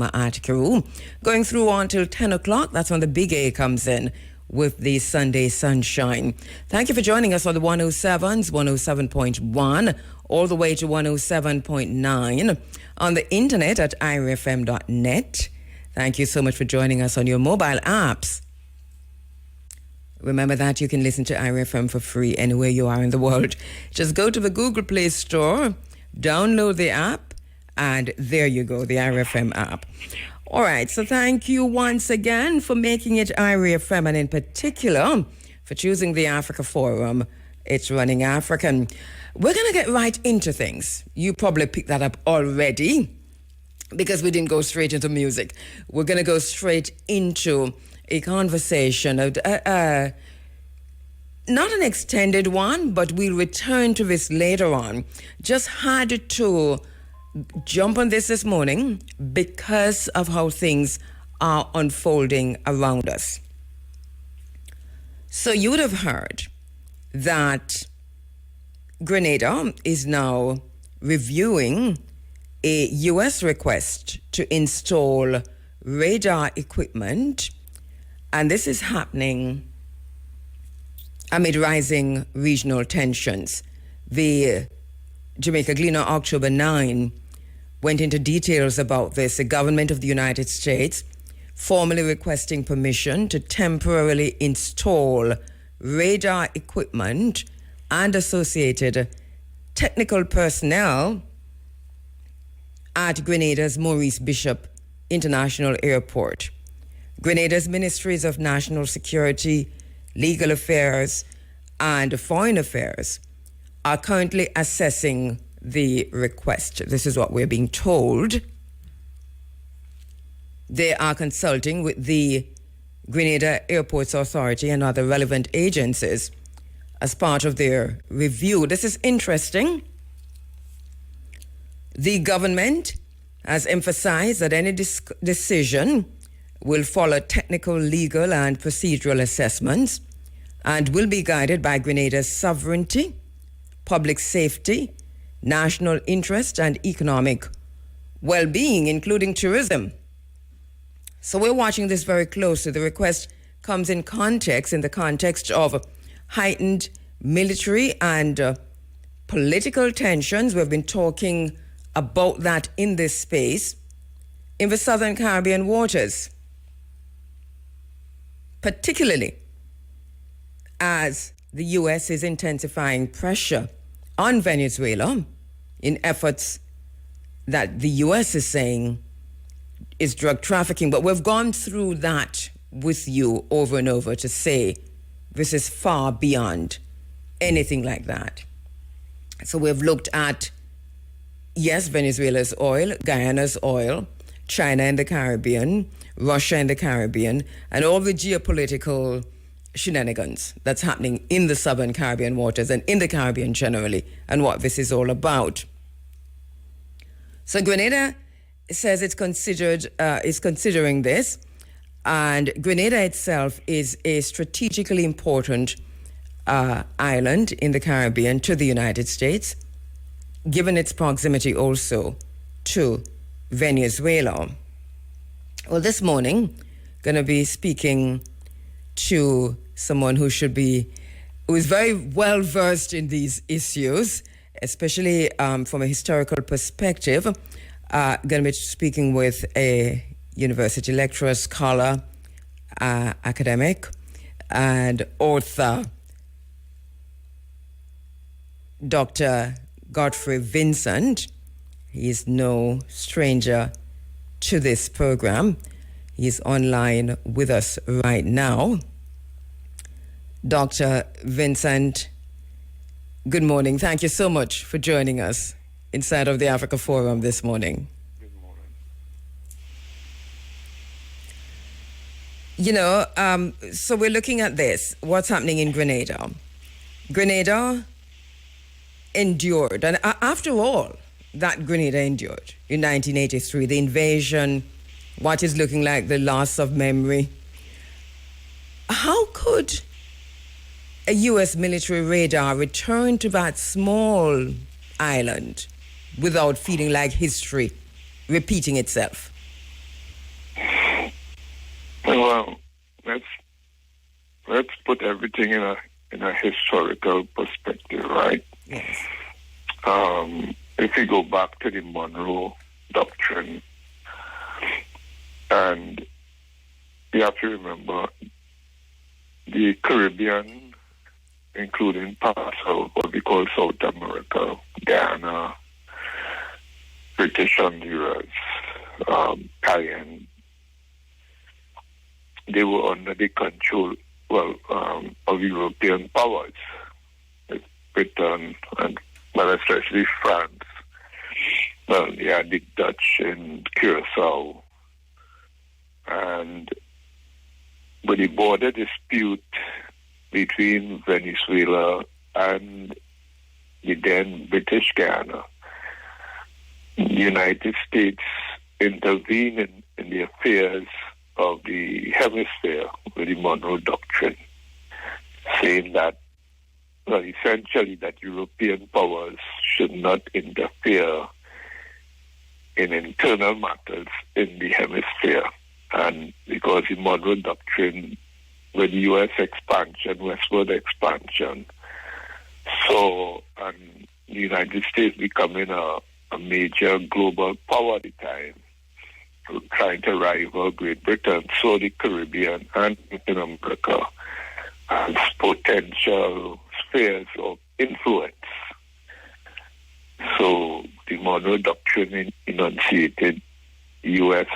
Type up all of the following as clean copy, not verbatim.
at Kheru. Going through until 10 o'clock, that's when the big A comes in with the Sunday sunshine. Thank you for joining us on the 107s, 107.1, all the way to 107.9, on the internet at irfm.net. Thank you so much for joining us on your mobile apps. Remember that you can listen to IRFM for free anywhere you are in the world. Just go to the Google Play Store, download the app, and there you go, the IRFM app. All right, so thank you once again for making it IRFM, and in particular for choosing the Africa Forum. It's Running African. We're going to get right into things. You probably picked that up already because we didn't go straight into music. We're going to go straight into a conversation, not an extended one, but we'll return to this later on. Just had to jump on this morning because of how things are unfolding around us. So you would have heard that Grenada is now reviewing a U.S. request to install radar equipment, and this is happening amid rising regional tensions. The Jamaica Gleaner October 9 went into details about this. The government of the United States formally requesting permission to temporarily install radar equipment and associated technical personnel at Grenada's Maurice Bishop International Airport. Grenada's Ministries of National Security, Legal Affairs, and Foreign Affairs are currently assessing the request. This is what we're being told. They are consulting with the Grenada Airports Authority and other relevant agencies as part of their review. This is interesting. The government has emphasized that any decision will follow technical, legal, and procedural assessments and will be guided by Grenada's sovereignty, public safety, national interest, and economic well-being, including tourism. So we're watching this very closely. The request comes in the context of heightened military and political tensions. We've been talking about that in this space in the Southern Caribbean waters, particularly as the U.S. is intensifying pressure on Venezuela in efforts that the U.S. is saying is drug trafficking. But we've gone through that with you over and over to say this is far beyond anything like that. So we've looked at, yes, Venezuela's oil, Guyana's oil, China in the Caribbean, Russia in the Caribbean, and all the geopolitical shenanigans that's happening in the Southern Caribbean waters and in the Caribbean generally, and what this is all about. So Grenada says it's considering this, and Grenada itself is a strategically important island in the Caribbean to the United States, given its proximity also to Venezuela. Well, this morning, going to be speaking to someone who is very well versed in these issues, especially from a historical perspective. Going to be speaking with a university lecturer, scholar, academic, and author, Dr. Godfrey Vincent. He is no stranger to this program. He's online with us right now. Dr. Vincent, good morning. Thank you so much for joining us inside of the Africa Forum this morning. Good morning. You know, so we're looking at this, what's happening in Grenada. Grenada endured, and after all that Grenada endured in 1983, the invasion, what is looking like the loss of memory, how could a U.S. military radar return to that small island without feeling like history repeating itself? Well, let's put everything in a historical perspective, right? Yes. If we go back to the Monroe Doctrine, and you have to remember the Caribbean, including parts of what we call South America, Ghana, British Honduras, Cayenne, they were under the control, of European powers, like Britain and, especially France. Well, yeah, the Dutch in Curacao, and with the border dispute between Venezuela and the then British Guyana, the United States intervened in the affairs of the hemisphere with the Monroe Doctrine, saying that, well, essentially that European powers should not interfere in internal matters in the hemisphere. And because the Monroe Doctrine, with U.S. expansion, westward expansion, and the United States becoming a major global power at the time, trying to rival Great Britain, so the Caribbean and Latin America as potential spheres of influence. So the Monroe Doctrine enunciated U.S.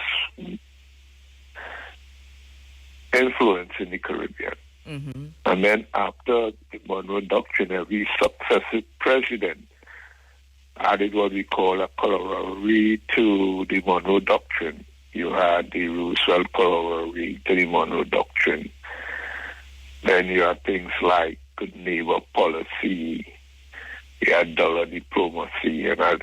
influence in the Caribbean. Mm-hmm. And then after the Monroe Doctrine, every successive president added what we call a corollary to the Monroe Doctrine. You had the Roosevelt corollary to the Monroe Doctrine. Then you had things like good neighbor policy, you had dollar diplomacy, and as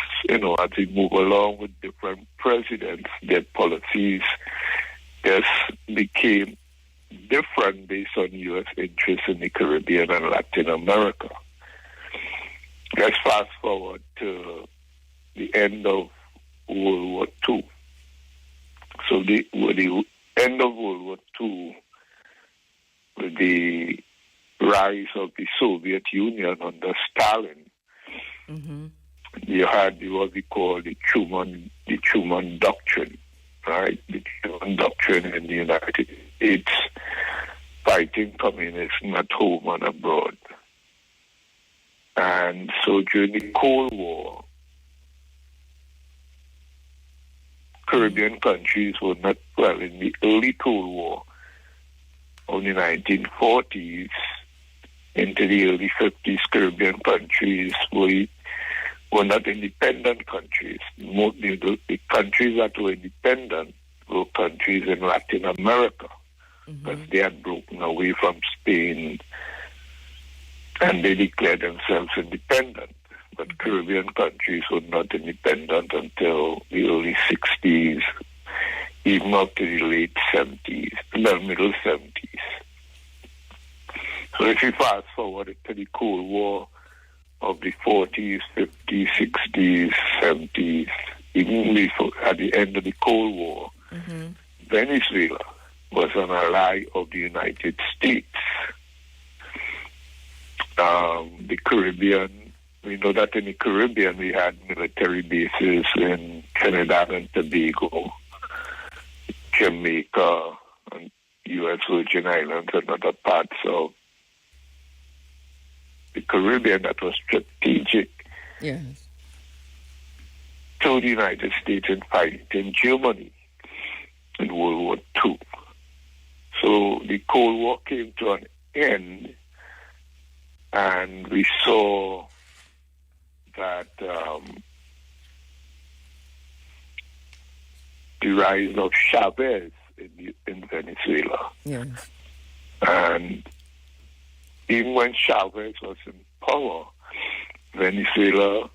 we move along with different presidents, their policies just became different based on U.S. interests in the Caribbean and Latin America. Let's fast forward to the end of World War II. So with the end of World War II, with the rise of the Soviet Union under Stalin, mm-hmm. you had what we call the Truman Doctrine, right? The Truman Doctrine in the United States, fighting communism at home and abroad. And so during the Cold War, Caribbean countries were not, in the early Cold War of the 1940s into the early 50s, Caribbean countries were not independent countries. The countries that were independent were countries in Latin America, because they had broken away from Spain and they declared themselves independent. But Caribbean countries were not independent until the early 60s, even up to the late 70s, middle 70s. So if you fast forward to the Cold War of the 40s, 50s, 60s, 70s, even before, at the end of the Cold War, Venezuela was an ally of the United States. The Caribbean, we know that in the Caribbean we had military bases in Trinidad and Tobago, Jamaica, and U.S. Virgin Islands and other parts of the Caribbean that was strategic yes. to the United States in fighting Germany in World War II. So the Cold War came to an end, and we saw that the rise of Chavez in Venezuela. Yes. And even when Chavez was in power, Venezuela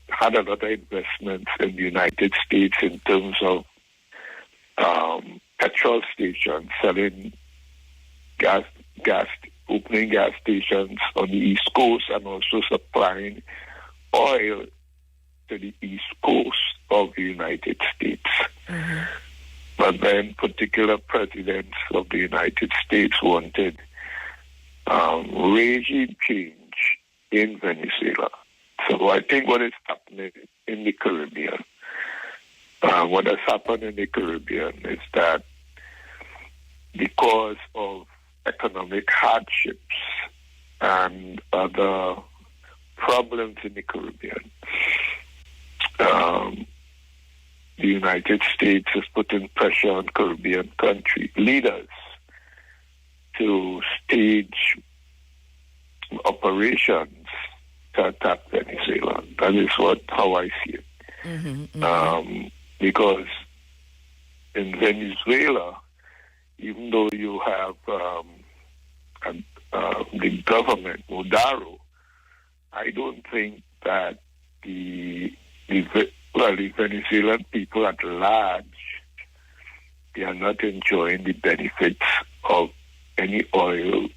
had a lot of investments in the United States in terms of petrol stations, selling gas, opening gas stations on the East Coast, and also supplying oil to the East Coast of the United States. Mm-hmm. But then particular presidents of the United States wanted regime change in Venezuela. So I think what is happening in the Caribbean, what has happened in the Caribbean is that because of economic hardships and other problems in the Caribbean, the United States is putting pressure on Caribbean country leaders to stage operations to attack Venezuela. That is how I see it. Because in Venezuela, even though you have the government, Maduro, I don't think that the Venezuelan people at large, they are not enjoying the benefits of any oil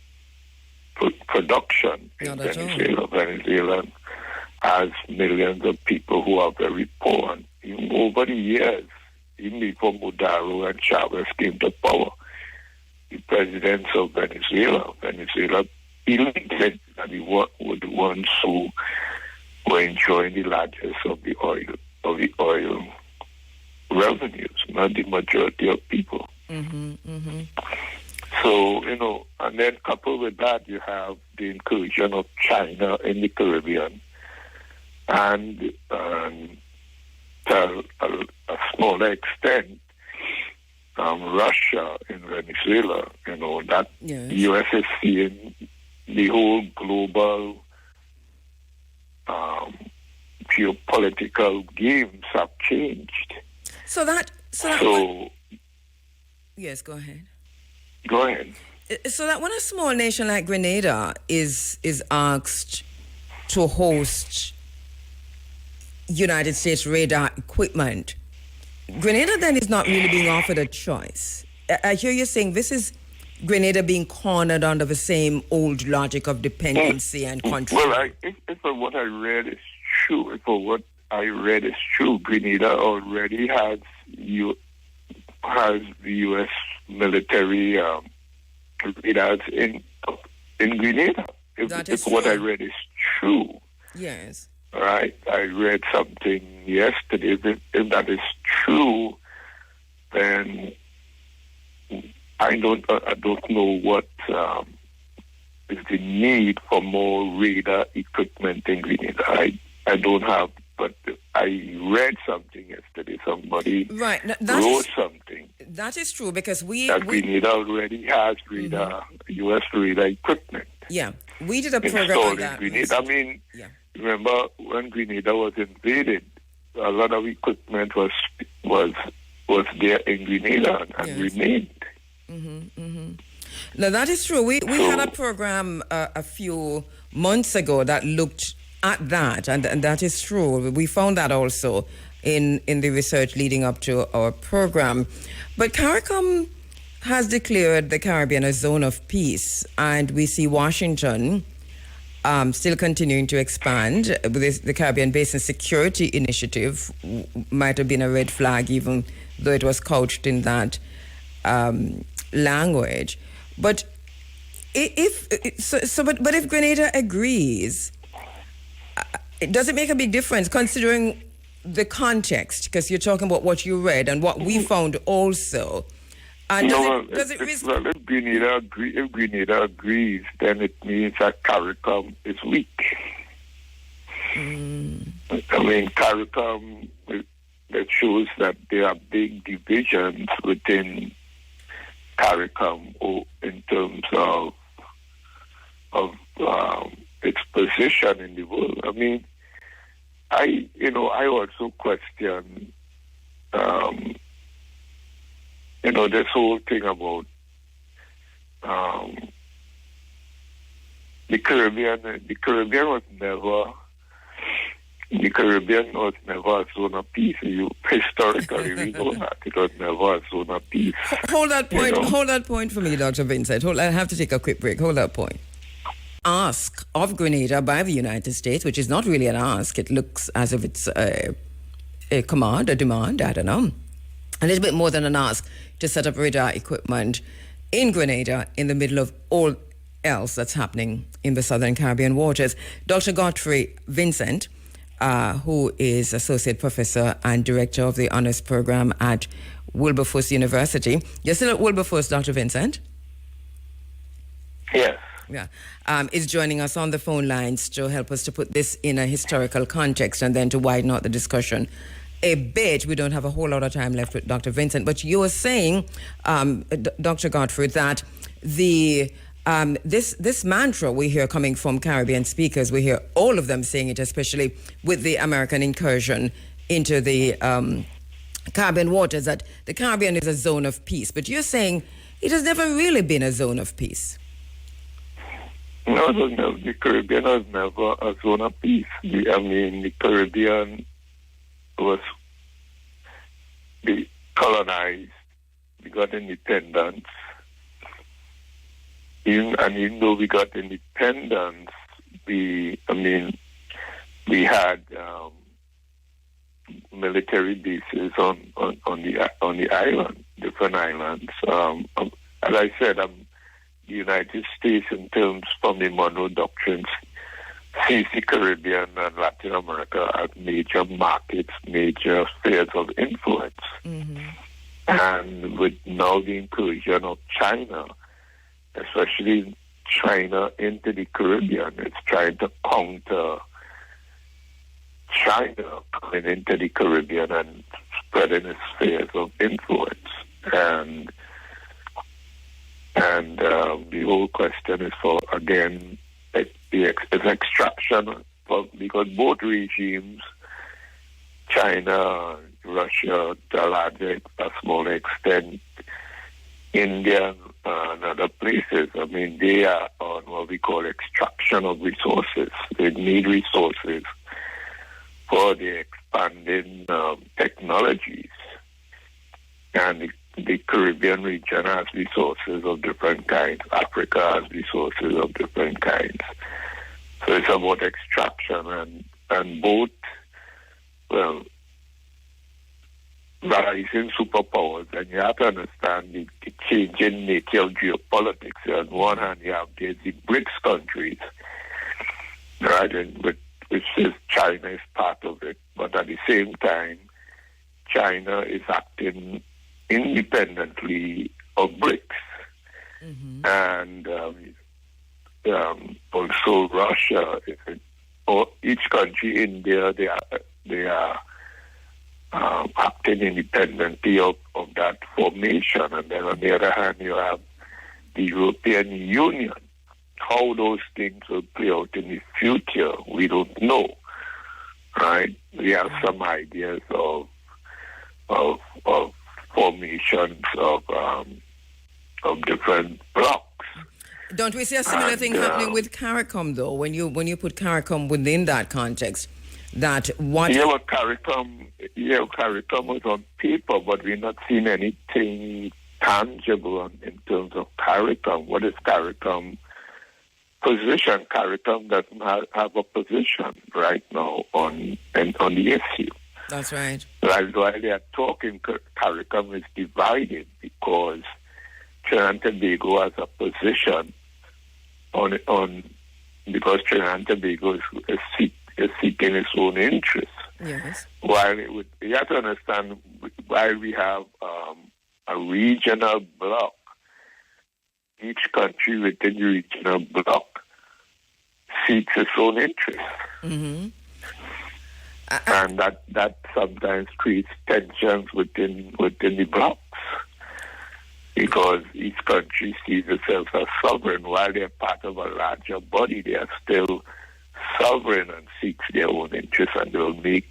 production in Venezuela. Venezuela has millions of people who are very poor. And even over the years, even before Maduro and Chavez came to power, the presidents of Venezuela believed that they were the ones who were enjoying the largest of the oil revenues, not the majority of people. So, and then coupled with that, you have the inclusion of China in the Caribbean and to a smaller extent, Russia in Venezuela. That the U.S. is seeing the whole global geopolitical games have changed. Yes, go ahead. Go ahead. So that when a small nation like Grenada is asked to host United States radar equipment, Grenada then is not really being offered a choice. I hear you saying this is Grenada being cornered under the same old logic of dependency and control. Well, if what I read is true, Grenada already has the U.S. military radars in Grenada. If what I read is true. Yes. All right. I read something yesterday. If that is true, then I don't know what is the need for more radar equipment in Grenada. I don't have, but I read something yesterday. Somebody wrote something. That is true because Grenada already has radar, U.S. radar equipment. Yeah, we did a program on that. Grenada. I mean, remember when Grenada was invaded, a lot of equipment was there in Grenada and remained. Now that is true. We had a program a few months ago that looked at that, and that is true. We found that also in the research leading up to our program. But CARICOM has declared the Caribbean a zone of peace, and we see Washington still continuing to expand. The Caribbean Basin Security Initiative might have been a red flag, even though it was couched in that language. But if Grenada agrees, does it make a big difference considering the context? Because you're talking about what you read and what we found also. And if Grenada agrees, then it means that CARICOM is weak. I mean, CARICOM, that shows that there are big divisions within CARICOM in terms of its position in the world. I mean, I also question, this whole thing about the Caribbean. The Caribbean was never a zone of peace. Historically, we know that it was never a zone of peace. Hold that point. Hold that point for me, Dr. Vincent. I have to take a quick break. Hold that point. Ask of Grenada by the United States, which is not really an ask. It looks as if it's a command, a demand, I don't know. a little bit more than an ask to set up radar equipment in Grenada in the middle of all else that's happening in the Southern Caribbean waters. Dr. Godfrey Vincent, who is Associate Professor and Director of the Honours Program at Wilberforce University. You're still at Wilberforce, Dr. Vincent? Yes. Yeah, is joining us on the phone lines to help us to put this in a historical context and then to widen out the discussion a bit. We don't have a whole lot of time left with Dr. Vincent, but you were saying, Dr. Godfrey, that the this mantra we hear coming from Caribbean speakers, we hear all of them saying it, especially with the American incursion into the Caribbean waters, that the Caribbean is a zone of peace. But you're saying it has never really been a zone of peace. No, the Caribbean was never a zone of peace. The Caribbean was colonized, we got independence. Even though we got independence, we had military bases on the island, different islands. As I said, the United States, in terms from the Monroe Doctrine, sees the Caribbean and Latin America as major markets, major spheres of influence. Mm-hmm. And with now the inclusion of China, especially China into the Caribbean, it's trying to counter China coming into the Caribbean and spreading its spheres of influence. And the whole question is for, again, it's extraction, because both regimes, China, Russia, to a small extent, India and other places, they are on what we call extraction of resources. They need resources for the expanding technologies. And the Caribbean region has resources of different kinds. Africa has resources of different kinds. So it's about extraction and both, rising superpowers, and you have to understand the changing nature of geopolitics. On one hand, you have the BRICS countries, right, which is China is part of it, but at the same time, China is acting independently of BRICS. Mm-hmm. And also Russia, or each country, India, they are acting independently of that formation. And then on the other hand, you have the European Union. How those things will play out in the future, we don't know, right? We have some ideas of formations of different blocks. Don't we see a similar thing happening with CARICOM, though? When you put CARICOM within that context, that what? Yeah, well, CARICOM was on paper, but we're not seeing anything tangible in terms of CARICOM. What is CARICOM position? CARICOM doesn't have a position right now on the issue. That's right. That's why they are talking. CARICOM is divided because Trinidad and Tobago has a position on because Trinidad and Tobago is seeking its own interests. Yes. While you have to understand, while we have a regional bloc, each country within the regional bloc seeks its own interests. Mm-hmm. And that sometimes creates tensions within the blocs, because each country sees itself as sovereign. While they're part of a larger body, they are still sovereign and seeks their own interests, and they'll make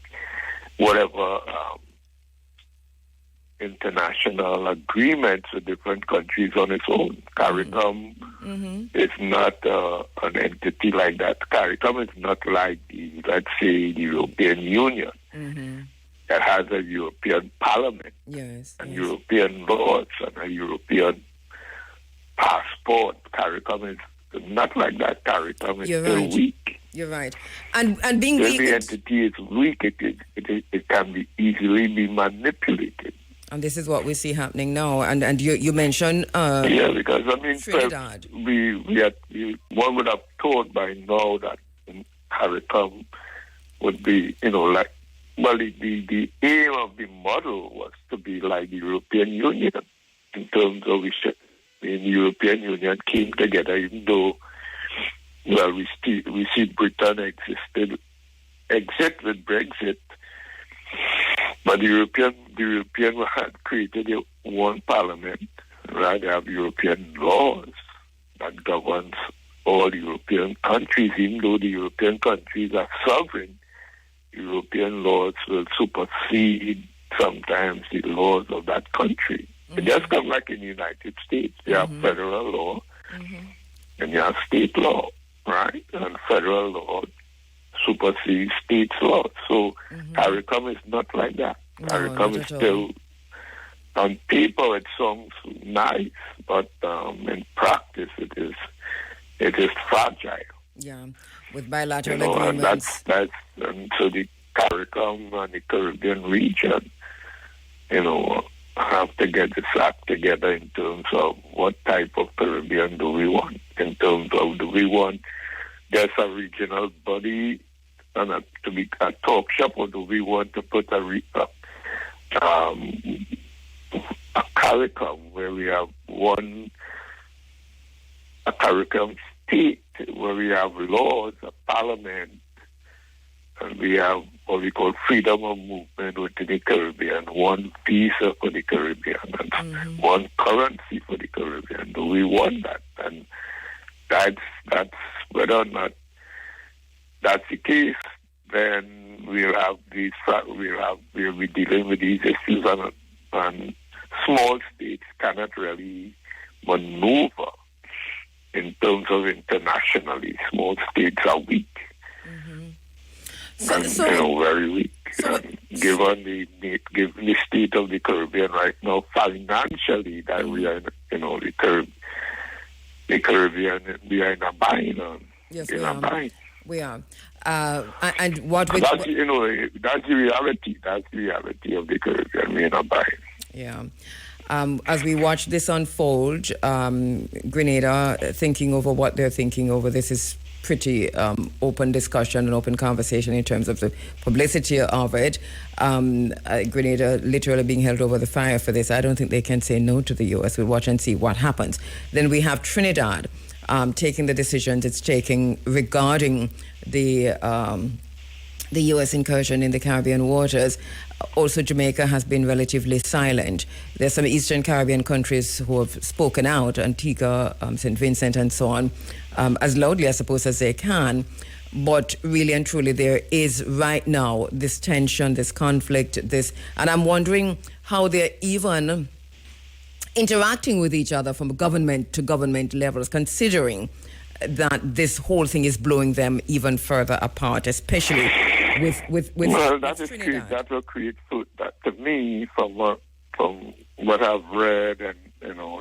whatever international agreements with different countries on its own. CARICOM is not an entity like that. CARICOM is not like let's say, the European Union. Mm-hmm. That has a European Parliament, and European laws and a European passport. CARICOM is not like that. CARICOM is still weak. You're right. And being if weak, the entity is weak, it can be easily be manipulated. And this is what we see happening now. And you mentioned Yeah, because I mean, Trinidad. one would have thought by now that CARICOM would be, like, well, the aim of the model was to be like the European Union in terms of the European Union came together, even though, well, we see Britain exit with Brexit, but the European had created one parliament, right? They have European laws that governs all European countries, even though the European countries are sovereign. European laws will supersede sometimes the laws of that country. It just come like in the United States. You have federal law and you have state law, right? And federal law supersedes state law. So CARICOM is not like that. CARICOM is still, on paper it sounds nice, but in practice it is fragile. Yeah, with bilateral agreements. And so the CARICOM and the Caribbean region, have to get this act together in terms of what type of Caribbean do we want, in terms of do we want just a regional body and to be a talk shop, or do we want to put a CARICOM where we have a CARICOM state where we have laws, a parliament, and we have what we call freedom of movement within the Caribbean, one visa for the Caribbean, and one currency for the Caribbean. Do we want that? And that's whether or not that's the case, then we'll be dealing with these issues, and small states cannot really maneuver in terms of internationally. Small states are weak. Very weak. Given the state of the Caribbean right now, financially, that we are, the Caribbean, we are in a bind. Yes, we are. And what we... that's the reality. That's the reality of the Caribbean. We're in a bind. Yeah. As we watch this unfold, Grenada thinking over what they're thinking over, this is pretty open discussion and open conversation in terms of the publicity of it. Grenada literally being held over the fire for this. I don't think they can say no to the U.S. We'll watch and see what happens. Then we have Trinidad taking the decisions it's taking regarding the U.S. incursion in the Caribbean waters. Also, Jamaica has been relatively silent. There's some Eastern Caribbean countries who have spoken out, Antigua, St. Vincent, and so on, as loudly, I suppose, as they can. But really and truly, there is right now this tension, this conflict, and I'm wondering how they're even interacting with each other from government to government levels, considering that this whole thing is blowing them even further apart, especially with Trinidad. That will create food. That, to me, from what I've read and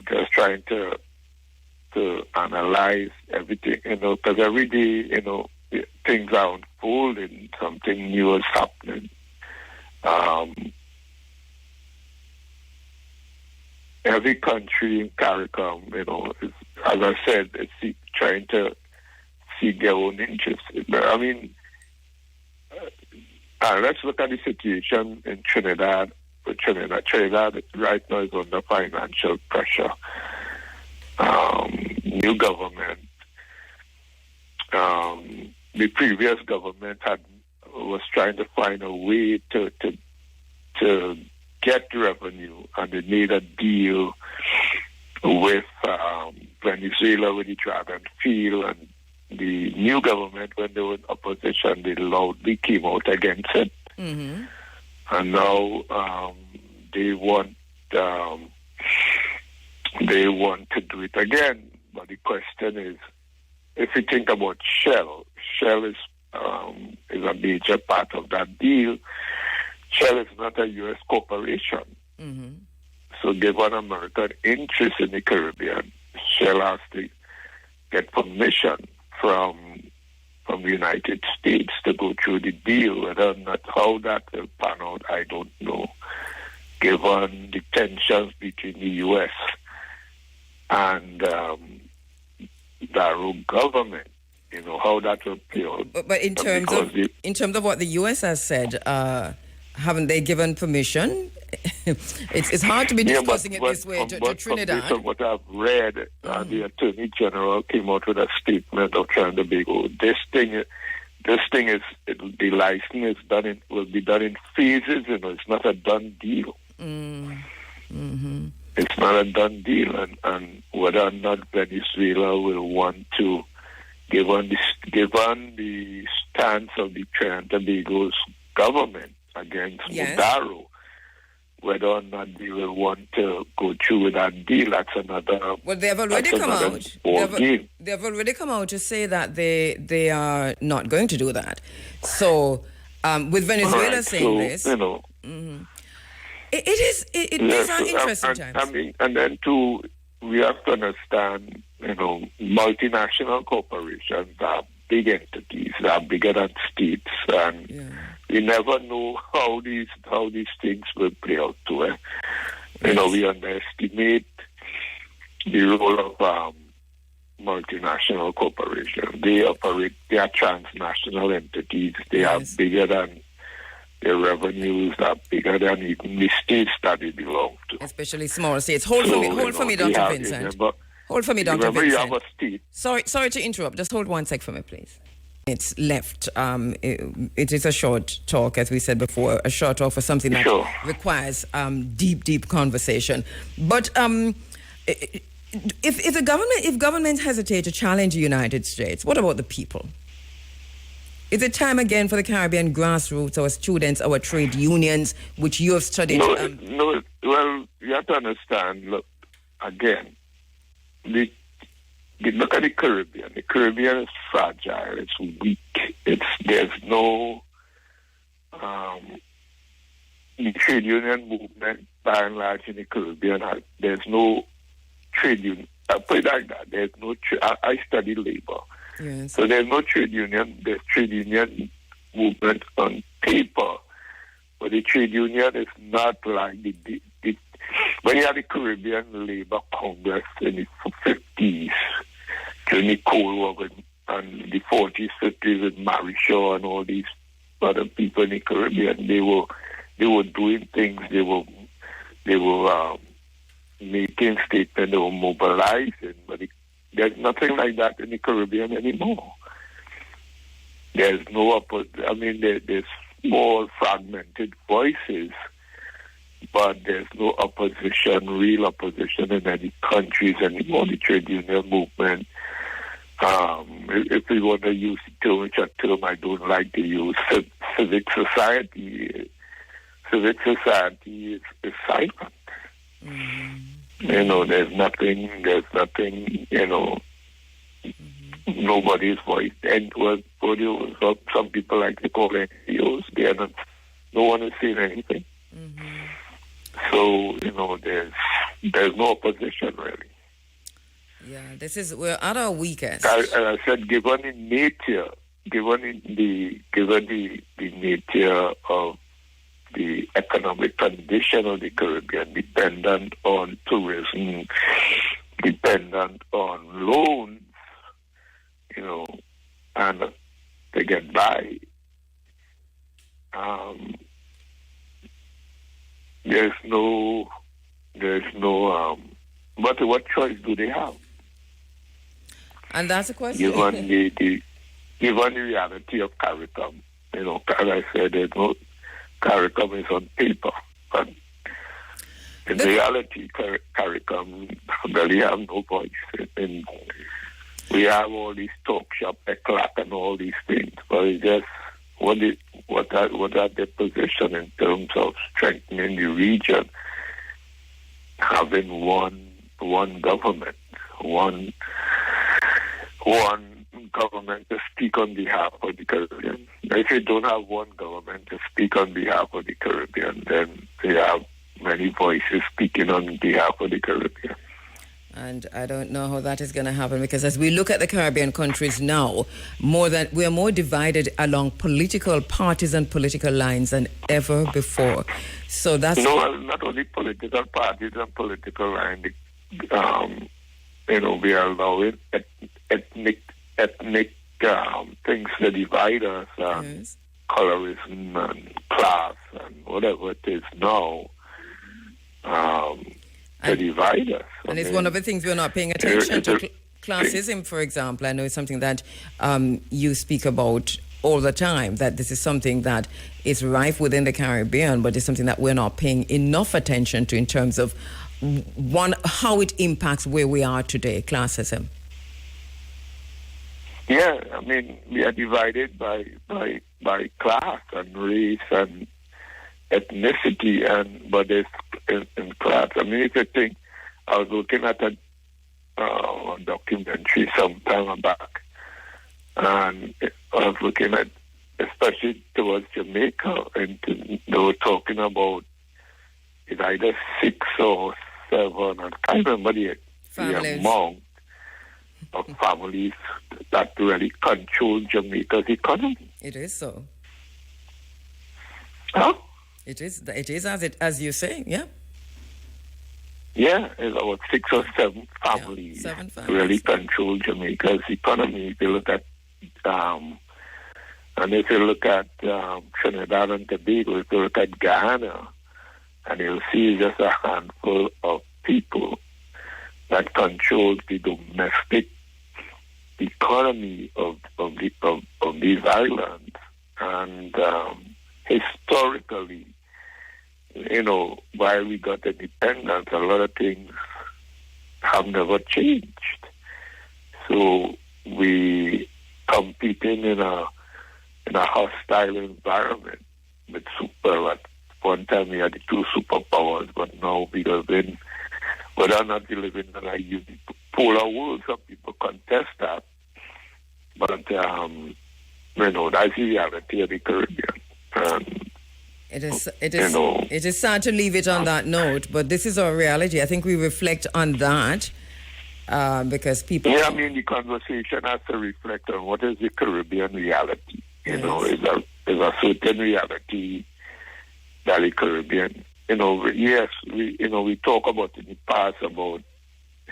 just trying to analyze everything, because every day, things are unfolding, something new is happening. Every country in CARICOM, is, as I said, is trying to seek their own interests. I mean, let's look at the situation in Trinidad. Trinidad right now is under financial pressure. New government. The previous government was trying to find a way to get revenue, and they made a deal with Venezuela with the Dragon Field, and the new government, when they were in opposition, they loudly came out against it. And now they want to do it again. But the question is, if you think about Shell is a major part of that deal. Shell is not a U.S. corporation. So given American interest in the Caribbean, Shell has to get permission from the United States to go through the deal. Whether or not how that will pan out, I don't know. given the tensions between the U.S. and the government, how that will play out. But in terms of what the U.S. has said, haven't they given permission? It's hard to be discussing it this way to Trinidad. From what I've read, the Attorney General came out with a statement of Trinidad and Tobago. The license will be done in phases. It's not a done deal. It's not a done deal, and whether or not Venezuela will want to, given the stance of the Trinidad and Tobago's government against Maduro, whether or not they will want to go through with that deal, that's another. Well, they have already come out. They have already come out to say that they are not going to do that. So, with Venezuela saying this, these are interesting times. I mean, and then too, we have to understand, multinational corporations are big entities, they are bigger than states, and we never know how these things will play out too. We underestimate the role of multinational corporations. They are transnational entities. They are bigger than their revenues, are bigger than even the states that they belong to. Especially small states. Hold for me, Dr. Vincent. Hold for me, Dr. Remember, Vincent. you have a state. Sorry to interrupt. Just hold 1 sec for me, please. It's left. It is a short talk, as we said before, a short talk for something that requires deep conversation. But if governments hesitate to challenge the United States, what about the people? Is it time again for the Caribbean grassroots, our students, our trade unions, which you have studied? No. Well, you have to understand. Look, again, look at the Caribbean. The Caribbean is fragile. It's weak. There's no the trade union movement by and large in the Caribbean. There's no trade union. I put it like that. There's no. I study labor. Yes. So there's no trade union. There's trade union movement on paper, but the trade union is not like the when you had the Caribbean Labor Congress in the 50s, during the Cold War and the 40s, 50s with Marishaw and all these other people in the Caribbean, they were doing things. They were making statements. They were mobilizing, but there's nothing like that in the Caribbean anymore. There's no there's small fragmented voices, but there's no real opposition in any countries anymore. The trade union movement, if we want to use the term, which a term I don't like to use, civic society. Civic society is silent. There's nothing, nobody's voice. And what some people like to call NGOs, no one is saying anything. So, there's no opposition really. Yeah, we're at our weakest. As I said, given the nature of the economic condition of the Caribbean, dependent on tourism, dependent on loans, and to get by. There's no. But what choice do they have? And that's a question. Given the reality of CARICOM, as I said, there's no. CARICOM is on paper, but in reality, CARICOM really have no voice. And we have all these talk shop, ECLAC, and all these things, but it's just what are their position in terms of strengthening the region, having one government, one government to speak on behalf of the Caribbean. If you don't have one government to speak on behalf of the Caribbean, then you have many voices speaking on behalf of the Caribbean. And I don't know how that is going to happen, because as we look at the Caribbean countries now, we are more divided along political parties and political lines than ever before. So that's not only political parties and political lines. We are allowing ethnic things that divide us, yes. colorism and class and whatever it is now. To divide us. And it's one of the things we're not paying attention to. Classism, for example, I know it's something that you speak about all the time, that this is something that is rife within the Caribbean, but it's something that we're not paying enough attention to in terms of, one, how it impacts where we are today, classism. Yeah, I mean, we are divided by class and race and ethnicity, but it's in class. I mean, if you think, I was looking at a documentary some time back, and I was looking at, especially towards Jamaica, and they were talking about it's either 6 or 7, I can't remember the amount of families that really control Jamaica's economy. It is so. Huh? It is as you say, yeah. Yeah, it's about 6 or 7 families, 7 families really control Jamaica's economy. If you look at, and if you look at Trinidad and Tobago, if you look at Guyana, and you'll see just a handful of people that control the domestic economy of these islands. And historically, while we got independence, a lot of things have never changed. So we competing in a hostile environment with at one time we had the 2 superpowers, but now we live in, whether or not we live in a polar world, some people contest that. But that's the reality of the Caribbean. It is sad to leave it on that note, but this is our reality. I think we reflect on that because people... Yeah, I mean, the conversation has to reflect on what is the Caribbean reality. Yes. Is a certain reality that the Caribbean... yes, we talk about in the past about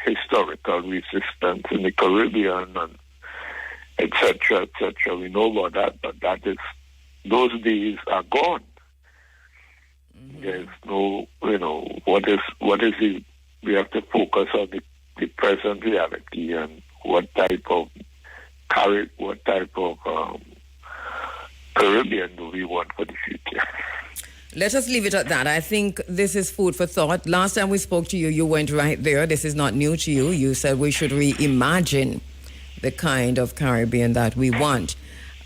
historical resistance in the Caribbean and et cetera, We know about that, but those days are gone. Mm-hmm. There's no, what is we have to focus on the present reality and what type of Caribbean do we want for the future. Let us leave it at that. I think this is food for thought. Last time we spoke to you, you went right there. This is not new to you. You said we should reimagine the kind of Caribbean that we want.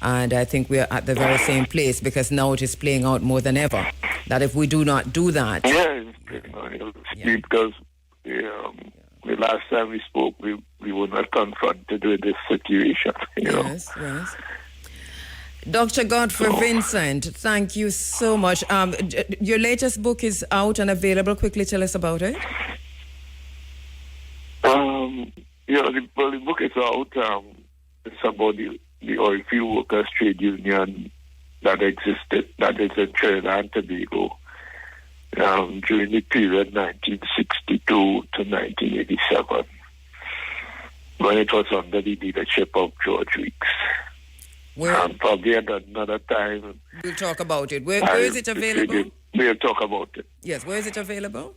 And I think we're at the very same place, because now it is playing out more than ever. That if we do not do that... Yeah, it's playing out. Because the last time we spoke, we were not confronted with this situation. Yes. Dr. Godfrey Vincent, thank you so much. Your latest book is out and available. Quickly tell us about it. The book is out. It's about the oil field workers trade union that is in Trinidad and Tobago during the period 1962 to 1987, when it was under the leadership of George Weeks. Probably at another time we'll talk about it. Where is it available? We'll talk about it. Yes, where is it available?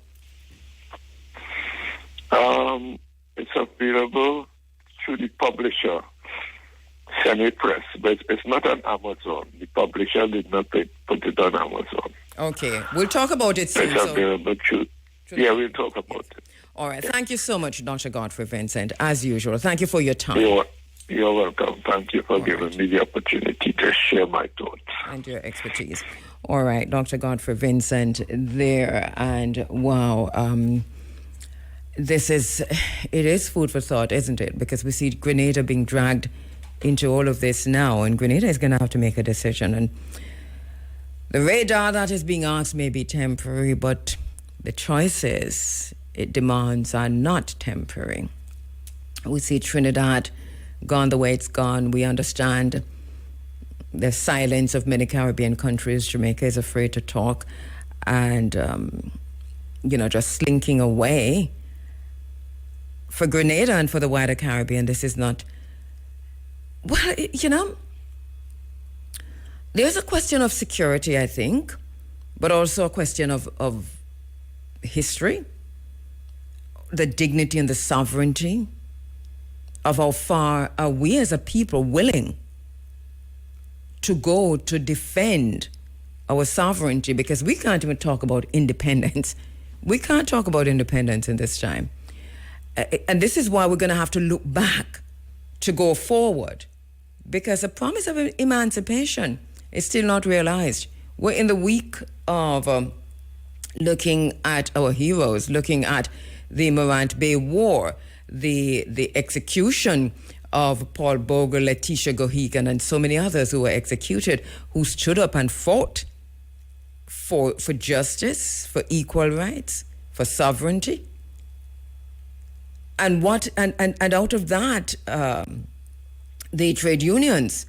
It's available through the publisher, Semi-Press, but it's not on Amazon. The publisher did not put it on Amazon. Okay, we'll talk about it soon. It's available through. Yeah, we'll talk about it. All right. Thank you so much, Dr. Godfrey Vincent, as usual. Thank you for your time. You're welcome. Thank you for giving me the opportunity to share my thoughts. And your expertise. All right, Dr. Godfrey Vincent there. And wow, it is food for thought, isn't it? Because we see Grenada being dragged into all of this now, and Grenada is going to have to make a decision. And the radar that is being asked may be temporary, but the choice is demands are not temporary. We see Trinidad gone the way it's gone. We understand the silence of many Caribbean countries. Jamaica is afraid to talk and, just slinking away. For Grenada and for the wider Caribbean, this is not... Well, there's a question of security, I think, but also a question of history, the dignity and the sovereignty of how far are we as a people willing to go to defend our sovereignty, because we can't even talk about independence. We can't talk about independence in this time. And this is why we're going to have to look back to go forward, because the promise of emancipation is still not realized. We're in the week of looking at our heroes, looking at the Morant Bay War, the execution of Paul Bogle, Letitia Gohegan, and so many others who were executed, who stood up and fought for justice, for equal rights, for sovereignty. And out of that, the trade unions,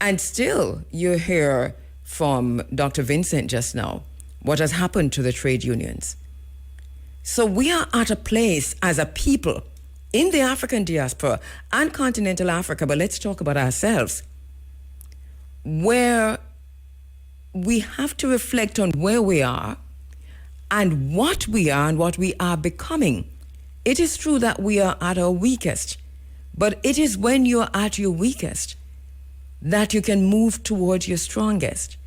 and still you hear from Dr. Vincent just now what has happened to the trade unions. So we are at a place as a people in the African diaspora and continental Africa, but let's talk about ourselves, where we have to reflect on where we are and what we are and what we are becoming. It is true that we are at our weakest, but it is when you're at your weakest that you can move towards your strongest.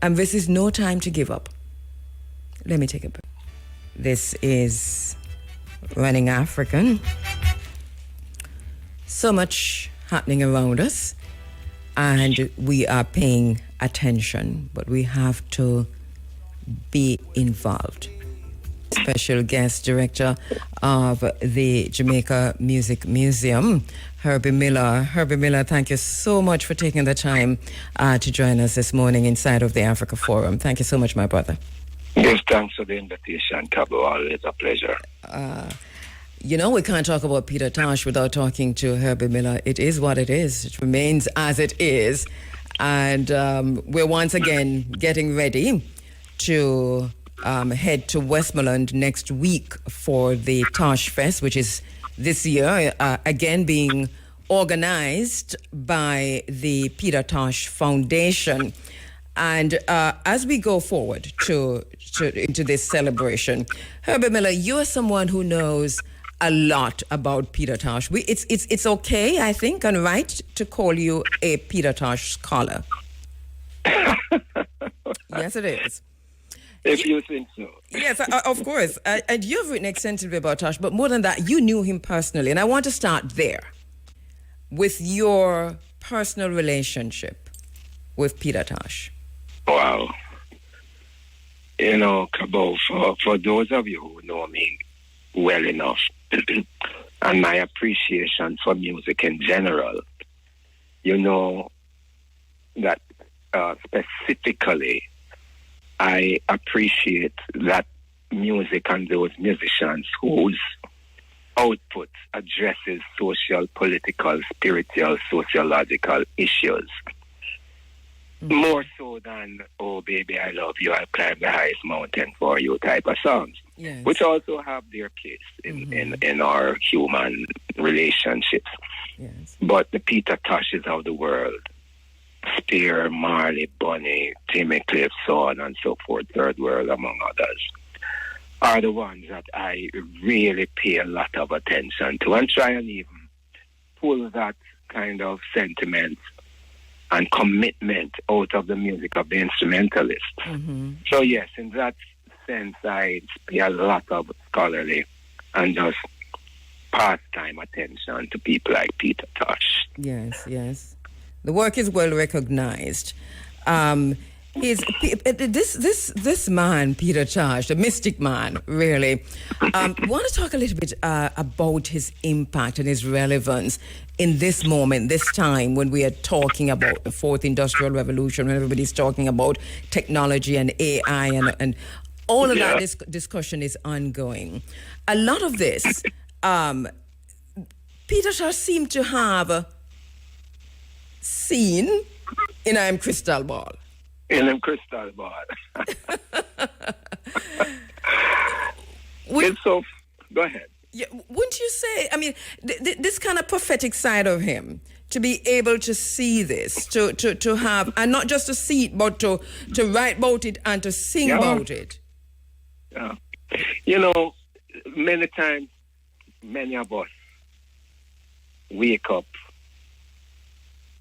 And this is no time to give up. Let me take a break. This is Running African. So much happening around us, and we are paying attention, but we have to be involved. Special guest director of the Jamaica Music Museum, Herbie Miller. Herbie Miller, thank you so much for taking the time to join us this morning inside of the Africa Forum. Thank you so much, my brother. Yes, thanks for the invitation, Kabu. Always a pleasure. We can't talk about Peter Tosh without talking to Herbie Miller. It is what it is. It remains as it is. And we're once again getting ready to head to Westmoreland next week for the Tosh Fest, which is this year again being organized by the Peter Tosh Foundation. And as we go forward into this celebration, Herbie Miller, you are someone who knows a lot about Peter Tosh. It's okay, I think, and right to call you a Peter Tosh scholar. Yes, it is. If you think so. Yes, of course. And you've written extensively about Tosh, but more than that, you knew him personally. And I want to start there with your personal relationship with Peter Tosh. Wow. Kabu, for those of you who know me well enough, and my appreciation for music in general, you know that specifically I appreciate that music and those musicians whose output addresses social, political, spiritual, sociological issues. More so than, oh, baby, I love you, I'll climb the highest mountain for you type of songs, yes, which also have their place in our human relationships. Yes. But the Peter Toshes of the world, Spear, Marley, Bunny, Timmy Cliff, so on and so forth, Third World, among others, are the ones that I really pay a lot of attention to and try and even pull that kind of sentiment and commitment out of the music of the instrumentalist. Mm-hmm. So yes, in that sense, I pay a lot of scholarly and just pastime attention to people like Peter Tosh. Yes, yes. The work is well recognized. This man, Peter Tosh, the mystic man, really, want to talk a little bit about his impact and his relevance in this moment, this time when we are talking about the fourth industrial revolution, when everybody's talking about technology and AI and all of that discussion is ongoing. A lot of this, Peter Tosh seemed to have seen in a crystal ball. In a crystal ball. It's so. Go ahead. Yeah, wouldn't you say? I mean, this kind of prophetic side of him, to be able to see this, to have, and not just to see it, but to write about it and to sing about it. Yeah. You know, many times, many of us wake up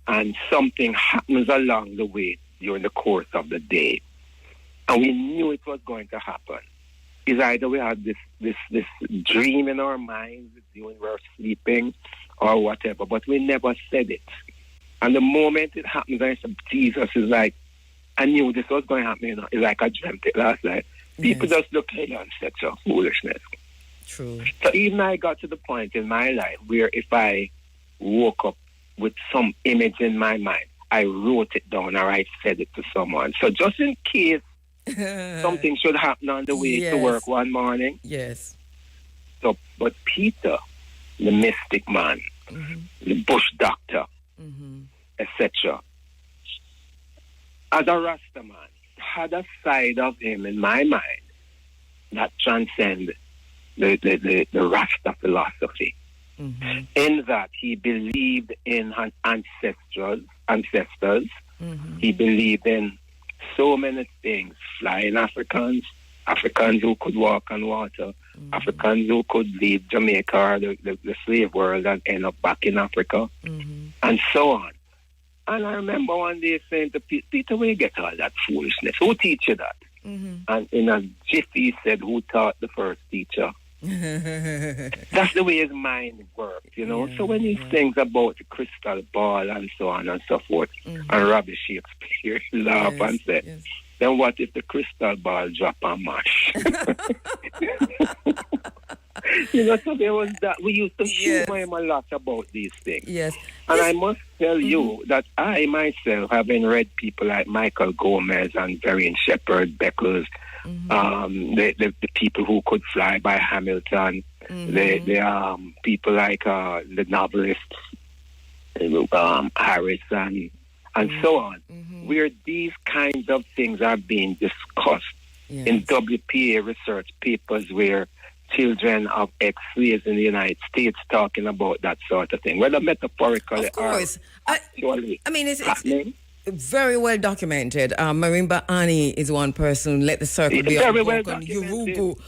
and something happens along the way during the course of the day, and we knew it was going to happen. It's either we had this dream in our minds when we were sleeping or whatever, but we never said it. And the moment it happens, I said, Jesus is like, I knew this was going to happen. You know, it's like I dreamt it last night. People just look at you and say, "So foolishness." True. So even I got to the point in my life where if I woke up with some image in my mind, I wrote it down or I said it to someone. So just in case something should happen on the way to work one morning. Yes. So, but Peter, the mystic man, the bush doctor, etc., as a Rasta man, had a side of him in my mind that transcended the Rasta philosophy. In that he believed in ancestors. He believed in so many things: flying Africans who could walk on water, Africans who could leave Jamaica or the slave world and end up back in Africa, and so on. And I remember one day saying to Peter, where you get all that foolishness? Who teach you that? And in a jiffy he said, who taught the first teacher? That's the way his mind worked, you know. So when he sings about the crystal ball and so on and so forth, and Robbie Shakespeare laugh and say, then what if the crystal ball drop and mash? You know, so there was that. We used to humor him a lot about these things. Yes. And I must tell you that I myself, having read people like Michael Gomez and Varian Shepherd, Beckles, the people who could fly by Hamilton, the people like the novelists, Harris and so on, where these kinds of things are being discussed in WPA research papers where children of ex-slaves in the United States talking about that sort of thing, whether metaphorically or actually it's happening. Very well documented. Marimba Ani is one person. Let the circle be unbroken. Urugu,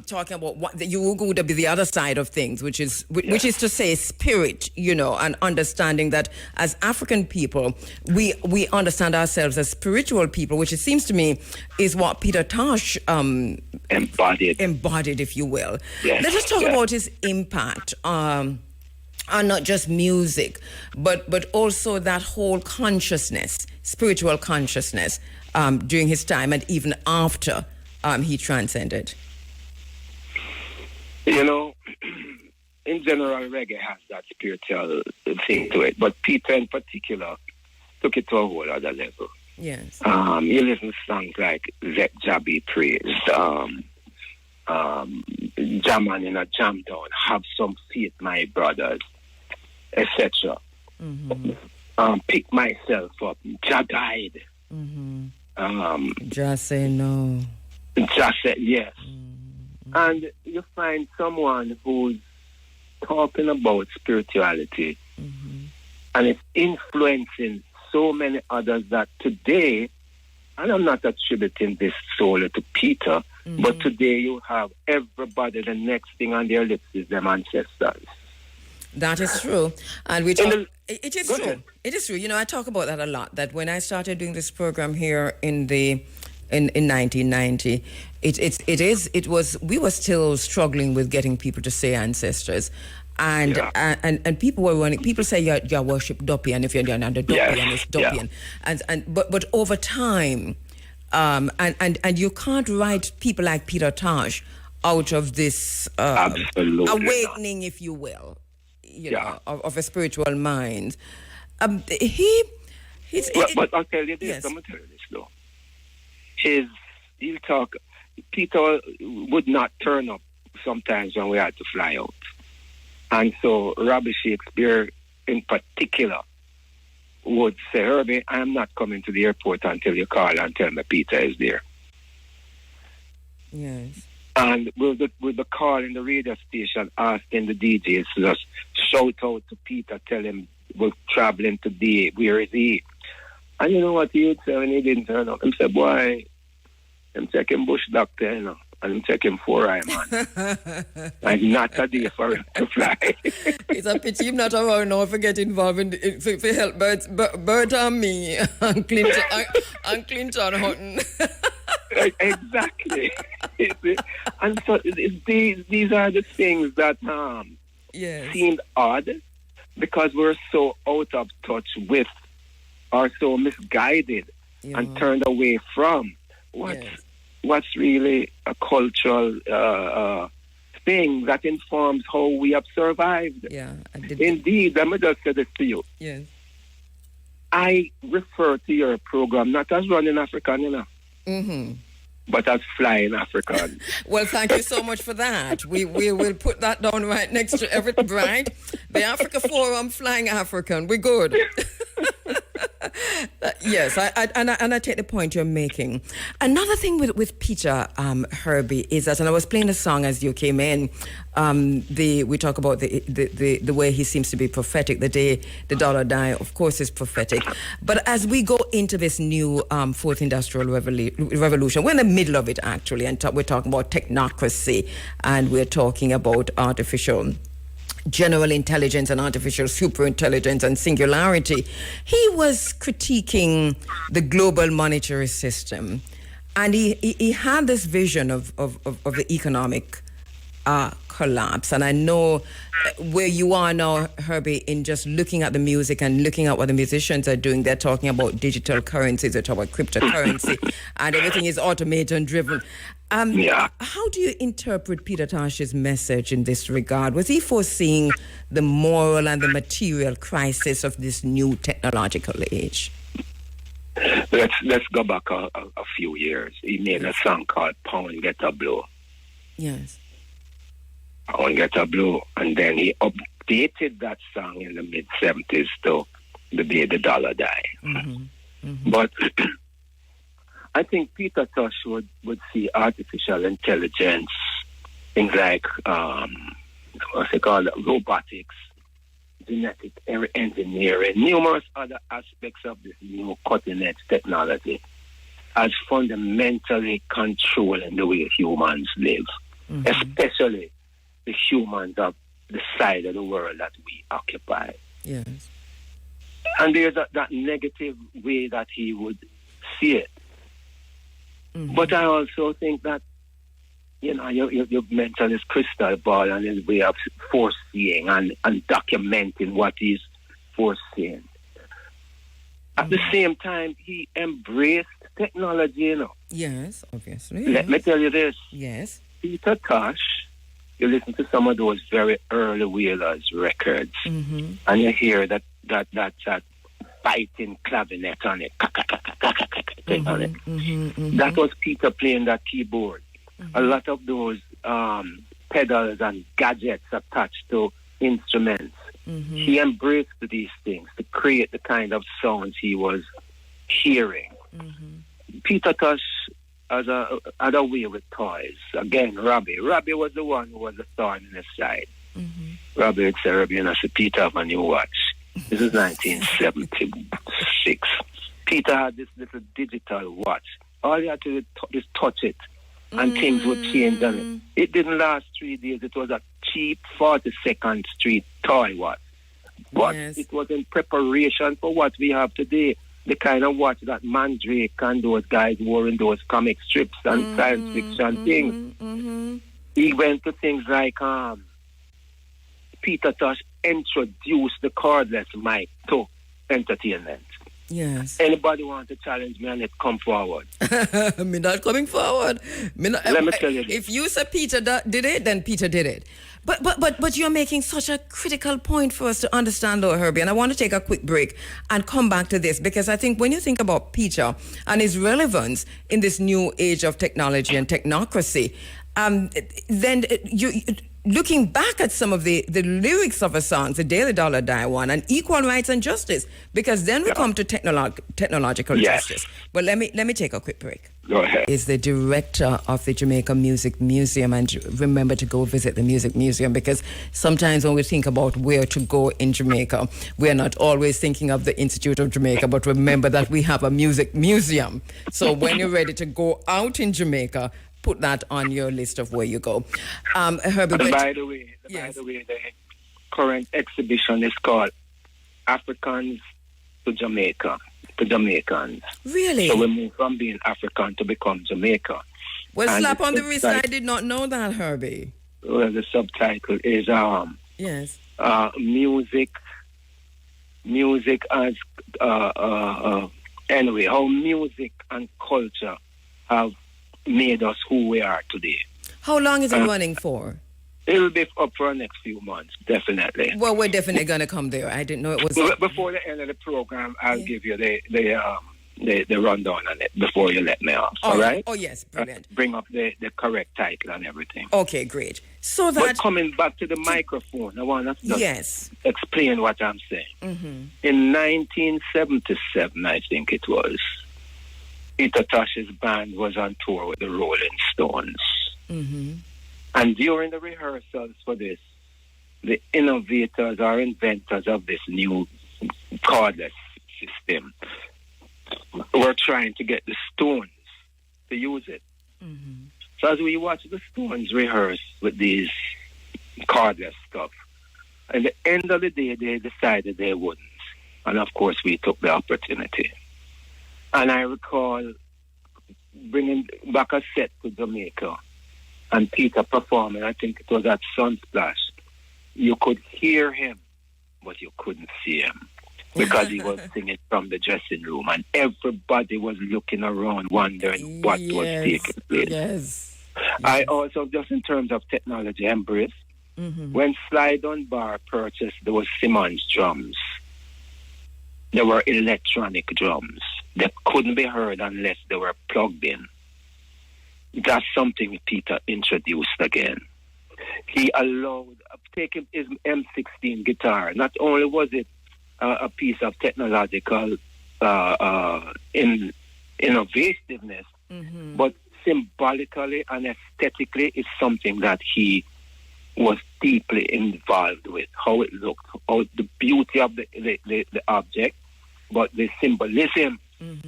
talking about what the Urugu would be the other side of things, which is to say spirit, you know, and understanding that as African people, we understand ourselves as spiritual people, which it seems to me is what Peter Tosh embodied, if you will. Yes. Let us talk about his impact on not just music, but also that whole consciousness, spiritual consciousness, during his time and even after he transcended. You know, in general, reggae has that spiritual thing to it, but Peter in particular took it to a whole other level. Yes. You listen to songs like Zek Jabi Praise, Jaman in a Jam Down, Have Some Faith, My Brothers, etc. Pick Myself Up, Jah Died. Just Say No. Just Say Yes. And you find someone who's talking about spirituality and it's influencing so many others that today, and I'm not attributing this solely to Peter, but today you have everybody, the next thing on their lips is them ancestors. That is true. And we talk, it is true. It is true. You know, I talk about that a lot, that when I started doing this program here in 1990, we were still struggling with getting people to say ancestors. And people were running. People say you worship Dopian if you're under Dopian, it's Dopian. But over time, and you can't write people like Peter Tosh out of this awakening, if you will, of a spiritual mind. But I'll tell you this. I'm gonna tell you this though. He'll talk. Peter would not turn up sometimes when we had to fly out. And so Robbie Shakespeare in particular would say, Herbie, I am not coming to the airport until you call and tell me Peter is there. Yes. And with the call in the radio station asking the DJs to just shout out to Peter, tell him we're traveling today, where is he? And you know what he would say when he didn't turn up? He said, boy, I'm taking bush doctor, you know, and I'm taking 4-eye, man. And not a day for him to fly. It's a pity him not around now if I get involved in if help Bert and me and Clinton Hutton. Exactly. And so these are the things that yes. seemed odd because we're so out of touch with or so misguided and turned away from what's really a cultural thing that informs how we have survived. Yeah, Indeed, let me just say this to you. Yes. I refer to your program not as running African, you know. Mm-hmm. But as flying African. Well, thank you so much for that. We will put that down right next to everything, right? The Africa Forum, Flying African. We're good. Yes, I take the point you're making. Another thing with Peter Herbie is that, and I was playing the song as you came in. We talk about the way he seems to be prophetic. The day the dollar die, of course, is prophetic. But as we go into this new fourth industrial revolution, we're in the middle of it actually, and we're talking about technocracy, and we're talking about artificial general intelligence and artificial superintelligence and singularity. He was critiquing the global monetary system, and he had this vision of the economic collapse. And I know where you are now, Herbie, in just looking at the music and looking at what the musicians are doing. They're talking about digital currencies, they're talking about cryptocurrency, and everything is automated and driven. How do you interpret Peter Tosh's message in this regard? Was he foreseeing the moral and the material crisis of this new technological age? Let's go back a few years. He made a song called Pound Get a Blow. Yes. Pound Get a Blow. And then he updated that song in the mid-70s to The Day the Dollar Die. Mm-hmm. Mm-hmm. But I think Peter Tosh would see artificial intelligence, things like, what's it called, robotics, genetic engineering, numerous other aspects of this new cutting-edge technology as fundamentally controlling the way humans live, especially the humans of the side of the world that we occupy. Yes. And there's that negative way that he would see it. Mm-hmm. But I also think that, you know, your mental is crystal ball and his way of foreseeing and documenting what he's foreseeing. At the same time, he embraced technology, you know. Yes, obviously. Let me tell you this. Yes. Peter Tosh, you listen to some of those very early Whalers records, and you hear that biting clavinet on it. That was Peter playing that keyboard. A lot of those pedals and gadgets attached to instruments. He embraced these things to create the kind of sounds he was hearing. Peter Tosh had a way with toys. Again, Robbie was the one who was the thorn in his side. Robbie would say, Robbie, and I said, Peter, have a new watch. This is 1976. Peter had this little digital watch. All you had to do is touch it, and things would change on it. It didn't last 3 days. It was a cheap 42nd Street toy watch. But it was in preparation for what we have today. The kind of watch that Mandrake and those guys wore in those comic strips and science fiction things. He went to things like Peter Tosh introduced the cordless mic to entertainment. Yes. Anybody want to challenge me on it, come forward. Me not coming forward. Let me tell you this. If you say Peter did it, then Peter did it. But you're making such a critical point for us to understand, though, Herbie. And I want to take a quick break and come back to this, because I think when you think about Peter and his relevance in this new age of technology and technocracy, then you looking back at some of the lyrics of a song, the Daily Dollar Die one, and equal rights and justice, because then we come to technological justice. But let me take a quick break. Go ahead. Is the director of the Jamaica Music Museum, and remember to go visit the Music Museum, because sometimes when we think about where to go in Jamaica, we're not always thinking of the Institute of Jamaica, but remember that we have a music museum. So when you're ready to go out in Jamaica, put that on your list of where you go. Herbie, by the way, the current exhibition is called Africans to Jamaica, to Jamaicans. Really? So we move from being African to become Jamaica. Well, And slap the on the wrist. I subtitle- did not know that, Herbie. Well, the subtitle is Yes. music as anyway, how music and culture have made us who we are today. How long is it running for? It'll be up for the next few months, definitely. Well, we're definitely going to come there. I didn't know it was... Before the end of the program, I'll give you the rundown on it before you let me off. All right? Oh, yes. Brilliant. Bring up the correct title and everything. Okay, great. So But that... coming back to the microphone, I want to just Yes. explain what I'm saying. Mm-hmm. In 1977, I think it was, Peter Tosh's band was on tour with the Rolling Stones. Mm-hmm. And during the rehearsals for this, the innovators or inventors of this new cordless system were trying to get the Stones to use it. Mm-hmm. So as we watch the Stones rehearse with these cordless stuff, at the end of the day, they decided they wouldn't. And of course, we took the opportunity. And I recall bringing back a set to Jamaica and Peter performing. I think it was at Sunsplash. You could hear him, but you couldn't see him because he was singing from the dressing room, and everybody was looking around wondering what was taking place. Yes. I also, just in terms of technology, embrace. Mm-hmm. When Sly Dunbar purchased those Simmons drums, they were electronic drums. They couldn't be heard unless they were plugged in. That's something Peter introduced again. He allowed, taking his M16 guitar, not only was it a piece of technological innovativeness, Mm-hmm. but symbolically and aesthetically it's something that he was deeply involved with. How it looked, how the beauty of the object, but the symbolism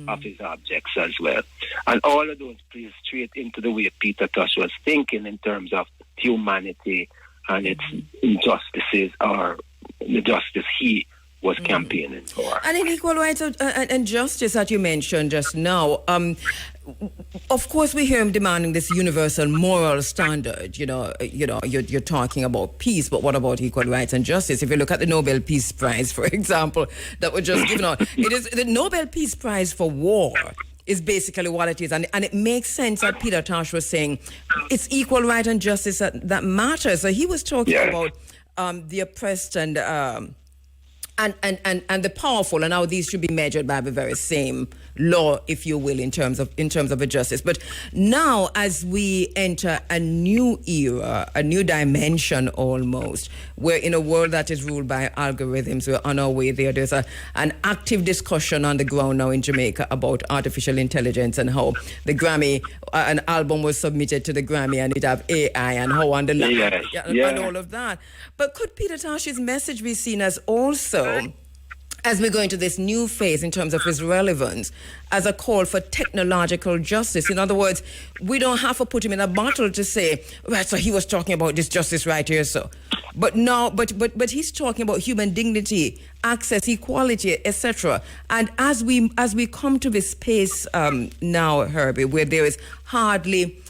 of his objects as well. And all of those plays straight into the way Peter Tosh was thinking in terms of humanity and its injustices, or the justice he was campaigning for. And in equal rights and justice that you mentioned just now, of course we hear him demanding this universal moral standard. You're talking about peace, but what about equal rights and justice? If you look at the Nobel Peace Prize, for example, that was just given out, it is the Nobel Peace Prize for war is basically what it is. And it makes sense that Peter Tosh was saying it's equal right and justice that matters. So he was talking about the oppressed and the powerful, and how these should be measured by the very same law, if you will, in terms of a justice. But now, as we enter a new era, a new dimension almost, we're in a world that is ruled by algorithms. We're on our way there. There's an active discussion on the ground now in Jamaica about artificial intelligence and how the Grammy, an album was submitted to the Grammy and it have AI and how on the and all of that. But could Peter Tosh's message be seen as also, as we go into this new phase in terms of his relevance, as a call for technological justice? In other words, we don't have to put him in a bottle to say, right, so he was talking about this justice right here, so. But no, but he's talking about human dignity, access, equality, etc. And as we come to this space now, Herbie, where there is hardly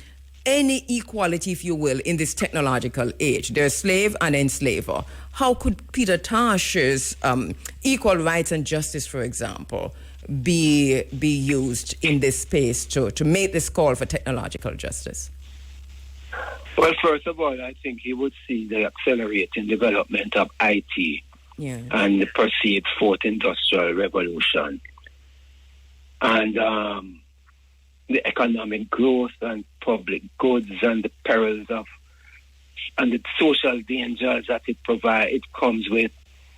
any equality, if you will, in this technological age. There's slave and enslaver. How could Peter Tosh's equal rights and justice, for example, be used in this space to make this call for technological justice? Well, first of all, I think he would see the accelerating development of IT and the perceived fourth industrial revolution and the economic growth and public goods and the perils of and the social dangers that it provides. It comes with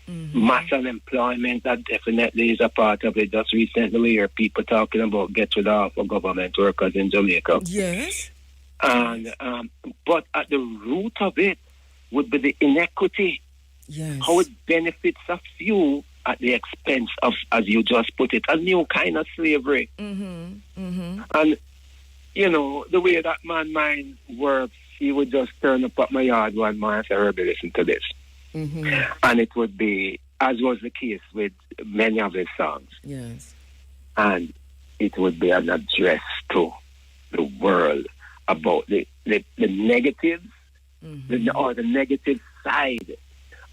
mass unemployment. That definitely is a part of it. Just recently we hear people talking about get rid of government workers in Jamaica. Yes. And but at the root of it would be the inequity. Yes. How it benefits a few at the expense of, as you just put it, a new kind of slavery. And, you know, the way that man mind works, he would just turn up at my yard one morning and say, Herbie, listen to this. And it would be, as was the case with many of his songs. Yes. And it would be an address to the world about the negatives or the negative side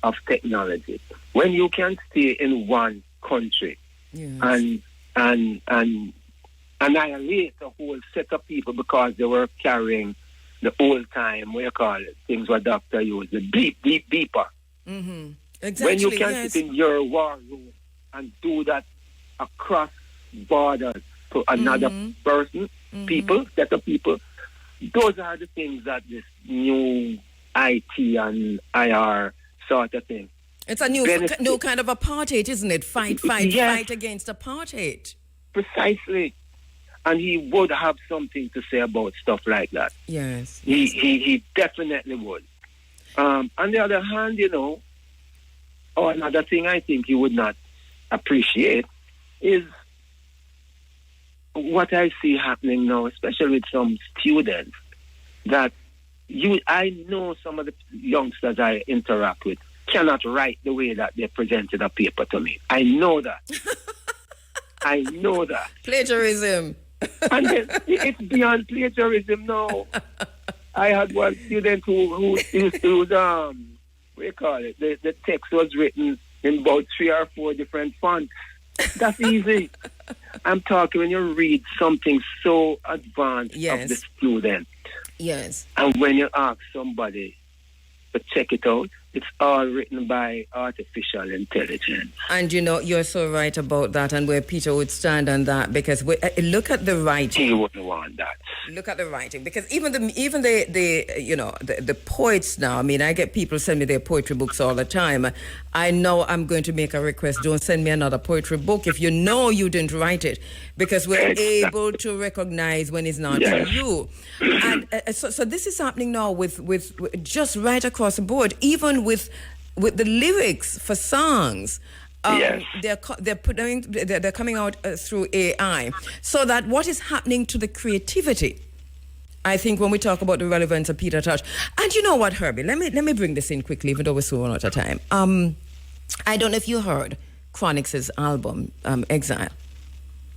of technology. When you can stay in one country and annihilate a whole set of people because they were carrying the old time, what you call it, things what doctor used, the beeper. Exactly. When you can sit in your war room and do that across borders to another person, people, set of people, those are the things that this new IT and IR sort of thing. It's a new kind of apartheid, isn't it? Fight against apartheid. Precisely. And he would have something to say about stuff like that. Yes. He definitely would. On the other hand, you know, another thing I think he would not appreciate is what I see happening now, especially with some students, that I know some of the youngsters I interact with cannot write the way that they presented a paper to me. I know that. I know that. Plagiarism. And then it's beyond plagiarism now. I had one student who used to use, what do you call it? The text was written in about 3 or 4 different fonts. That's easy. I'm talking when you read something so advanced of the student. Yes. And when you ask somebody to check it out, it's all written by artificial intelligence. And you know, you're so right about that, and where Peter would stand on that, because look at the writing. He wouldn't want that. Look at the writing, because even the poets now. I mean, I get people send me their poetry books all the time. I know I'm going to make a request. Don't send me another poetry book if you know you didn't write it, because we're able to recognize when it's not you. And so this is happening now with just right across the board, even with the lyrics for songs. They're coming out through AI, so that what is happening to the creativity, I think, when we talk about the relevance of Peter Tosh. And you know what, Herbie, let me bring this in quickly, even though we're so out of time. I don't know if you heard Chronix's album, Exile.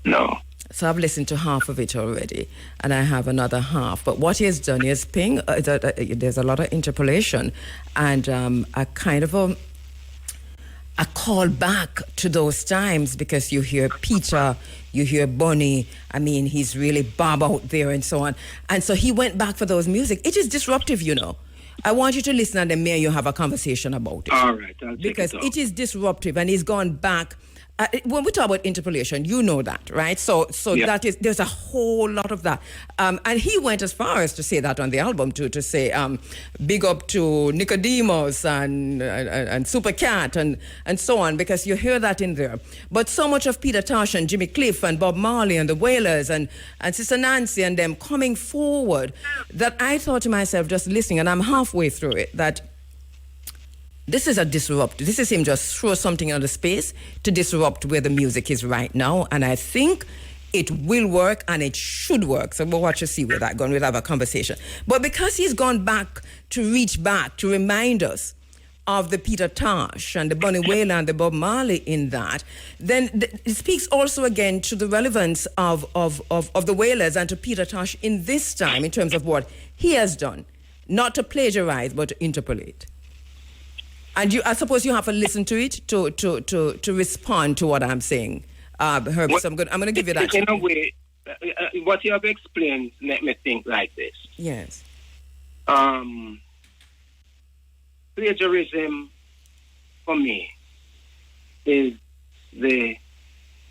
No. So I've listened to half of it already, and I have another half. But what he has done is there's a lot of interpolation and a kind of a call back to those times, because you hear Peter, you hear Bonnie. I mean, he's really Bob out there and so on. And so he went back for those music. It is disruptive, you know. I want you to listen, and then me and you have a conversation about it. All right, I'll because it is disruptive, and he's gone back. When we talk about interpolation, you know that, right? So there's a whole lot of that. And he went as far as to say that on the album, to say big up to Nicodemus and Super Cat and so on, because you hear that in there. But so much of Peter Tosh and Jimmy Cliff and Bob Marley and the Wailers and Sister Nancy and them coming forward, that I thought to myself, just listening, and I'm halfway through it, that this is a disrupt. This is him just throw something on the space to disrupt where the music is right now. And I think it will work, and it should work. So we'll watch and see where that going. We'll have a conversation. But because he's gone back to reach back to remind us of the Peter Tosh and the Bonnie Wailer and the Bob Marley in that, then it speaks also again to the relevance of the Wailers and to Peter Tosh in this time, in terms of what he has done, not to plagiarize but to interpolate. And I suppose you have to listen to it to respond to what I'm saying, Herbie. So I'm going to give you that. In a way, what you have explained let me think like this. Yes. Plagiarism, for me, is the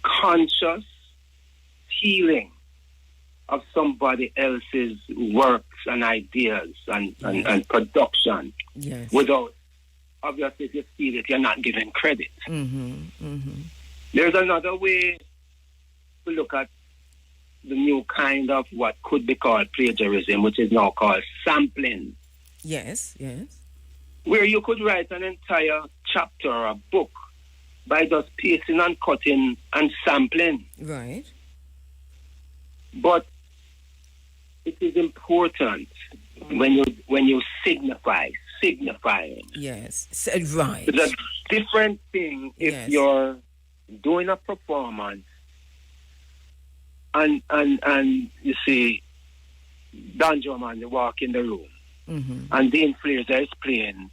conscious stealing of somebody else's works and ideas and production without, obviously, if you steal it, you're not giving credit. There's another way to look at the new kind of what could be called plagiarism, which is now called sampling. Yes. Where you could write an entire chapter or a book by just pasting and cutting and sampling. Right. But it is important when you signifying. Yes. Right. It's a different thing if you're doing a performance and you see Don Drummond walk in the room and the influencer is playing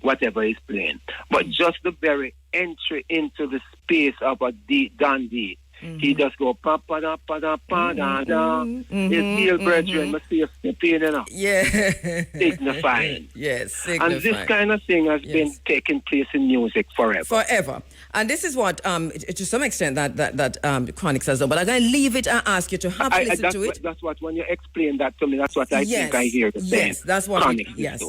whatever he's playing. But just the very entry into the space of a Don D, he just go pa pa da pa da pa da da. His dear brethren must see a step in, you know. Yeah. Signifying. Yes, signifying. And this kind of thing has been taking place in music forever. And this is what, to some extent, that Chronix has done. But I'm going to leave it and ask you to have to listen to it. That's what, when you explain that to me, that's what I think I hear the same. Yes, that's what Chronix yes.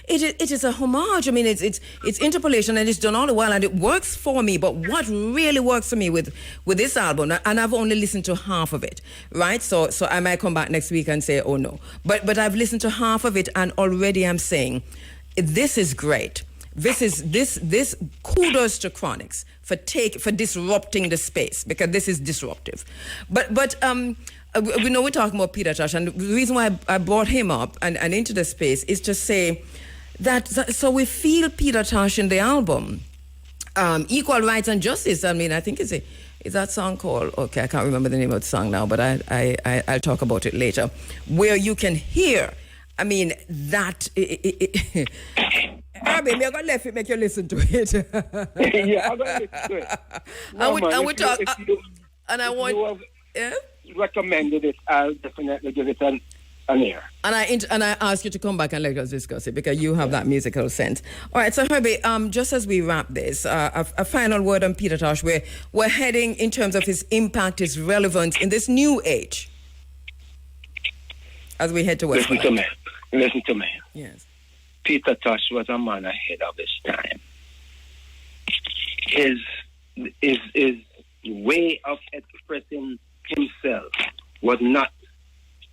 It is a homage. I mean, it's interpolation, and it's done all the while, and it works for me. But what really works for me with this album, and I've only listened to half of it, right? So I might come back next week and say, oh no. But I've listened to half of it, and already I'm saying, this is great. This kudos to Chronix for disrupting the space, because this is disruptive. But we know we're talking about Peter Tosh, and the reason why I brought him up and into the space is to say that so we feel Peter Tosh in the album, Equal Rights and Justice. I mean, I think is that song called, okay, I can't remember the name of the song now, but I'll talk about it later, where you can hear, I mean, that Baby, I'm going to let it make you listen to it. Yeah, I'm going to listen to it. You recommended it, I'll definitely give it an ear. And I ask you to come back and let us discuss it, because you have that musical sense. All right, so Herbie, just as we wrap this, a final word on Peter Tosh, where we're heading in terms of his impact, his relevance in this new age as we head to West. Listen to me. Yes. Peter Tosh was a man ahead of his time. His way of expressing himself was not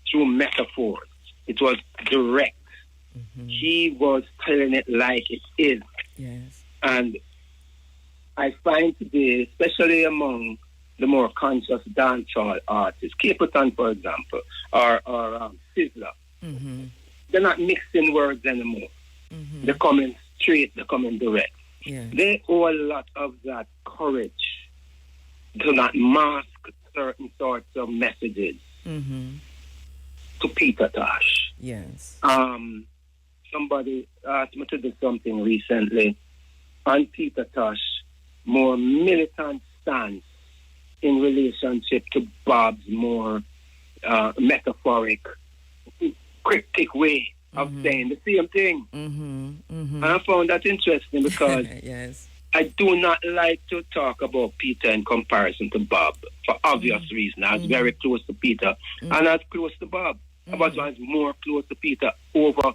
through metaphors. It was direct. He was telling it like it is. Yes. And I find today, especially among the more conscious dancehall artists, Capleton, for example, or Sizzler, they're not mixing words anymore. They're coming straight, they're coming direct. Yeah. They owe a lot of that courage to not mask certain sorts of messages to Peter Tosh. Yes. Somebody asked me to do something recently on Peter Tosh, more militant stance in relationship to Bob's more metaphoric, cryptic way of saying the same thing. And I found that interesting because yes. I do not like to talk about Peter in comparison to Bob for obvious reasons. I was very close to Peter and I was close to Bob. But I was more close to Peter over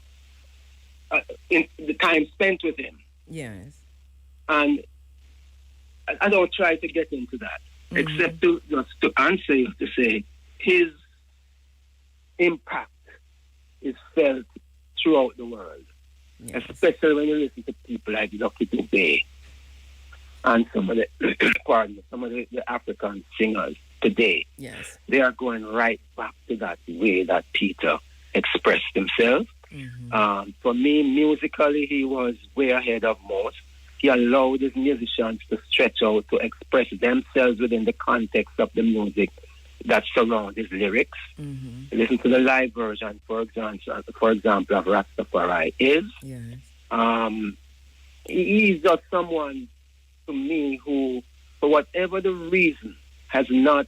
in the time spent with him. Yes. And I don't try to get into that, except to answer you, to say his impact is felt throughout the world, especially when you listen to people like Lucky Dubé and some of the African singers today. Yes. They are going right back to that way that Peter expressed himself. For me, musically, he was way ahead of most. He allowed his musicians to stretch out, to express themselves within the context of the music that surrounds his lyrics. Listen to the live version, for example, of Rastafari is. Yes. He's just someone, to me, who, for whatever the reason, has not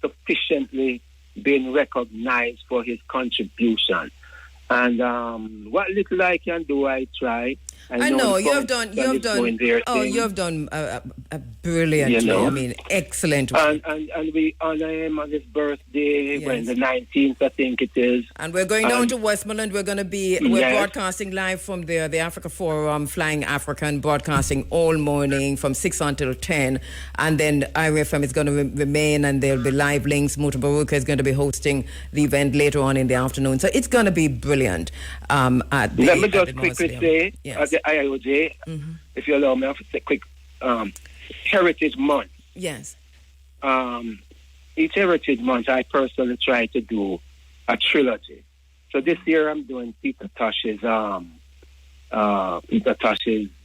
sufficiently been recognized for his contribution. And what little I can do, I try. I know the you've foundation is done. doing their Oh, thing, you've done brilliantly. you know. I mean, excellent. And we honor him on his birthday, when Yes. the 19th, I think it is. And we're going down to Westmoreland. We're Yes. broadcasting live from there, the Africa Forum, Flying African, broadcasting all morning from 6 until 10. And then IRFM is going to remain, and there'll be live links. Muta Baruka is going to be hosting the event later on in the afternoon. So it's going to be brilliant. Let me just quickly say, yes. at the IOJ, if you allow me, I have to say quick, Heritage Month. Yes. Each Heritage Month, I personally try to do a trilogy. So this year I'm doing Peter Tosh's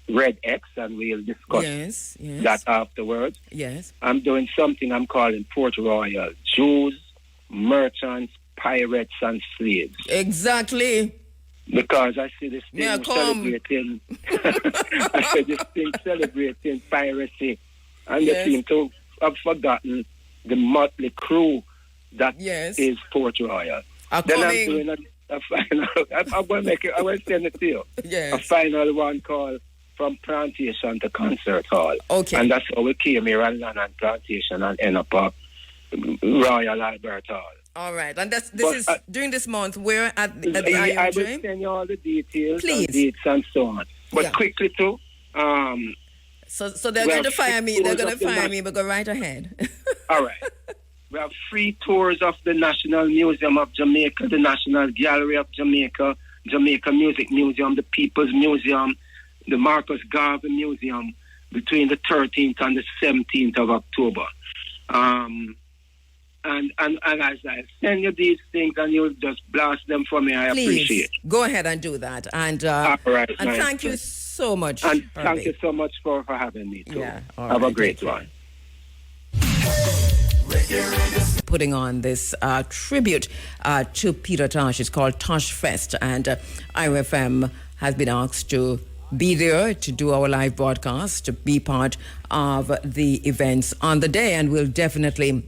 Red X, and we'll discuss that afterwards. Yes. I'm doing something I'm calling Port Royal: Jews, merchants, pirates, and slaves. Exactly. Because I see this thing celebrating, I see this thing celebrating piracy, and they seem to have forgotten the motley crew that is Port Royal. Then I'm doing a final. I'm going to make it. I will send it to you. Yes. A final one called From Plantation to Concert Hall. Okay. And that's how we came here and land on Plantation and end up at Royal Albert Hall. All right, and this is during this month. We're at the IOJ. I will send you all the details, please, and dates, and so on. But quickly too. So they're going to fire me. They're going to fire me, but go right ahead. All right. We have free tours of the National Museum of Jamaica, the National Gallery of Jamaica, Jamaica Music Museum, the People's Museum, the Marcus Garvey Museum, between the 13th and the 17th of October. And as I send you these things, and you'll just blast them for me, I appreciate it. Go ahead and do that. And all right, and thank you so much. And thank you so much for having me too. Yeah, have a great one. Putting on this tribute to Peter Tosh. It's called Tosh Fest, and IRFM has been asked to be there to do our live broadcast, to be part of the events on the day, and we'll definitely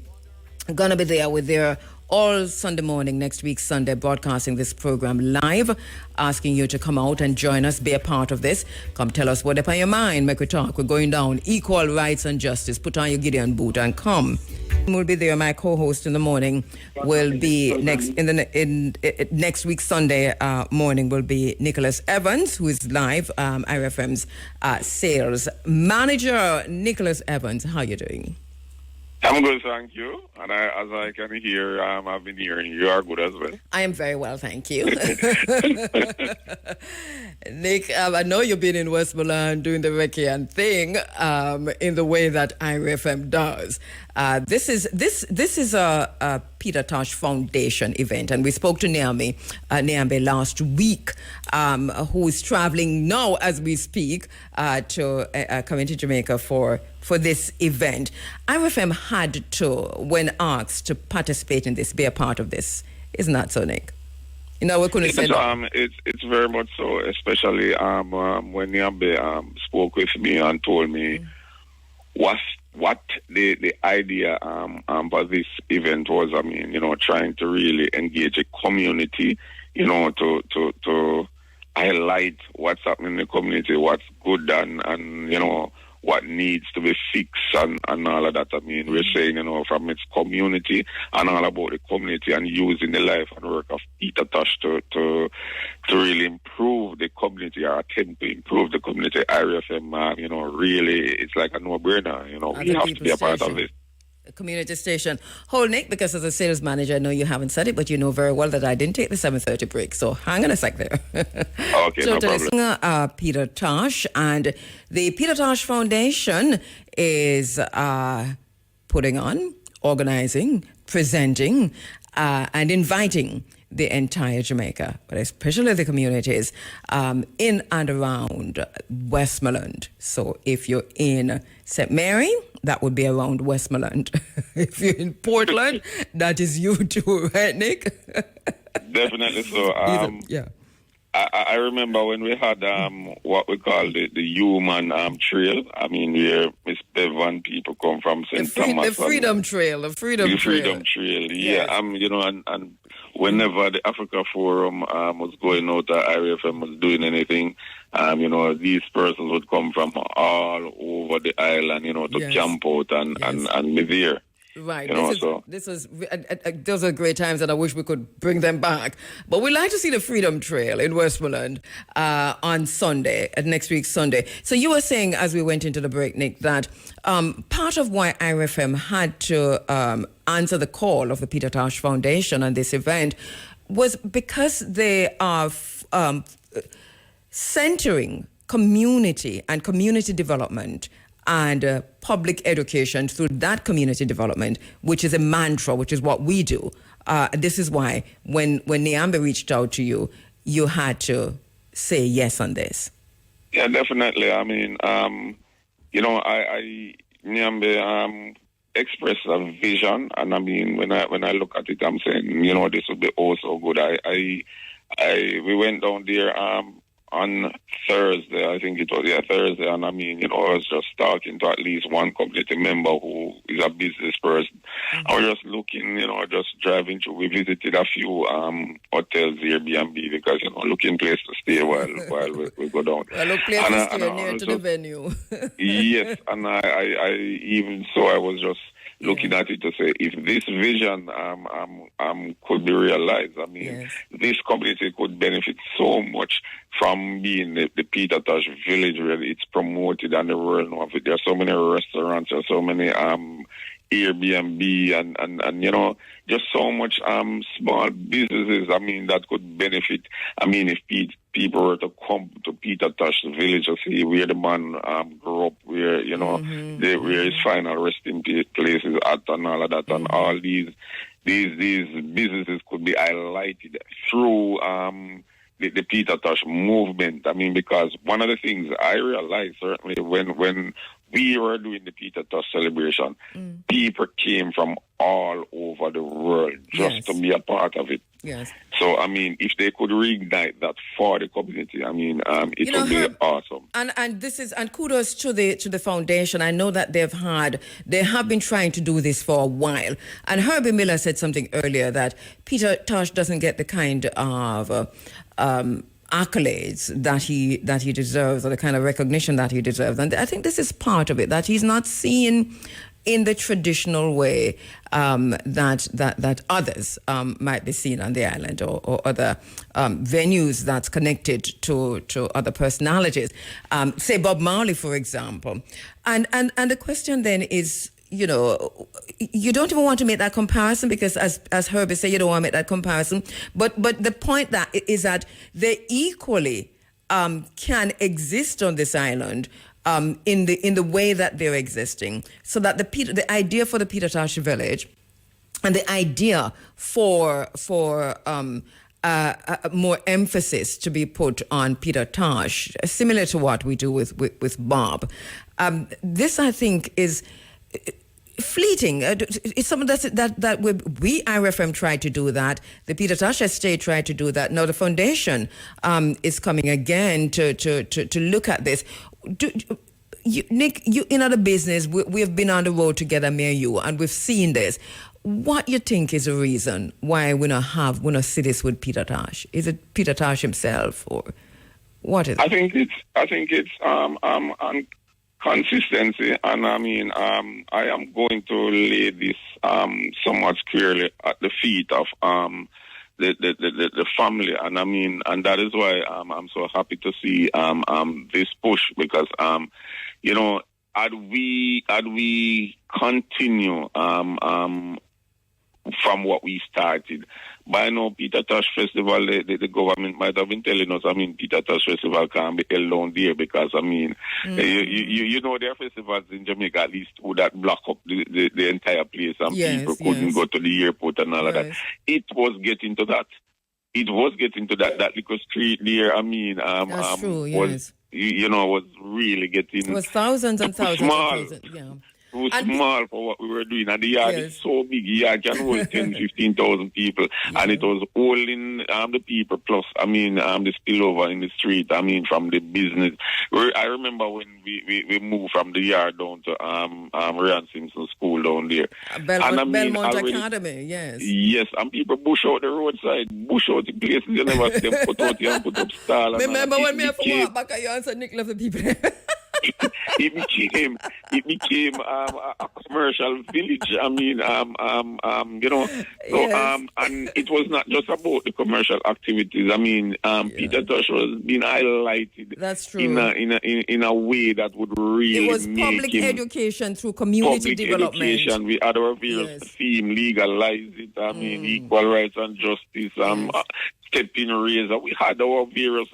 gonna be there. We're there all Sunday morning, next week Sunday, broadcasting this program live, asking you to come out and join us, be a part of this. Come tell us what's on your mind, make we talk. We're going down equal rights and justice. Put on your Gideon boot and come. We'll be there. My co-host in the morning will be next week Sunday morning will be Nicholas Evans, who is live, IRFM's sales manager. Nicholas Evans, how you doing? I'm good, thank you. And as I can hear, I've been hearing you are good as well. I am very well, thank you. Nick, I know you've been in Westmoreland doing the Reckian thing in the way that IRFM does. This is a Peter Tosh Foundation event, and we spoke to Nyambe last week, who is traveling now as we speak to coming to Jamaica for this event. IRFM had to, when asked to participate in this, be a part of this. Isn't that so, Nick? You know, we couldn't say no. It's very much so, especially when Nyambe spoke with me and told me what the idea for this event was. I mean, you know, trying to really engage a community, you know, to highlight what's happening in the community, what's good and you know, what needs to be fixed and all of that. I mean, we're saying, you know, from its community and all about the community and using the life and work of Peter Tosh to really improve the community or attempt to improve the community. IRFM, you know, really, it's like a no-brainer. You know, we have to be a part of this. Community station. Hold, Nick, because as a sales manager, I know you haven't said it, but you know very well that I didn't take the 7:30 break. So hang on a sec there. Okay, so no problem. Peter Tosh, and the Peter Tosh Foundation is putting on, organizing, presenting, and inviting the entire Jamaica, but especially the communities in and around Westmoreland. So if you're in St. Mary, that would be around Westmoreland. If you're in Portland, that is you too, right, Nick? Definitely so. Yeah. I remember when we had what we call the human trail. I mean, where Miss Bevan people come from St. Thomas. The Freedom Trail. The Freedom Trail. Yes. Yeah. And whenever the Africa Forum was going out, IRFM was doing anything, these persons would come from all over the island, to camp out and be there. Right. Those are great times, and I wish we could bring them back. But we'd like to see the Freedom Trail in Westmoreland on Sunday, next week Sunday. So you were saying, as we went into the break, Nick, that part of why IRFM had to answer the call of the Peter Tosh Foundation on this event was because they are centering community and community development and public education through that community development, which is a mantra, which is what we do. This is why when Niambe reached out to you, you had to say yes on this. Yeah, definitely. I mean, Niambe expressed a vision, and I mean, when I look at it, I'm saying, this would be also good. We went down there on Thursday, I think it was, Thursday, and I mean, I was just talking to at least one community member who is a business person. I was just looking, just driving through. We visited a few hotels, Airbnb, because, looking place to stay while we go down. Well, look, place to stay near to the venue. Yes, and I even so, I was just looking at it to say, if this vision could be realized, I mean, this community could benefit so much from being the Peter Tosh village where it's promoted and the world know of it. There are so many restaurants, there are so many Airbnb and just so much small businesses, I mean, that could benefit. I mean, if people were to come to Peter Tosh village to see where the man grew up, where, where his final resting place is at and all of that, and all these businesses could be highlighted through the Peter Tosh movement. I mean, because one of the things I realized, certainly when we were doing the Peter Tosh celebration, people came from all over the world just to be a part of it. Yes. So, I mean, if they could reignite that for the community, I mean, it would be awesome. And kudos to the foundation. I know that they have been trying to do this for a while. And Herbie Miller said something earlier that Peter Tosh doesn't get the kind of accolades that he deserves, or the kind of recognition that he deserves. And I think this is part of it, that he's not seen in the traditional way that others might be seen on the island, or other venues that's connected to other personalities. Say Bob Marley, for example. And the question then is, you don't even want to make that comparison, because as Herbie said, you don't want to make that comparison. But the point that is that they equally can exist on this island in the way that they're existing, so that the idea for the Peter Tosh village and the idea for more emphasis to be put on Peter Tosh, similar to what we do with Bob. This, I think, is fleeting. It's something that we IRFM tried to do that. The Peter Tosh estate tried to do that. Now the foundation is coming again to look at this. Nick, you in other business, we have been on the road together, me and you, and we've seen this. What you think is the reason why we not see this with Peter Tosh? Is it Peter Tosh himself, or what is it? I think it's consistency, and I mean, I am going to lay this somewhat clearly at the feet of the family, and I mean, and that is why I'm so happy to see this push, because had we continue from what we started. By now, Peter Tosh Festival, the government might have been telling us, I mean, Peter Tosh Festival can't be held down there, because, I mean, there are festivals in Jamaica, at least, who that block up the entire place, and people couldn't go to the airport and all of that. It was getting to that. That little street there, I mean, That's true, was really getting... It was thousands and thousands small. and thousands, yeah. too small for what we were doing. And the yard is so big. The yard can hold 10, 15,000 people. Yeah. And it was holding the people plus, the spillover in the street, from the business. I remember when we moved from the yard down to Ryan Simpson School down there. Belmont Academy, yes. Yes, and people bush out the roadside, bush out the places you never see them put out here and put up stall. Remember when we have to walk back at you and say, Nick left the people it became a commercial village. And it was not just about the commercial activities. Peter Tosh was being highlighted. That's true. In a way that would really. It was public education through community development. Education. We had our various theme, legalize it. Equal rights and justice. Stepping razor. We had our various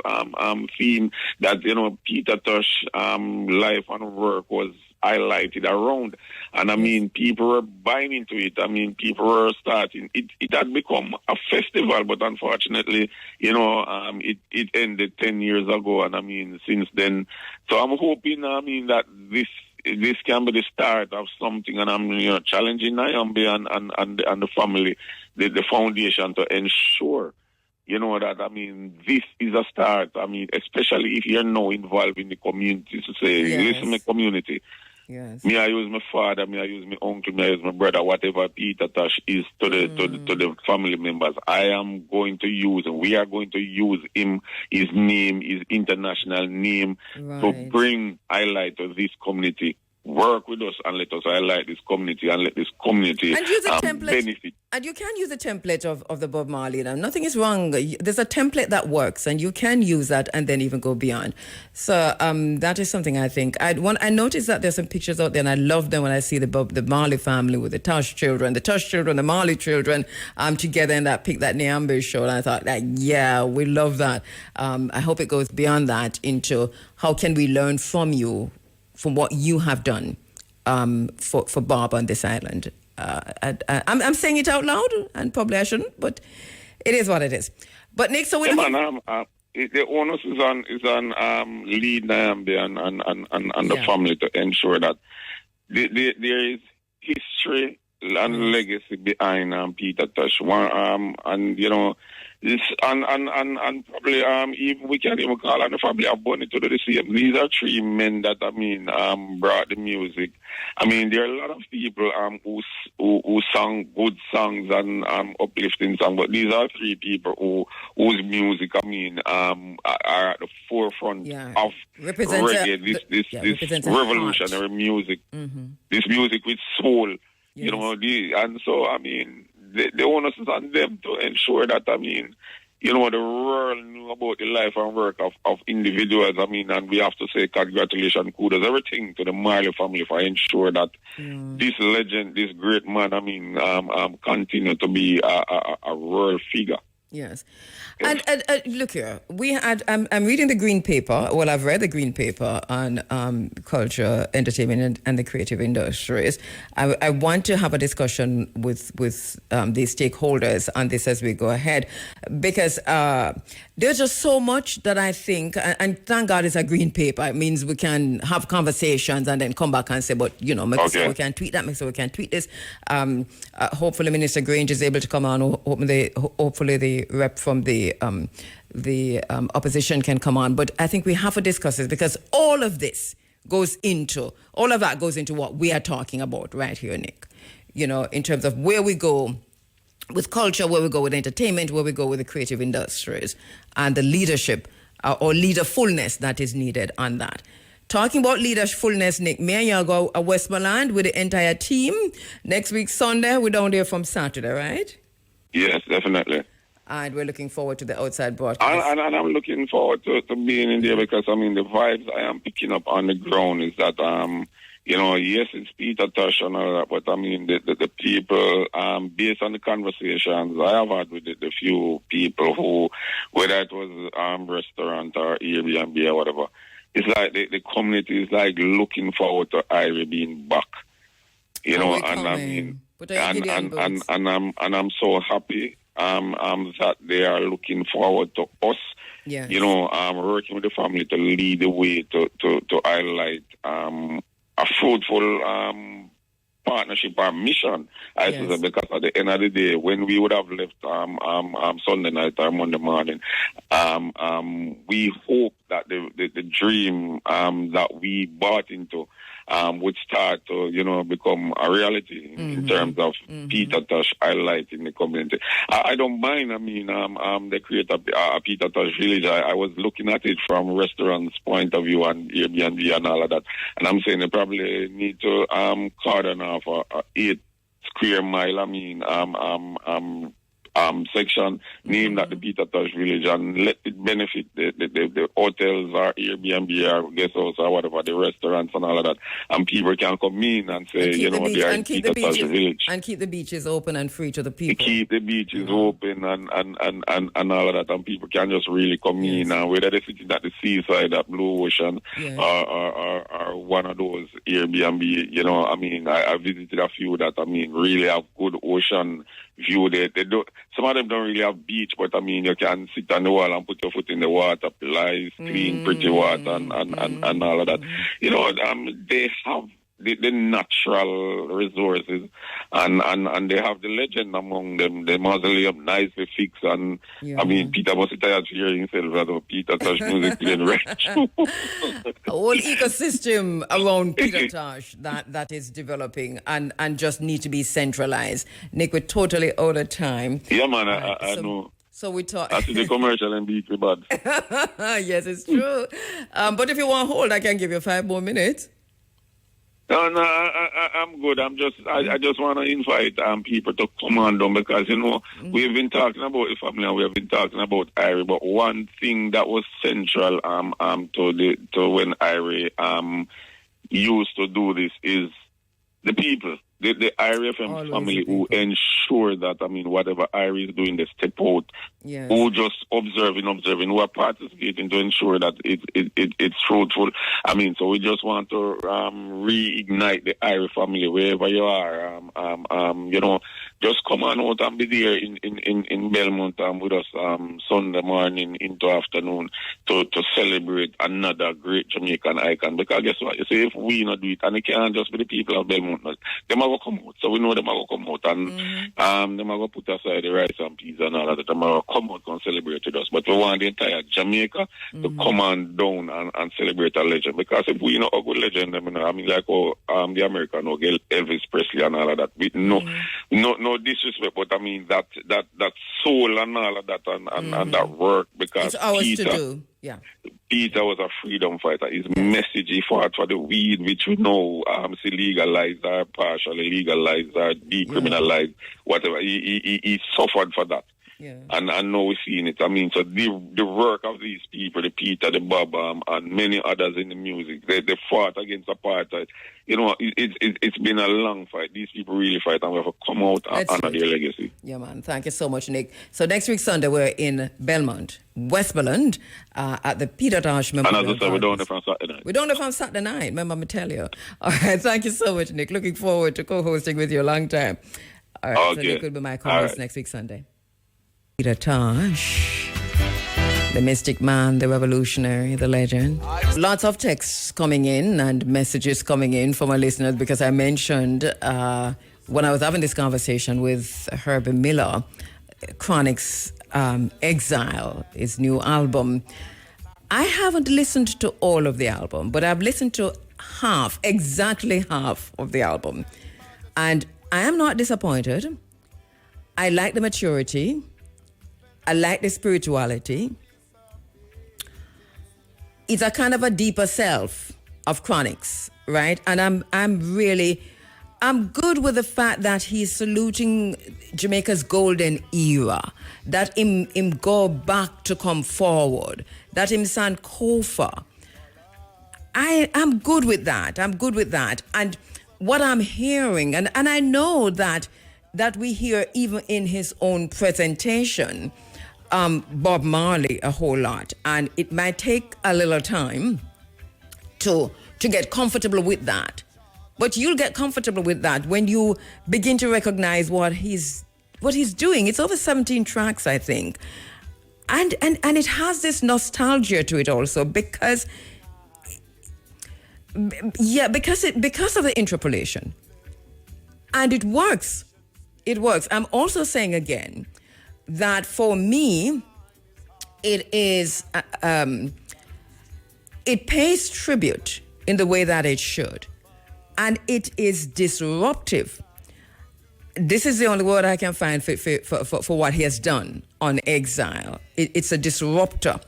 theme that Peter Tosh life and work was highlighted around, and people were buying into it. People were starting. It had become a festival, but unfortunately, it ended 10 years ago, and since then. So I'm hoping, that this can be the start of something, and I'm challenging Nyambe and the family, the foundation to ensure. That, this is a start. Especially if you're now involved in the community, to say, listen, my community. Yes. Me, I use my father, me, I use my uncle, me, I use my brother, whatever Peter Tosh is to the family members. I am going to use, and we are going to use his name, his international name, to bring highlight to this community. Work with us and let us highlight this community and let this community and use a template, benefit. And you can use a template of the Bob Marley. Now, nothing is wrong. There's a template that works, and you can use that and then even go beyond. So that is something I think. I noticed that there's some pictures out there, and I love them when I see the Marley family with the Tosh children, the Marley children together in that pic that Nyambe showed. And I thought, we love that. I hope it goes beyond that into how can we learn from you, from what you have done for Bob on this island. I'm saying it out loud, and probably I shouldn't, but it is what it is. But Nick, so the onus is on lead Nyambe and the family to ensure that there is history and legacy behind Peter Tosh. This and probably even we can even call on the family of Bonnie to do the same. These are three men that brought the music. There are a lot of people who sang good songs and uplifting songs, but these are three people whose music are at the forefront of reggae. This revolutionary music. Mm-hmm. This music with soul. Yes. And so the onus is on them to ensure that, the world knew about the life and work of individuals. And we have to say congratulations, kudos, everything to the Marley family for ensure that this legend, this great man, continue to be a world figure. Yes. And look here, we had, I'm reading the green paper. Well, I've read the green paper on culture, entertainment, and the creative industries. I want to have a discussion with the stakeholders on this as we go ahead, because there's just so much that I think, and thank God it's a green paper. It means we can have conversations and then come back and say, but, we can tweet that, we can tweet this. Hopefully Minister Grange is able to come on. Hopefully the rep from the opposition can come on. But I think we have to discuss this, because all of that goes into what we are talking about right here, Nick. In terms of where we go with culture, where we go with entertainment, where we go with the creative industries, and the leadership or leaderfulness that is needed on that. Talking about leaderfulness, Nick, me and you go to Westmoreland with the entire team. Next week, Sunday, we're down there from Saturday, right? Yes, definitely. And we're looking forward to the outside broadcast. And I'm looking forward to being in there, because, the vibes I am picking up on the ground is that, yes, it's Peter Tosh and all that, but, the people, based on the conversations I have had with the few people who, whether it was restaurant or Airbnb or whatever, it's like the community is like looking forward to Irie being back. And I'm so happy that they are looking forward to us. Yes. Working with the family to lead the way to highlight fruitful partnership or mission, I suppose, because at the end of the day, when we would have left Sunday night or Monday morning, we hope that the dream that we bought into would start to, become a reality in terms of Peter Tosh highlighting the community. I don't mind. I mean, they create a Peter Tosh village. I was looking at it from restaurants' point of view and Airbnb and all of that. And I'm saying they probably need to cordon off a 8 square mile, section named at the Peter Tosh village and let it benefit the hotels or Airbnb or guest house or whatever, the restaurants and all of that. And people can come in and say, they are in Peter Tosh village. And keep the beaches open and free to the people. Keep the beaches open and all of that. And people can just really come in, and whether they're sitting at the seaside at Blue Ocean or one of those Airbnb, I visited a few that, really have good ocean view. They don't. Some of them don't really have beach, but you can sit on the wall and put your foot in the water, nice, clean, pretty water, and all of that. They have the natural resources, and they have the legend among them. The mausoleum nicely fixed, and Peter must be tired to hear himself as Peter Tosh music playing right. A whole ecosystem around Peter Tosh that is developing and just need to be centralized. Nick, we're totally out of time. Yeah, man, I know. So we talk. I see the commercial and beat me bad. Yes, it's true. But if you want to hold, I can give you 5 more minutes. No, I'm good. I just want to invite people to come on down because we've been talking about the family and we have been talking about Irie, but one thing that was central to when Irie used to do this is the people. The Irie FM family who ensure that, whatever Irie is doing, they step out, who just observing, who are participating to ensure that it's fruitful. So we just want to reignite the Irie family wherever you are. Just come on out and be there in Belmont with us Sunday morning into afternoon to celebrate another great Jamaican icon. Because guess what? You see, if we not do it, and it can't just be the people of Belmont, them are going to come out. So we know them are going to come out and them are going to put aside the rice and peas and all that. Them are going to come out and celebrate with us. But we want the entire Jamaica to come on down and celebrate a legend. Because if we know a good legend, like the American Elvis Presley and all of that, with no disrespect, but that soul and all of that and that work, because it's ours to do. Yeah. Peter was a freedom fighter. His message, he fought for the weed, which we know is legalized or partially legalized or decriminalized, whatever. He suffered for that. Yeah. And now we're seeing it. So the work of these people, the Peter, the Bob, and many others in the music, they fought against apartheid. It's been a long fight. These people really fight, and we have to come out and honor their legacy. Yeah, man. Thank you so much, Nick. So next week, Sunday, we're in Belmont, Westmoreland, at the Peter Tosh Memorial. And as I said, we're down there from Saturday night. We're down there from Saturday night, remember me tell you. All right, thank you so much, Nick. Looking forward to co-hosting with you a long time. All right, so Nick will be my co-host next week, Sunday. Peter Tosh, the mystic man, the revolutionary, the legend. Lots of texts coming in and messages coming in from our listeners because I mentioned when I was having this conversation with Herbie Miller, Chronic's Exile, his new album. I haven't listened to all of the album, but I've listened to exactly half of the album. And I am not disappointed. I like the maturity. I like the spirituality. It's a kind of a deeper self of Chronix, right? And I'm good with the fact that he's saluting Jamaica's golden era, that him go back to come forward, that him Sankofa. I'm good with that. And what I'm hearing, and I know that we hear even in his own presentation, Bob Marley a whole lot, and it might take a little time to get comfortable with that, but you'll get comfortable with that when you begin to recognize what he's doing. It's over 17 tracks, I think, and it has this nostalgia to it also, because Yeah, because of the interpolation, and it works. It works. I'm also saying again that for me, it is it pays tribute in the way that it should, and it is disruptive. This is the only word I can find for what he has done on Exile. It's a disruptor.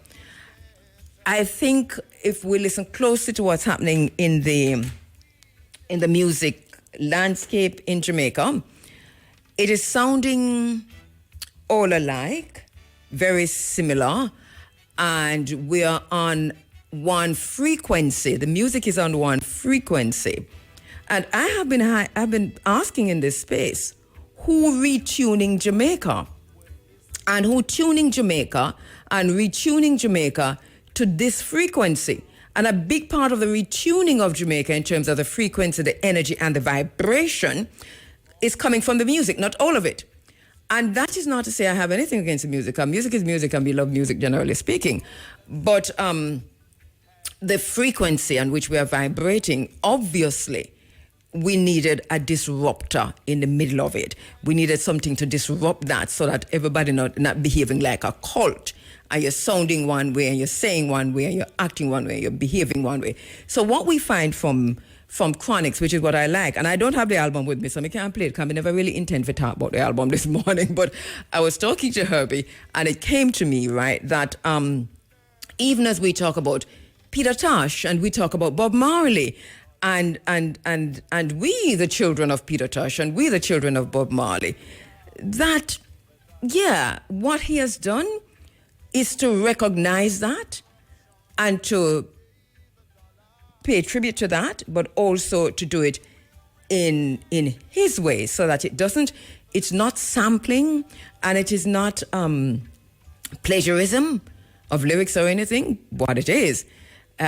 I think if we listen closely to what's happening in the music landscape in Jamaica, it is sounding all alike, very similar, and we are on one frequency. The music is on one frequency. And I've been asking in this space, who retuning Jamaica? And who tuning Jamaica and retuning Jamaica to this frequency? And a big part of the retuning of Jamaica in terms of the frequency, the energy, and the vibration is coming from the music, not all of it. And that is not to say I have anything against the music. Music is music, and we love music, generally speaking. But the frequency on which we are vibrating, obviously, we needed a disruptor in the middle of it. We needed something to disrupt that so that everybody not behaving like a cult. And you're sounding one way, and you're saying one way, and you're acting one way, you're behaving one way. So what we find from Chronics, which is what I like, and I don't have the album with me, so I can't play it because I never really intend to talk about the album this morning, but I was talking to Herbie, and it came to me, right, that even as we talk about Peter Tosh, and we talk about Bob Marley, and we, the children of Peter Tosh, and we, the children of Bob Marley, that, yeah, what he has done is to recognize that and to pay tribute to that, but also to do it in his way, so that it's not sampling, and it is not plagiarism of lyrics or anything. What it is,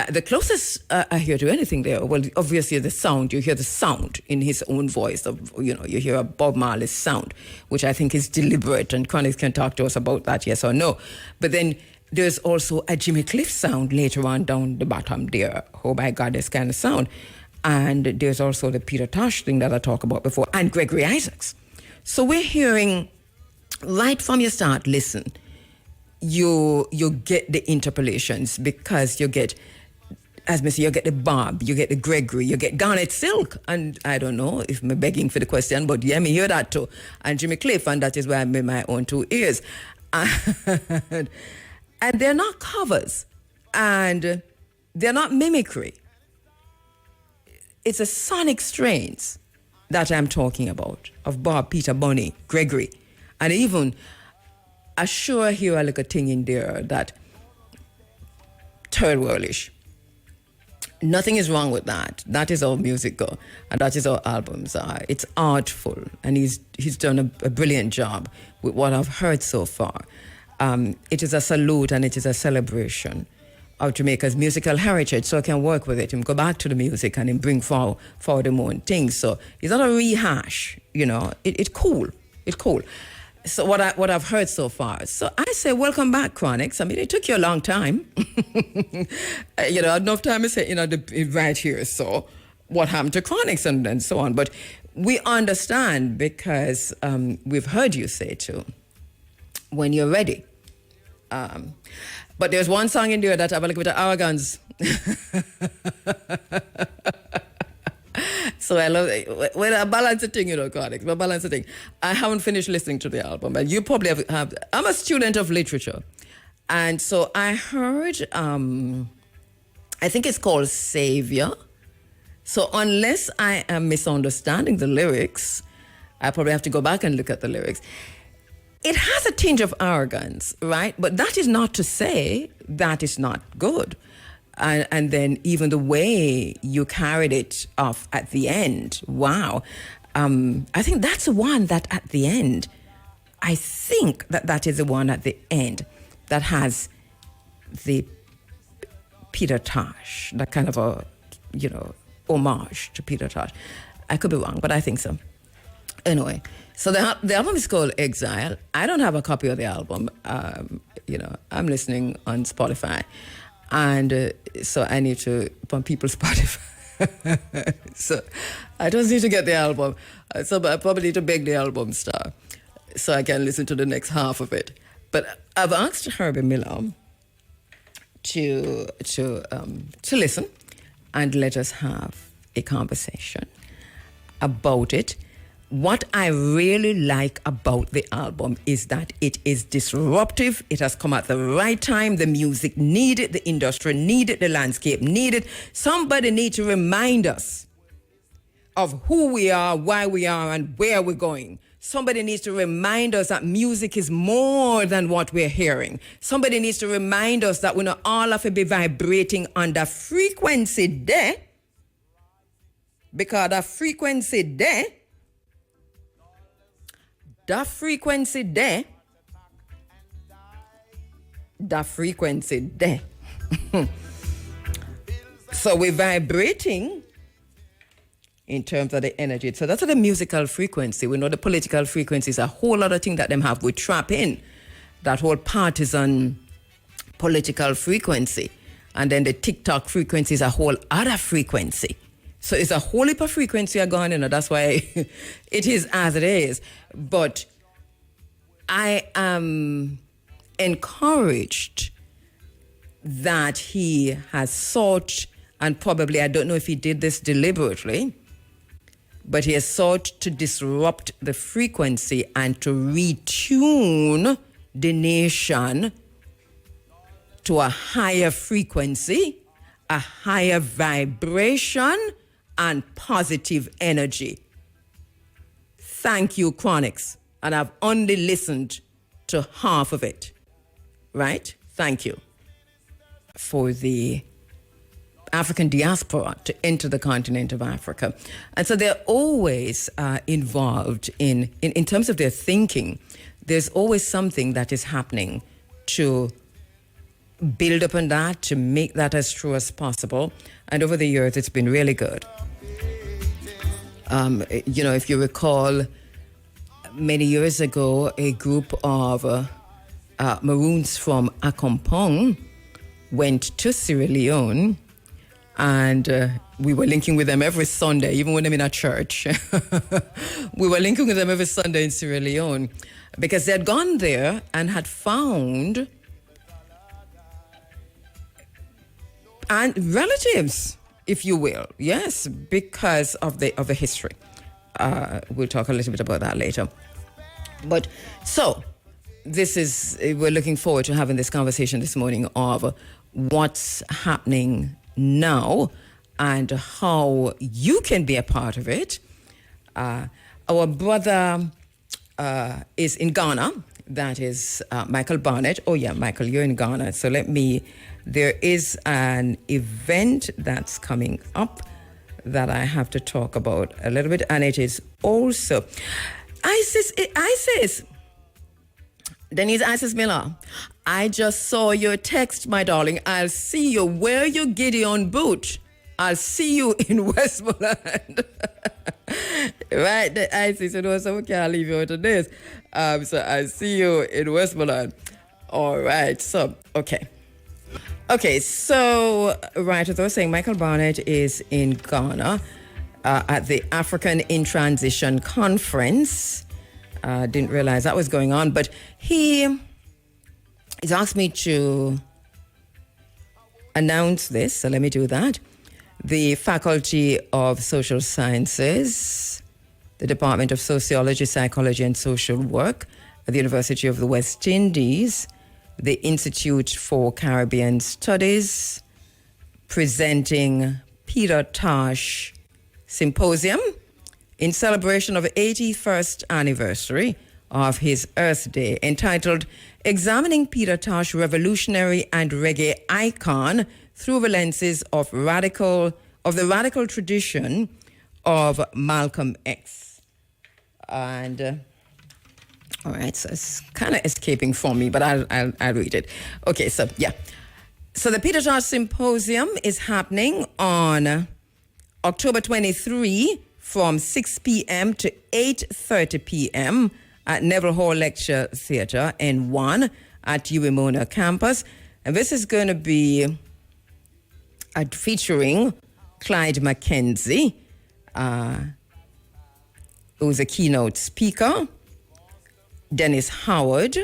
the closest I hear to anything there, well, obviously the sound, you hear the sound in his own voice, you hear a Bob Marley's sound, which I think is deliberate, and Chronics can talk to us about that, yes or no. But then there's also a Jimmy Cliff sound later on down the bottom there. Oh my God, this kind of sound. And there's also the Peter Tosh thing that I talked about before, and Gregory Isaacs. So we're hearing right from your start, listen, you get the interpolations, because you get, as me say, you get the Bob, you get the Gregory, you get Garnet Silk, and I don't know if I'm begging for the question, but yeah, me hear that too. And Jimmy Cliff, and that is why I made my own 2 ears. And they're not covers, and they're not mimicry. It's a sonic strains that I'm talking about, of Bob, Peter, Bunny, Gregory. And even, I sure hear a little thing in there that third worldish. Nothing is wrong with that. That is how music go, and that is how albums are. It's artful, and he's done a brilliant job with what I've heard so far. It is a salute, and it is a celebration of Jamaica's musical heritage, so I can work with it and go back to the music and bring forward the own things. So it's not a rehash, It's cool. It's cool. So what I've heard so far. So I say, welcome back, Chronics. I mean, it took you a long time. Enough time to say, right here. So what happened to Chronics and so on. But we understand, because we've heard you say too, when you're ready. But there's one song in there that I have a little bit of arrogance. So I love it. Well, I balance the thing, Chronics. I balance the thing. I haven't finished listening to the album, but you probably have. I'm a student of literature. And so I heard, I think it's called Savior. So unless I am misunderstanding the lyrics, I probably have to go back and look at the lyrics. It has a tinge of arrogance, right? But that is not to say that it's not good. And then even the way you carried it off at the end, wow. I think that's the one that at the end, I think that is the one at the end that has the Peter Tosh, that kind of a, homage to Peter Tosh. I could be wrong, but I think so. Anyway, so the album is called Exile. I don't have a copy of the album. I'm listening on Spotify. And so I need to, from people's Spotify, So I just need to get the album. So I probably need to beg the album star so I can listen to the next half of it. But I've asked Herbie Miller to listen and let us have a conversation about it. What I really like about the album is that it is disruptive. It has come at the right time. The music needed, the industry needed, the landscape needed. Somebody needs to remind us of who we are, why we are, and where we're going. Somebody needs to remind us that music is more than what we're hearing. Somebody needs to remind us that we not all have to be vibrating on the frequency there, because the frequency there, so we're vibrating in terms of the energy. So that's the musical frequency. We know the political frequency is a whole other thing that them have. We trap in that whole partisan political frequency. And then the TikTok frequency is a whole other frequency. So it's a whole heap of frequency are gone, that's why it is as it is. But I am encouraged that he has sought, and probably, I don't know if he did this deliberately, but he has sought to disrupt the frequency and to retune the nation to a higher frequency, a higher vibration, and positive energy. Thank you, Chronix. And I've only listened to half of it. Right? Thank you. For the African diaspora to enter the continent of Africa. And so they're always involved in terms of their thinking. There's always something that is happening to build upon that, to make that as true as possible. And over the years, it's been really good. If you recall, many years ago, a group of Maroons from Accompong went to Sierra Leone, and we were linking with them every Sunday, even when I'm in a church. We were linking with them every Sunday in Sierra Leone because they had gone there and had found and relatives, if you will, yes, because of the history. We'll talk a little bit about that later. But so we're looking forward to having this conversation this morning of what's happening now and how you can be a part of it. Our brother is in Ghana. That is Michael Barnett. Oh yeah, Michael, you're in Ghana. So there is an event that's coming up that I have to talk about a little bit. And it is also ISIS. Denise Isis Miller, I just saw your text, my darling. I'll see you. Wear your Gideon boot. I'll see you in Westmoreland. Right, the ISIS, so we can't leave you out of this. So I'll see you in Westmoreland. All right, so, okay. Okay, so, right, as I was saying, Michael Barnett is in Ghana at the African in Transition Conference. Didn't realize that was going on, but he's asked me to announce this, so let me do that. The Faculty of Social Sciences, the Department of Sociology, Psychology, and Social Work at the University of the West Indies, the Institute for Caribbean Studies, presenting Peter Tosh Symposium in celebration of the 81st anniversary of his Earth Day, entitled Examining Peter Tosh, Revolutionary and Reggae Icon Through the Lenses of the Radical Tradition of Malcolm X. And all right, so it's kind of escaping from me, but I'll read it. Okay, so yeah. So the Peter Tosh Symposium is happening on October 23 from 6 p.m. to 8:30 p.m. at Neville Hall Lecture Theatre N1 at UWI campus. And this is going to be featuring Clyde Mackenzie, who's a keynote speaker, Dennis Howard,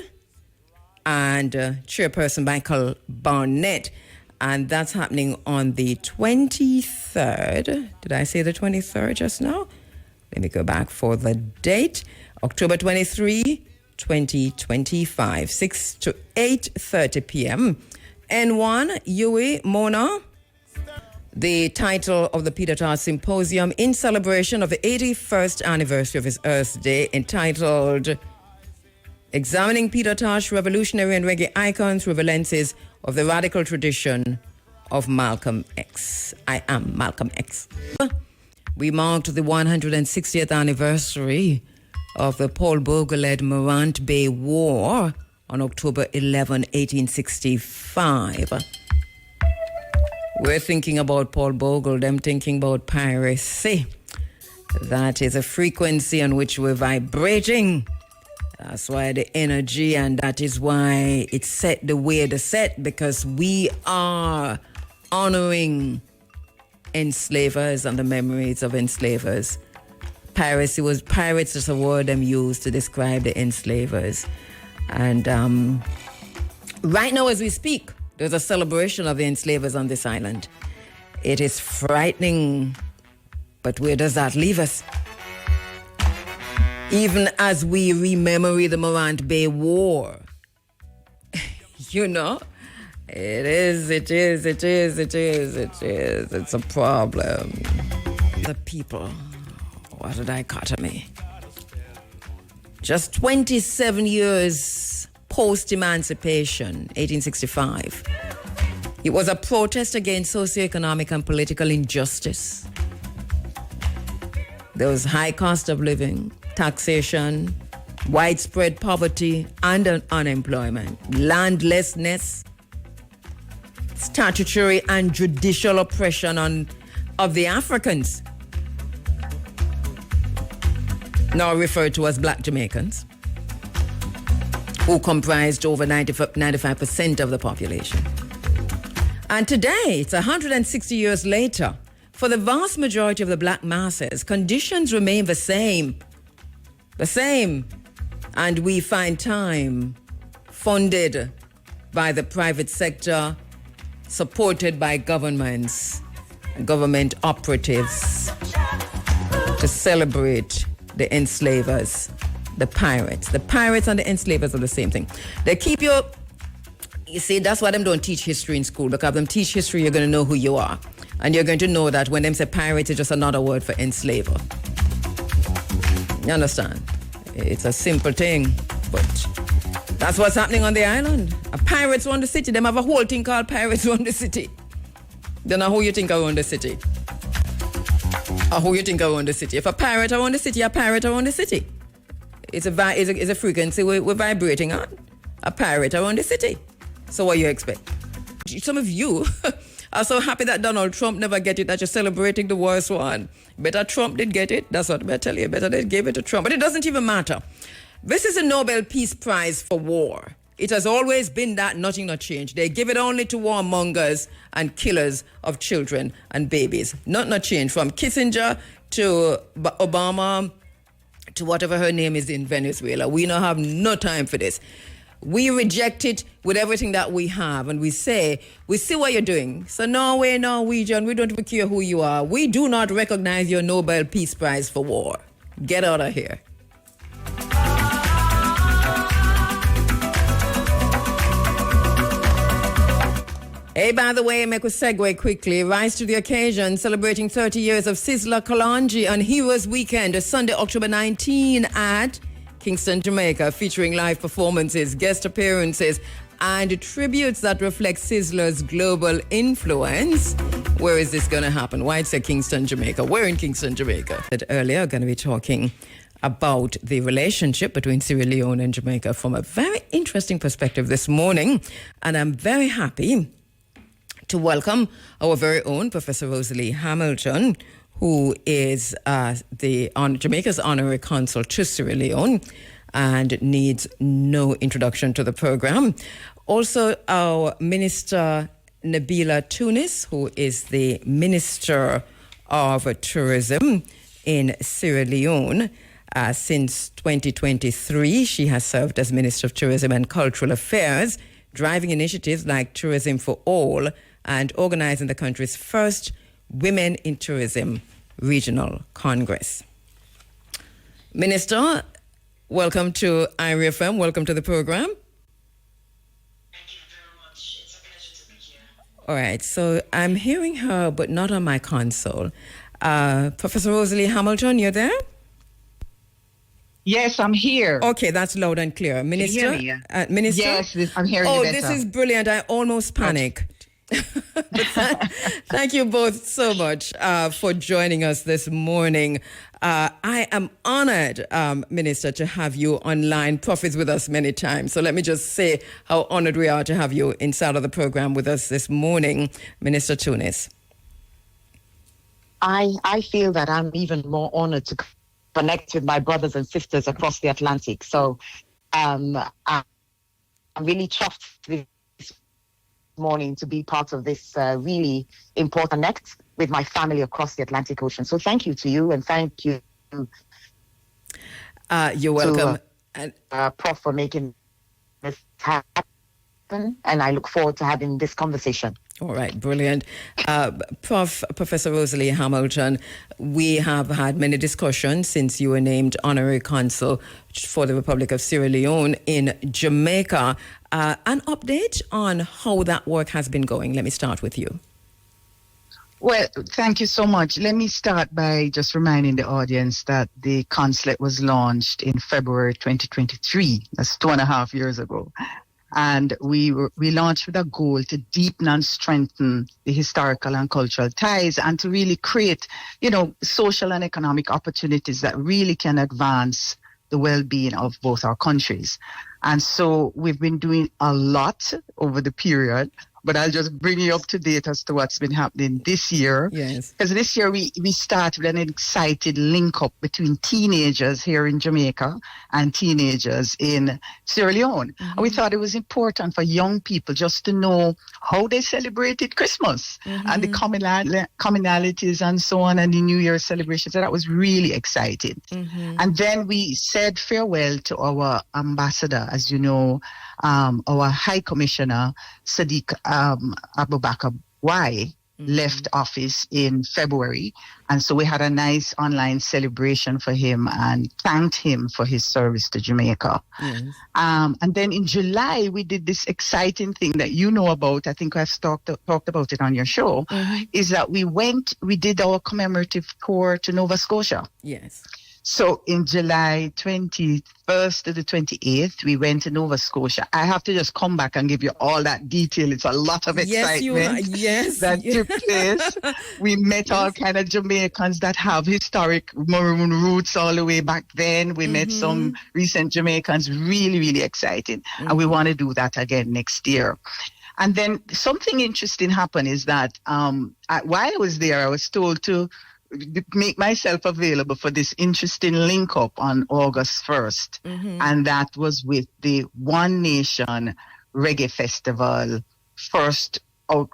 and Chairperson Michael Barnett. And that's happening on the 23rd. Did I say the 23rd just now? Let me go back for the date. October 23, 2025, 6 to 8:30 p.m. N1, Yui Mona. The title of the Peter Tosh Symposium in celebration of the 81st anniversary of his Earth Day, entitled Examining Peter Tosh, Revolutionary and Reggae Icons Through the Lenses of the Radical Tradition of Malcolm X. I am Malcolm X. We marked the 160th anniversary of the Paul Bogle-led Morant Bay War on October 11, 1865. We're thinking about Paul Bogle, them thinking about piracy. That is a frequency on which we're vibrating. That's why the energy, and that is why it's set the way it's set, because we are honoring enslavers and the memories of enslavers. Pirates is a word them used to describe the enslavers. And right now as we speak, there's a celebration of the enslavers on this island. It is frightening, but where does that leave us? Even as we remember the Morant Bay War, it's a problem. The people, what a dichotomy. Just 27 years post-emancipation, 1865. It was a protest against socioeconomic and political injustice. There was high cost of living, taxation, widespread poverty and unemployment, landlessness, statutory and judicial oppression of the Africans, now referred to as Black Jamaicans, who comprised over 95% of the population. And today, it's 160 years later, for the vast majority of the black masses, conditions remain the same. And we find time funded by the private sector, supported by governments, government operatives, to celebrate the enslavers, the pirates. The pirates and the enslavers are the same thing. They keep you see, that's why them don't teach history in school, because them teach history, you're going to know who you are. And you're going to know that when them say pirates, it's just another word for enslaver. You understand? It's a simple thing, but that's what's happening on the island. Pirates run the city. Them have a whole thing called Pirates Run the City. Then who you think around the city? Who you think around the city? If a pirate around the city, a pirate around the city. It's a frequency we're vibrating on. A pirate around the city. So what you expect? Some of you are so happy that Donald Trump never get it, that you're celebrating the worst one. Better Trump did get it. That's what I tell you. Better they gave it to Trump. But it doesn't even matter. This is a Nobel Peace Prize for war. It has always been that, nothing not changed. They give it only to warmongers and killers of children and babies. Not changed. From Kissinger to Obama to whatever her name is in Venezuela. We don't have no time for this. We reject it with everything that we have, and we say, we see what you're doing. So Norway, Norwegian, we don't even care who you are. We do not recognize your Nobel Peace Prize for war. Get out of here. Hey, by the way, make a segue quickly. Rise to the occasion, celebrating 30 years of Sizzla Kalonji on Heroes Weekend, Sunday, October 19 at Kingston, Jamaica, featuring live performances, guest appearances, and tributes that reflect Sizzla's global influence. Where is this going to happen? Why it's at Kingston, Jamaica? We're in Kingston, Jamaica. Earlier, going to be talking about the relationship between Sierra Leone and Jamaica from a very interesting perspective this morning. And I'm very happy to welcome our very own Professor Rosalie Hamilton, who is Jamaica's honorary consul to Sierra Leone and needs no introduction to the program. Also, our Minister Nabila Tunis, who is the Minister of Tourism in Sierra Leone. Since 2023, she has served as Minister of Tourism and Cultural Affairs, driving initiatives like Tourism for All and organizing the country's first Women in Tourism Regional Congress. Minister, welcome to IRI FM. Welcome to the program. Thank you very much. It's a pleasure to be here. All right, so I'm hearing her, but not on my console. Professor Rosalie Hamilton, you're there? Yes, I'm here. Okay, that's loud and clear. Minister? Can you hear me? Minister? Yes, I'm hearing you better. This is brilliant. I almost panicked. Thank you both so much for joining us this morning. I am honored, Minister, to have you online. Prof is with us many times. So let me just say how honored we are to have you inside of the program with us this morning. Minister Tunis. I feel that I'm even more honored to connect with my brothers and sisters across the Atlantic. So I'm really chuffed this morning to be part of this really important connect with my family across the Atlantic Ocean. So thank you to you, and thank you you're welcome. Prof, for making this happen. And I look forward to having this conversation. All right, brilliant. Professor Rosalie Hamilton, we have had many discussions since you were named Honorary Consul for the Republic of Sierra Leone in Jamaica. An update on how that work has been going. Let me start with you. Well, thank you so much. Let me start by just reminding the audience that the consulate was launched in February 2023. That's 2.5 years ago. And we launched with a goal to deepen and strengthen the historical and cultural ties and to really create, social and economic opportunities that really can advance the well-being of both our countries. And so we've been doing a lot over the period, but I'll just bring you up to date as to what's been happening this year. Yes. Because this year we started an excited link-up between teenagers here in Jamaica and teenagers in Sierra Leone. Mm-hmm. And we thought it was important for young people just to know how they celebrated Christmas and the commonalities and so on, and the New Year celebrations. So that was really exciting. Mm-hmm. And then we said farewell to our ambassador, as you know, our High Commissioner, Sadiq Abubakar Y, left office in February. And so we had a nice online celebration for him and thanked him for his service to Jamaica. Yes. And then in July, we did this exciting thing that you know about. I think I've talked about it on your show, is that we did our commemorative tour to Nova Scotia. Yes. So in July 21st to the 28th, we went to Nova Scotia. I have to just come back and give you all that detail. It's a lot of excitement that took place. We met all kind of Jamaicans that have historic Maroon roots all the way back then. We met some recent Jamaicans, really, really exciting. And we want to do that again next year. And then something interesting happened is that while I was there, I was told to make myself available for this interesting link up on August 1st. And that was with the One Nation Reggae Festival first out,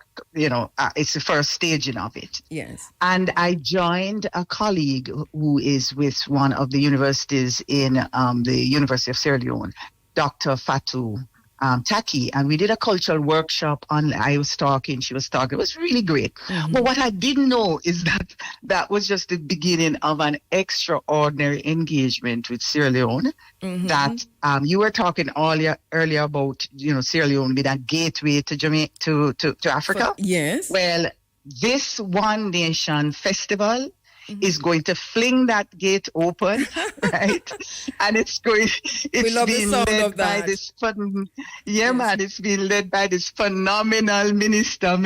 it's the first staging of it. Yes. And I joined a colleague who is with one of the universities in the University of Sierra Leone, Dr. Fatou Taki, and we did a cultural workshop on. I was talking, she was talking. It was really great. But what I didn't know is that was just the beginning of an extraordinary engagement with Sierra Leone. That you were talking earlier about, Sierra Leone being a gateway to Jamaica, to Africa. Yes. Well, this One Nation Festival is going to fling that gate open, right? And it's being led by this it's being led by this phenomenal minister.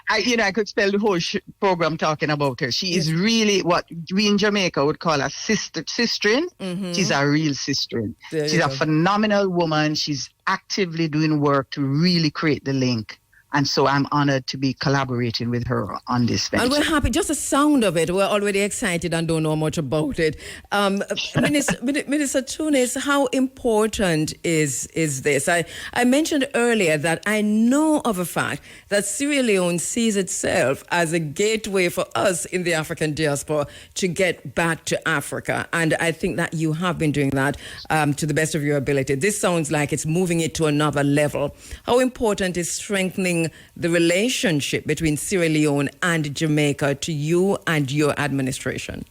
I could spell the whole program talking about her. She is really what we in Jamaica would call a sisterin. She's a real sisterin. She's a phenomenal woman. She's actively doing work to really create the link And so I'm honored to be collaborating with her on this venture. And we're happy, just the sound of it, we're already excited and don't know much about it. Minister Tunis, how important is this? I mentioned earlier that I know of a fact that Sierra Leone sees itself as a gateway for us in the African diaspora to get back to Africa. And I think that you have been doing that to the best of your ability. This sounds like it's moving it to another level. How important is strengthening the relationship between Sierra Leone and Jamaica to you and your administration?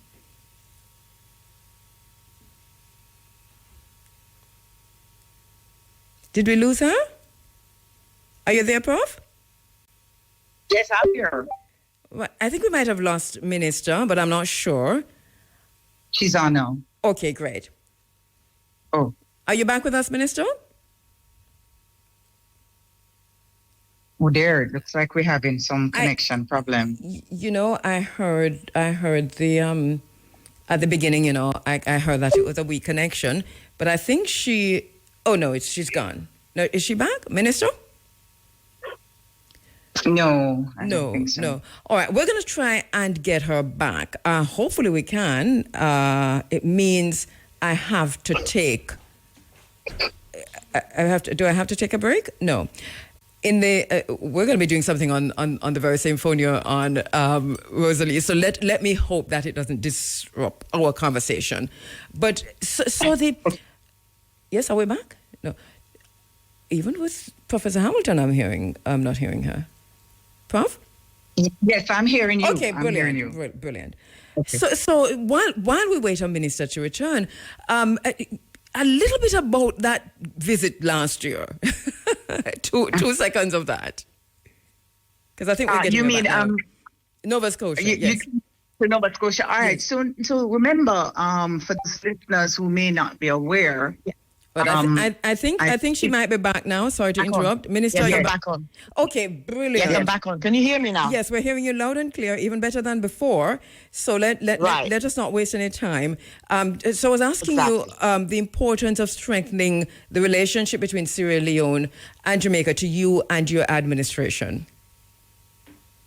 Did we lose her? Are you there, Prof? Yes, I'm here. Well, I think we might have lost Minister, but I'm not sure. She's on now. Okay, great. Oh. Are you back with us, Minister? Oh, there. It looks like we're having some connection problem. You know, I heard the at the beginning, you know, I heard that it was a weak connection, but I think she's gone. No, is she back, Minister? No, I don't think so. No. All right, we're going to try and get her back. Hopefully we can. It means I have to take. Do I have to take a break? No. We're going to be doing something on the very same phone you're on, Rosalie. So let me hope that it doesn't disrupt our conversation. But yes, are we back? No. Even with Professor Hamilton, I'm not hearing her. Prof? Yes, I'm hearing you. Okay, brilliant. I'm hearing you. Brilliant. Okay. So while we wait on Minister to return, a little bit about that visit last year. two seconds of that, because I think we're getting. You mean Nova Scotia? Yes. For Nova Scotia. All right. So remember, for the listeners who may not be aware. But I think she might be back now. Sorry to interrupt. Minister, yes, you're I'm back on. Okay, brilliant. Yes, I'm back on. Can you hear me now? Yes, we're hearing you loud and clear, even better than before. So let us not waste any time. So I was asking you the importance of strengthening the relationship between Sierra Leone and Jamaica to you and your administration.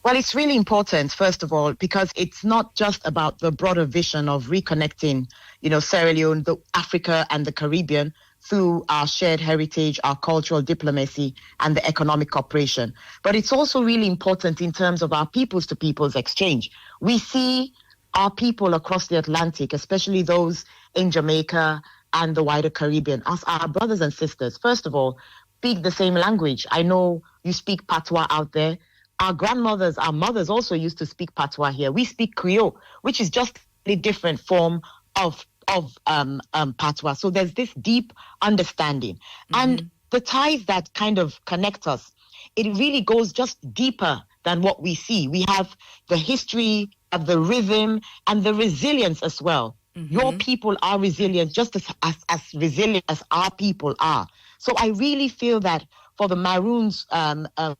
Well, it's really important, first of all, because it's not just about the broader vision of reconnecting, Sierra Leone, Africa and the Caribbean, through our shared heritage, our cultural diplomacy, and the economic cooperation. But it's also really important in terms of our peoples-to-peoples exchange. We see our people across the Atlantic, especially those in Jamaica and the wider Caribbean, as our brothers and sisters. First of all, speak the same language. I know you speak Patois out there. Our grandmothers, our mothers also used to speak Patois here. We speak Creole, which is just a different form of Patois. So there's this deep understanding. Mm-hmm. And the ties that kind of connect us, it really goes just deeper than what we see. We have the history of the rhythm and the resilience as well. Mm-hmm. Your people are resilient, just as resilient as our people are. So I really feel that for the Maroons'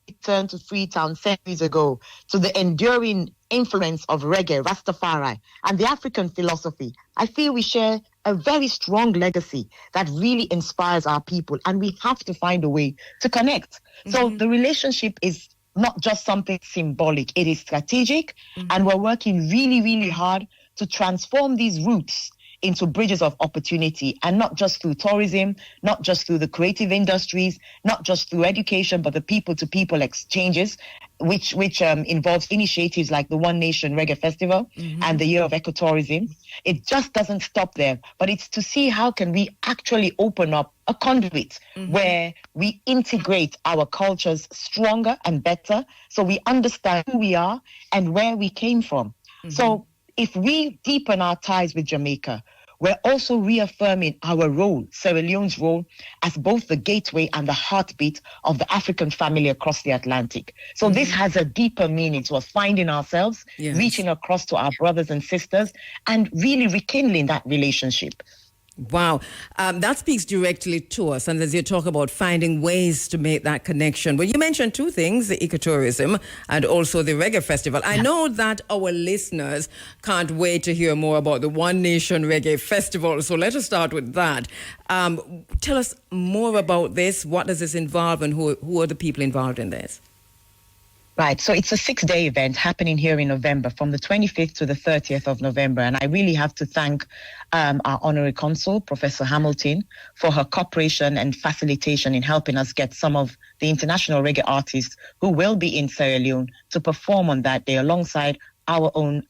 return to Freetown centuries ago, to the enduring influence of reggae, Rastafari, and the African philosophy, I feel we share a very strong legacy that really inspires our people, and we have to find a way to connect. Mm-hmm. So the relationship is not just something symbolic, it is strategic, and we're working really, really hard to transform these roots into bridges of opportunity, and not just through tourism, not just through the creative industries, not just through education, but the people-to-people exchanges, which involves initiatives like the One Nation Reggae Festival and the Year of Ecotourism. It just doesn't stop there, but it's to see how can we actually open up a conduit where we integrate our cultures stronger and better, so we understand who we are and where we came from. So if we deepen our ties with Jamaica, we're also reaffirming our role, Sierra Leone's role, as both the gateway and the heartbeat of the African family across the Atlantic. So this has a deeper meaning to us, finding ourselves, reaching across to our brothers and sisters, and really rekindling that relationship. Wow. That speaks directly to us. And as you talk about finding ways to make that connection, well, you mentioned two things, the ecotourism and also the Reggae Festival. I know that our listeners can't wait to hear more about the One Nation Reggae Festival. So let us start with that. Tell us more about this. What does this involve, and who are the people involved in this? Right. So it's a 6-day event happening here in November from the 25th to the 30th of November. And I really have to thank our honorary consul, Professor Hamilton, for her cooperation and facilitation in helping us get some of the international reggae artists who will be in Sierra Leone to perform on that day alongside our own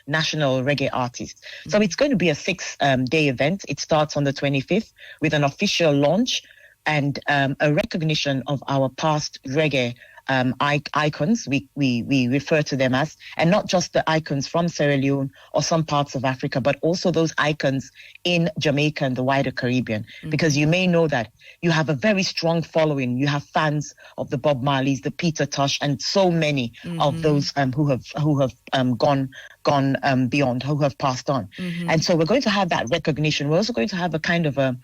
national reggae artists. So it's going to be a 6-day event. It starts on the 25th with an official launch and a recognition of our past reggae icons, we refer to them as, and not just the icons from Sierra Leone or some parts of Africa, but also those icons in Jamaica and the wider Caribbean. Because you may know that you have a very strong following. You have fans of the Bob Marleys, the Peter Tosh, and so many of those who have gone beyond, who have passed on. And so we're going to have that recognition. We're also going to have a kind of a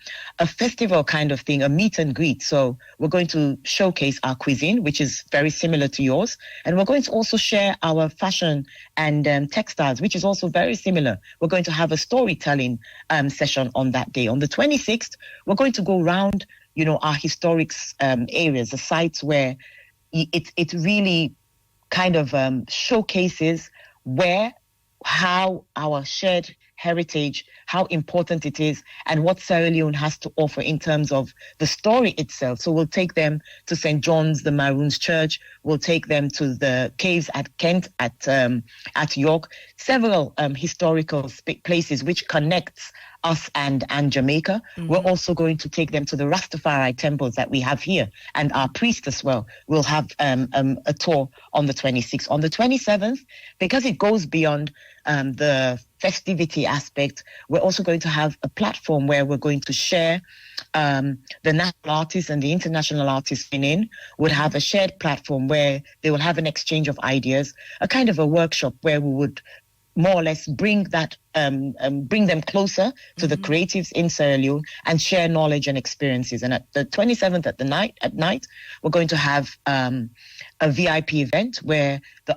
festival kind of thing, a meet and greet. So we're going to showcase our cuisine, which is very similar to yours. And we're going to also share our fashion and textiles, which is also very similar. We're going to have a storytelling session on that day. On the 26th, we're going to go around, our historic areas, the sites where it really kind of showcases how our shared heritage, how important it is, and what Sierra Leone has to offer in terms of the story itself. So we'll take them to St. John's, the Maroons Church. We'll take them to the caves at Kent, at York, several historical places which connects us and Jamaica. We're also going to take them to the Rastafari temples that we have here, and our priest as well. We'll have a tour on the 26th. On the 27th, because it goes beyond the festivity aspect, we're also going to have a platform where we're going to share the national artists and the international artists would have a shared platform where they will have an exchange of ideas, a kind of a workshop where we would more or less bring them closer to the creatives in Sierra Leone and share knowledge and experiences. And at the 27th at night, we're going to have a VIP event where the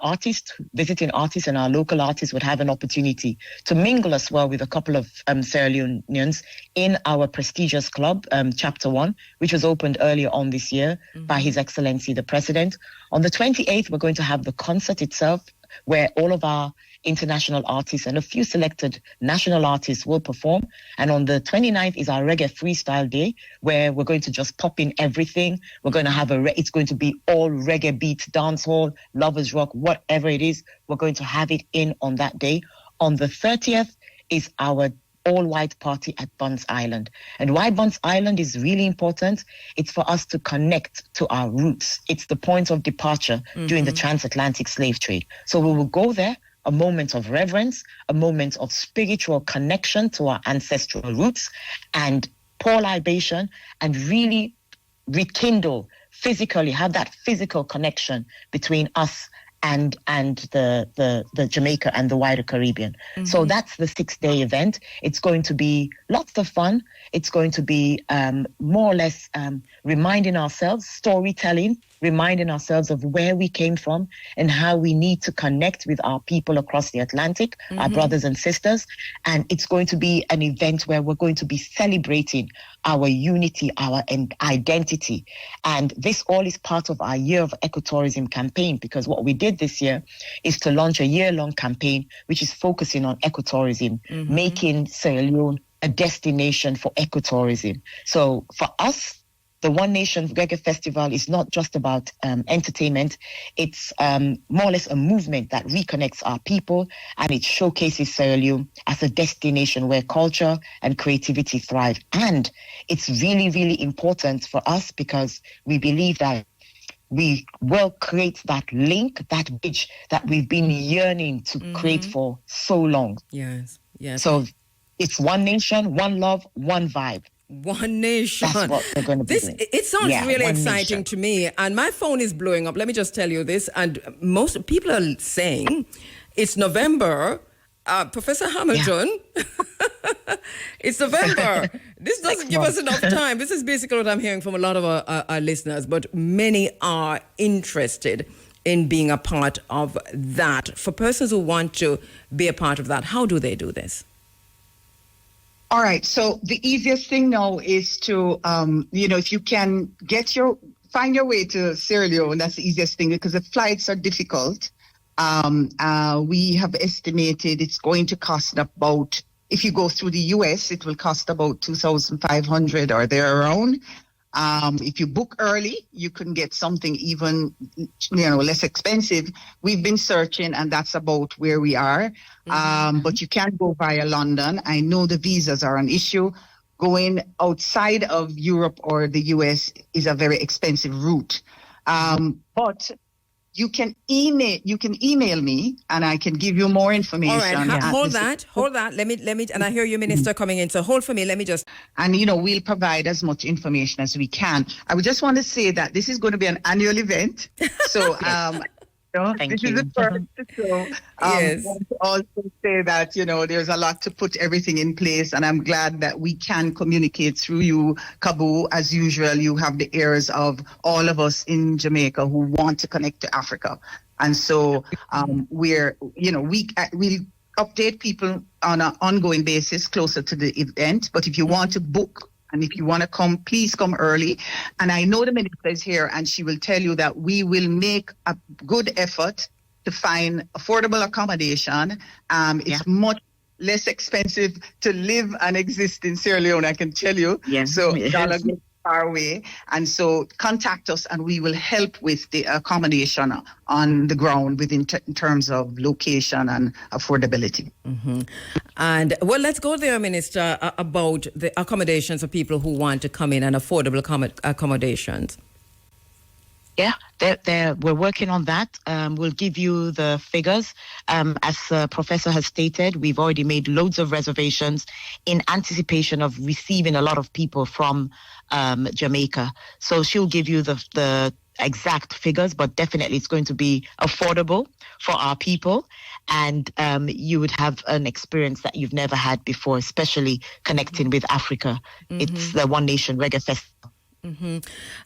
visiting artists and our local artists would have an opportunity to mingle as well with a couple of Sierra Leoneans in our prestigious club, Chapter 1, which was opened earlier on this year by His Excellency the President. On the 28th, we're going to have the concert itself, where all of our international artists and a few selected national artists will perform. And on the 29th is our reggae freestyle day, where we're going to just pop in everything. We're going to have it's going to be all reggae beats, dancehall, lovers rock, whatever it is. We're going to have it in on that day. On the 30th is our all-white party at Buns Island. And why Buns Island is really important, it's for us to connect to our roots. It's the point of departure during the transatlantic slave trade. So we will go there, a moment of reverence, a moment of spiritual connection to our ancestral roots, and pour libation and really rekindle physically, have that physical connection between us and the Jamaica and the wider Caribbean. So that's the 6-day event. It's going to be lots of fun. It's going to be more or less reminding ourselves, storytelling, reminding ourselves of where we came from and how we need to connect with our people across the Atlantic, our brothers and sisters. And it's going to be an event where we're going to be celebrating our unity, our identity. And this all is part of our Year of Ecotourism campaign, because what we did this year is to launch a year-long campaign which is focusing on ecotourism, making Sierra Leone a destination for ecotourism. So for us, the One Nation Reggae Festival is not just about entertainment. It's more or less a movement that reconnects our people, and it showcases Sierra Leone as a destination where culture and creativity thrive. And it's really, really important for us because we believe that we will create that link, that bridge that we've been yearning to create for so long. Yes. So it's one nation, one love, one vibe. One nation. That's what we're going to be doing. It sounds really exciting to me. And my phone is blowing up. Let me just tell you this. And most people are saying it's November. Professor Hamilton, it's November. This doesn't give us enough time. This is basically what I'm hearing from a lot of our listeners. But many are interested in being a part of that. For persons who want to be a part of that, how do they do this? All right. So the easiest thing now is to, if you can get your find your way to Sierra Leone. That's the easiest thing because the flights are difficult. We have estimated it's going to cost about, if you go through the US, it will cost about 2,500 or there around. If you book early, you can get something even, less expensive. We've been searching, and that's about where we are. But you can't go via London. I know the visas are an issue. Going outside of Europe or the US is a very expensive route. But you can email me, and I can give you more information. All right, hold that. Let me, and I hear you, Minister, coming in. So hold for me. Let me just. And, we'll provide as much information as we can. I would just want to say that this is going to be an annual event. So, this is the first. So, I want to also say that, there's a lot to put everything in place. And I'm glad that we can communicate through you, Kabu. As usual, you have the ears of all of us in Jamaica who want to connect to Africa. And so we'll update people on an ongoing basis closer to the event. But if you want to book, and if you want to come, please come early. And I know the minister is here, and she will tell you that we will make a good effort to find affordable accommodation. It's much less expensive to live and exist in Sierra Leone, I can tell you. Yes. So dollar goes far away. And so contact us, and we will help with the accommodation on the ground in terms of location and affordability. And well, let's go there, Minister, about the accommodations for people who want to come in and affordable accommodations. Yeah, we're working on that. We'll give you the figures. As Professor has stated, we've already made loads of reservations in anticipation of receiving a lot of people from Jamaica. So she'll give you the exact figures, but definitely it's going to be affordable for our people. And you would have an experience that you've never had before, especially connecting with Africa. It's the One Nation Reggae Festival.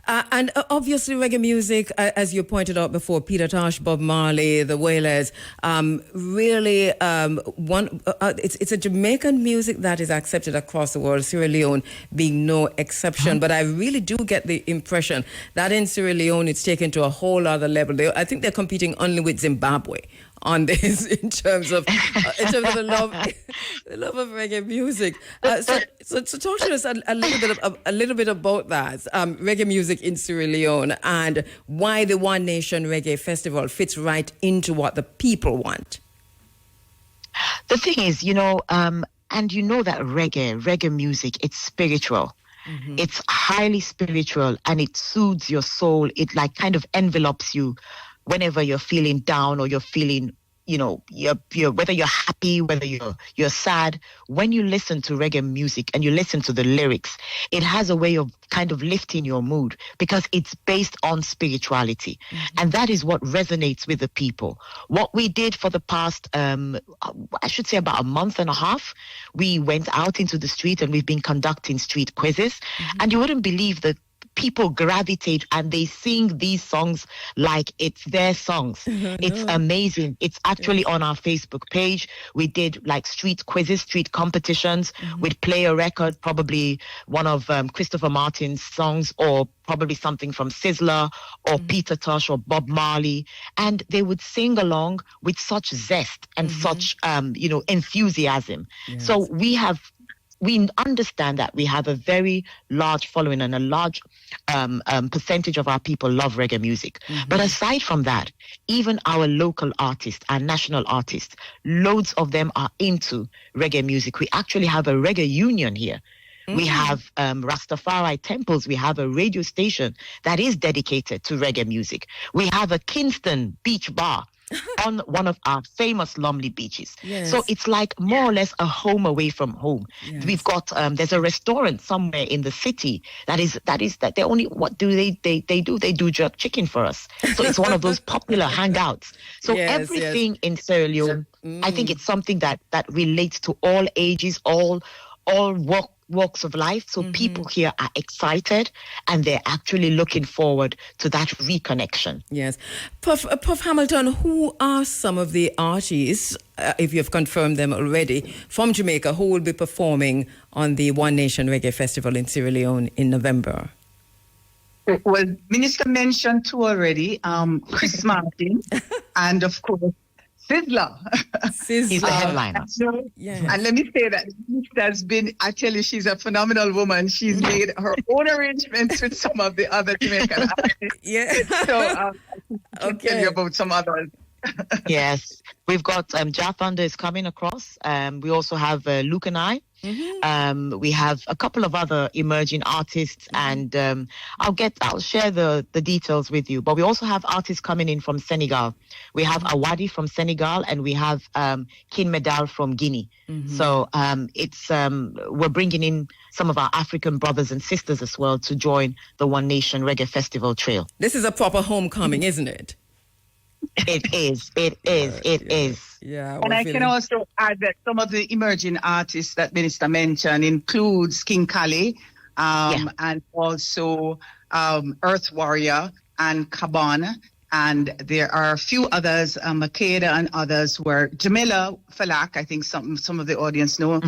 And obviously reggae music, as you pointed out before, Peter Tosh, Bob Marley, the Wailers, really it's a Jamaican music that is accepted across the world, Sierra Leone being no exception. But I really do get the impression that in Sierra Leone it's taken to a whole other level. I think they're competing only with Zimbabwe on this in terms of the love of reggae music. So talk to us a little bit about that reggae music in Sierra Leone and why the One Nation Reggae Festival fits right into what the people want. The thing is, and you know that reggae music, it's spiritual. It's highly spiritual, and it soothes your soul. It kind of envelopes you whenever you're feeling down or you're feeling, you're whether you're happy, whether you're sad. When you listen to reggae music and you listen to the lyrics, it has a way of kind of lifting your mood because it's based on spirituality. And that is what resonates with the people. What we did for the past, I should say about a month and a half, we went out into the street and we've been conducting street quizzes. And you wouldn't believe that people gravitate and they sing these songs like it's their songs. It's amazing. It's actually on our Facebook page. We did street quizzes, street competitions. We'd play a record, probably one of Christopher Martin's songs or probably something from Sizzler or Peter Tosh or Bob Marley. And they would sing along with such zest and such, enthusiasm. Yes. So we understand that we have a very large following and a large percentage of our people love reggae music. But aside from that, even our local artists, our national artists, loads of them are into reggae music. We actually have a reggae union here. We have Rastafari temples. We have a radio station that is dedicated to reggae music. We have a Kingston beach bar on one of our famous Lumley beaches. Yes. So it's more or less a home away from home. Yes. We've got there's a restaurant somewhere in the city that they only they do jerk chicken for us. So it's one of those popular hangouts. So everything in Sierra Leone, I think it's something that relates to all ages, all walks of life. So people here are excited and they're actually looking forward to that reconnection. Yes. Puff Hamilton, who are some of the artists, if you've confirmed them already, from Jamaica who will be performing on the One Nation Reggae Festival in Sierra Leone in November? Well, Minister mentioned two already, Chris Martin, and of course, Sizzler. He's the headliner. And let me say that there's been, I tell you, she's a phenomenal woman. She's made her own arrangements with some of the other Jamaican artists. Yeah. So I can tell you about some others. Yes, we've got Jar Thunder is coming across. We also have Luke and I. We have a couple of other emerging artists, and I'll share the details with you. But we also have artists coming in from Senegal. We have Awadi from Senegal, and we have Kin Medal from Guinea. So it's we're bringing in some of our African brothers and sisters as well to join the One Nation Reggae Festival Trail. This is a proper homecoming, isn't it? It is. It is. Yeah. And I can also add that some of the emerging artists that Minister mentioned includes King Kali, and also Earth Warrior and Kaban. And there are a few others, Makeda and others, where Jamila Falak, I think some of the audience know.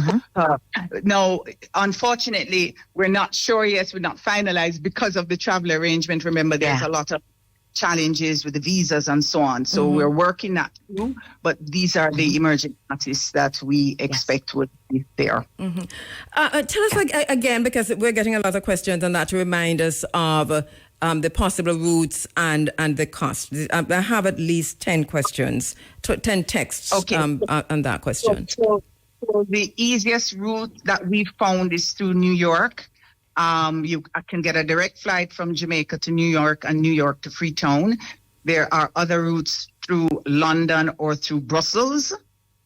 No, unfortunately, we're not sure yet. We're not finalized because of the travel arrangement. Remember, there's a lot of challenges with the visas and so on. So we're working that through, but these are the emerging artists that we expect would be there. Tell us again, because we're getting a lot of questions on that, to remind us of the possible routes and the cost. I have at least 10 questions, 10 texts on that question. So the easiest route that we've found is through New York. You can get a direct flight from Jamaica to New York and New York to Freetown. There are other routes through London or through Brussels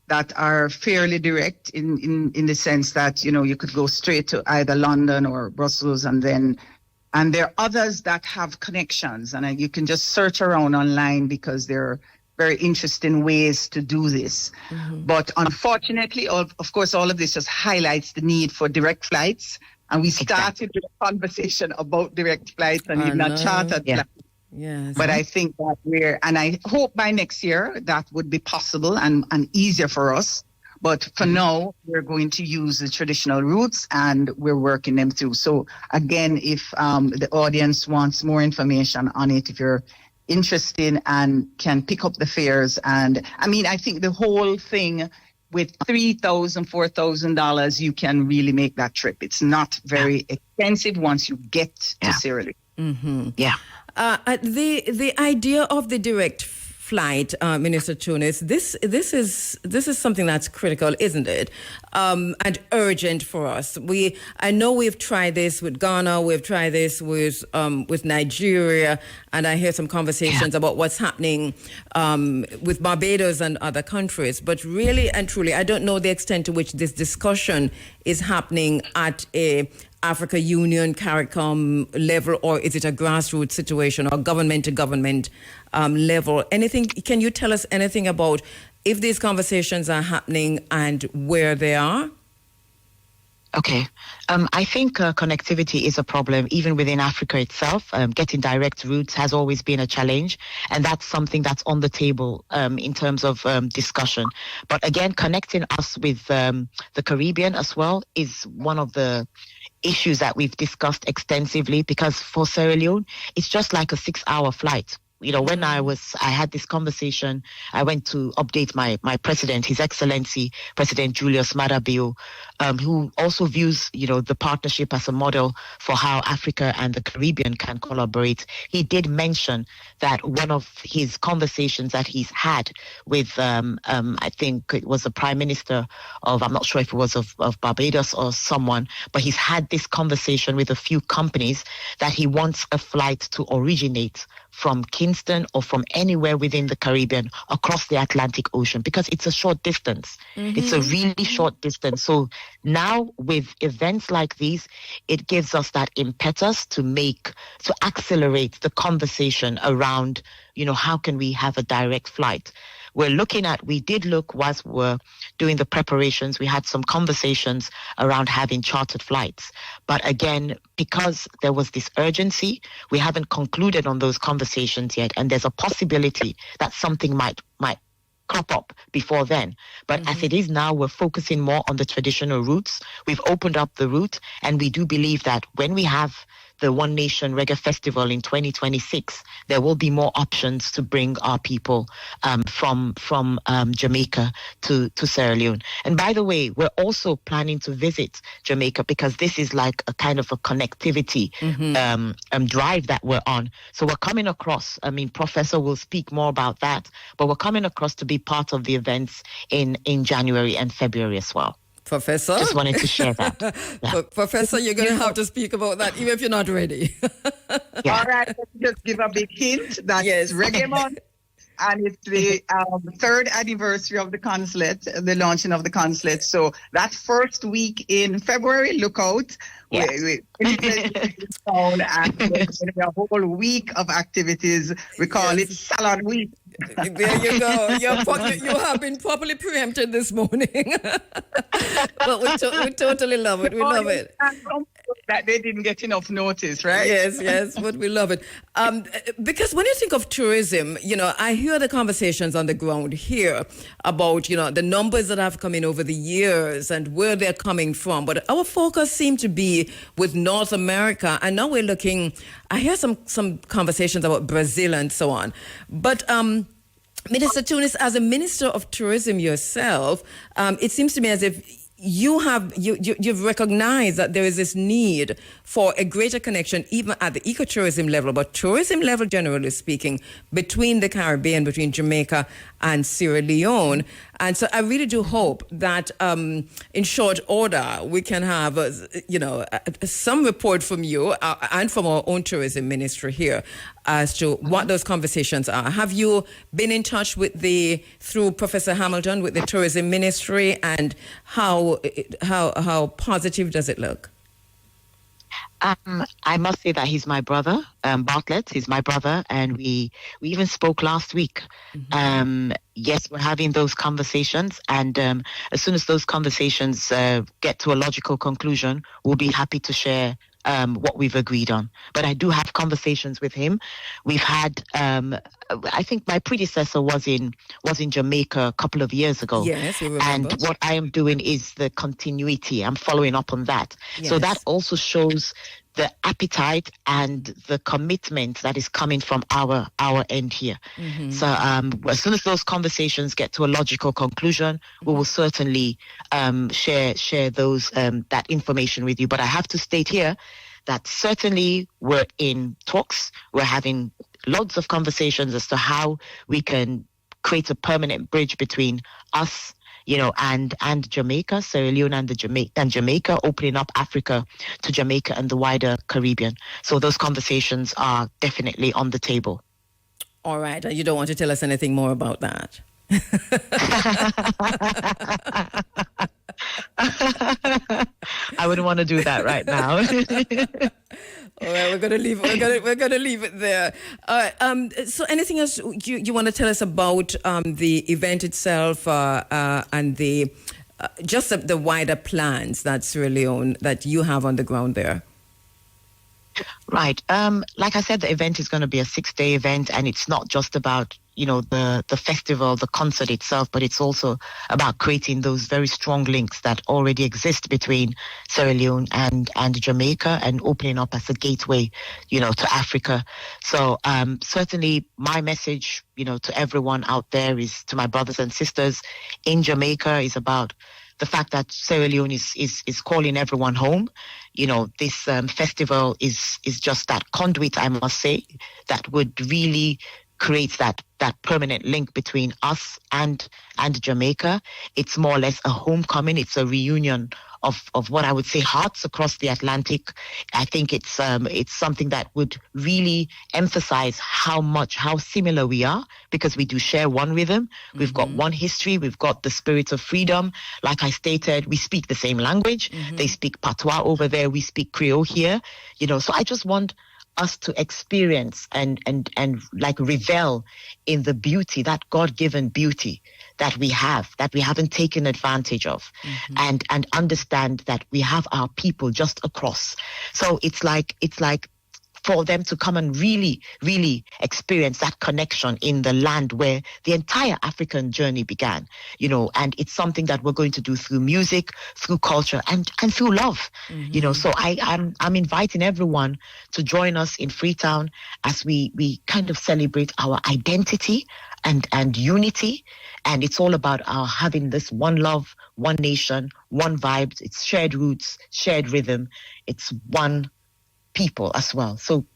that are fairly direct in the sense that, you could go straight to either London or Brussels, and there are others that have connections, and you can just search around online because there are very interesting ways to do this. But unfortunately, of course, all of this just highlights the need for direct flights. And we started with a conversation about direct flights and even a chartered flight. Yes. But I think that and I hope by next year that would be possible and easier for us. But for now, we're going to use the traditional routes and we're working them through. So again, if the audience wants more information on it, if you're interested and can pick up the fares. And I mean, I think the whole thing, with $3,000, $4,000, you can really make that trip. It's not very expensive once you get to Sierra Leone. The idea of the direct flight, Minister Tunis, this is something that's critical, isn't it? And urgent for us. I know we've tried this with Ghana, we've tried this with Nigeria, and I hear some conversations about what's happening with Barbados and other countries. But really and truly, I don't know the extent to which this discussion is happening at a Africa Union, CARICOM level, or is it a grassroots situation or government to government level? Anything? Can you tell us anything about if these conversations are happening and where they are? Okay. I think connectivity is a problem even within Africa itself. Getting direct routes has always been a challenge, and that's something that's on the table in terms of discussion. But again, connecting us with the Caribbean as well is one of the issues that we've discussed extensively, because for Sierra Leone, it's just like a 6-hour flight. When I had this conversation, I went to update my president, His Excellency, President Julius Maada Bio, who also views, the partnership as a model for how Africa and the Caribbean can collaborate. He did mention that one of his conversations that he's had with, I think it was the Prime Minister I'm not sure if it was of Barbados or someone, but he's had this conversation with a few companies that he wants a flight to originate from Kingston or from anywhere within the Caribbean across the Atlantic Ocean, because it's a short distance. It's a really short distance. So now with events like these, it gives us that impetus to accelerate the conversation around, how can we have a direct flight? We did look whilst we're doing the preparations, we had some conversations around having chartered flights. But again, because there was this urgency, we haven't concluded on those conversations yet. And there's a possibility that something might crop up before then. But as it is now, we're focusing more on the traditional routes. We've opened up the route, and we do believe that when we have the One Nation Reggae Festival in 2026, there will be more options to bring our people from Jamaica to Sierra Leone. And by the way, we're also planning to visit Jamaica because this is like a kind of a connectivity drive that we're on. So we're coming across. I mean, Professor will speak more about that, but we're coming across to be part of the events in January and February as well. Professor? Just wanted to share that. Yeah. Professor, you're going to have to speak about that even if you're not ready. Yeah. All right, let's just give a big hint that Yes. Reggae Month, and it's the third anniversary of the consulate, the launching of the consulate. So that first week in February, look out. Yeah. And there's going to be a whole week of activities. We call it Salon Week. There you go. You have been properly preempted this morning. But we totally love it. We love it. That they didn't get enough notice, right? Yes, but we love it. Because when you think of tourism, I hear the conversations on the ground here about, the numbers that have come in over the years and where they're coming from. But our focus seemed to be with North America. And now we're looking, I hear some conversations about Brazil and so on. But Minister Tunis, as a Minister of Tourism yourself, it seems to me as if you've recognized that there is this need for a greater connection, even at the ecotourism level, but tourism level, generally speaking, between the Caribbean, between Jamaica and Sierra Leone. And so I really do hope that in short order, we can have, some report from you and from our own tourism ministry here as to what those conversations are. Have you been in touch through Professor Hamilton with the tourism ministry, and how positive does it look? I must say that he's my brother, Bartlett. He's my brother, and we even spoke last week. Yes, we're having those conversations, and as soon as those conversations get to a logical conclusion, we'll be happy to share what we've agreed on. But I do have conversations with him. We've had, I think my predecessor was in Jamaica a couple of years ago. Yes, we remember. And what I am doing is the continuity. I'm following up on that. Yes. So that also shows the appetite and the commitment that is coming from our end here. So as soon as those conversations get to a logical conclusion, we will certainly share those that information with you. But I have to state here that certainly we're in talks. We're having lots of conversations as to how we can create a permanent bridge between us, and Jamaica, Sierra Leone and Jamaica, opening up Africa to Jamaica and the wider Caribbean. So those conversations are definitely on the table. All right. You don't want to tell us anything more about that? I wouldn't want to do that right now. All right, we're gonna leave it there. So, anything else you want to tell us about the event itself and just the wider plans that Sierra Leone that you have on the ground there? Right. Like I said, the event is going to be a 6-day event, and it's not just about the festival, the concert itself, but it's also about creating those very strong links that already exist between Sierra Leone and Jamaica, and opening up as a gateway, to Africa. So certainly my message, to everyone out there, is to my brothers and sisters in Jamaica, is about the fact that Sierra Leone is calling everyone home. This festival is just that conduit, I must say, that would really create that permanent link between us and Jamaica. It's more or less a homecoming. It's a reunion of what I would say hearts across the Atlantic. I think it's something that would really emphasize how similar we are, because we do share one rhythm. We've got one history. We've got the spirit of freedom. Like I stated, we speak the same language. They speak Patois over there. We speak Creole here. So I just want us to experience and like revel in the beauty, that God-given beauty that we haven't taken advantage of, and understand that we have our people just across. So it's like for them to come and really, really experience that connection in the land where the entire African journey began, and it's something that we're going to do through music, through culture, and through love, So I'm inviting everyone to join us in Freetown as we kind of celebrate our identity and unity. And it's all about our having this one love, one nation, one vibe. It's shared roots, shared rhythm. It's one people as well. So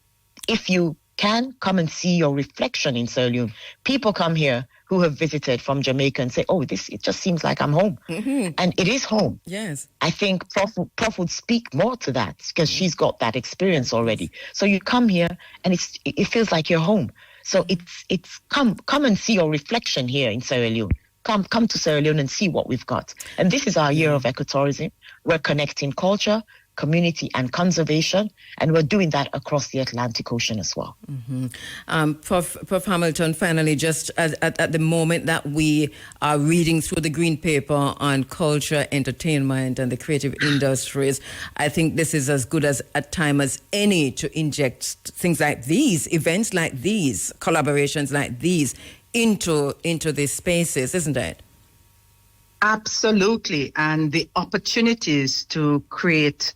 if you can come and see your reflection in Sierra Leone, people come here who have visited from Jamaica and say, oh, it just seems like I'm home. And it is home. Yes. I think Prof would speak more to that because she's got that experience already. So you come here and it feels like you're home. So it's come and see your reflection here in Sierra Leone. Come to Sierra Leone and see what we've got. And this is our year of ecotourism. We're connecting culture, community, and conservation, and we're doing that across the Atlantic Ocean as well. Prof Hamilton, finally, just at the moment that we are reading through the green paper on culture, entertainment, and the creative industries, I think this is as good as a time as any to inject things like these, events like these, collaborations like these into these spaces, isn't it? Absolutely. And the opportunities to create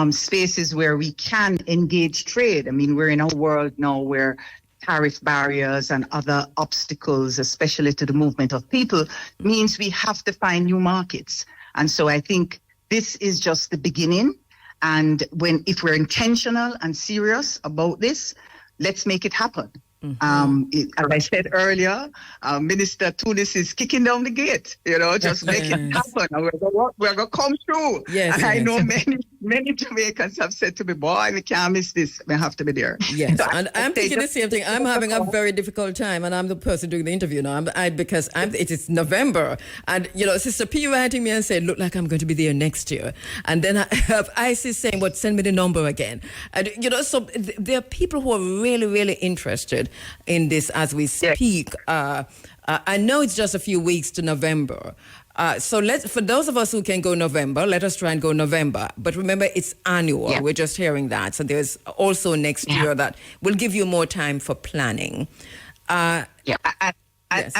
spaces where we can engage trade. I mean, we're in a world now where tariff barriers and other obstacles, especially to the movement of people, means we have to find new markets. And so I think this is just the beginning. And if we're intentional and serious about this, let's make it happen. As I said earlier, Minister Tunis is kicking down the gate, just make it happen. And we're going to come through. Yes, and I know many Jamaicans have said to me, boy, we can't miss this. We have to be there. Yes, so and I'm thinking the same thing. I'm having a very difficult time, and I'm the person doing the interview now. Because it is November. And, Sister P writing me and said, look like I'm going to be there next year. And then I have Isis saying, send me the number again. And, so there are people who are really, really interested in this as we speak. I know it's just a few weeks to November. So for those of us who can go November, let us try and go November. But remember, it's annual. Yeah. We're just hearing that. So there's also next year that will give you more time for planning. And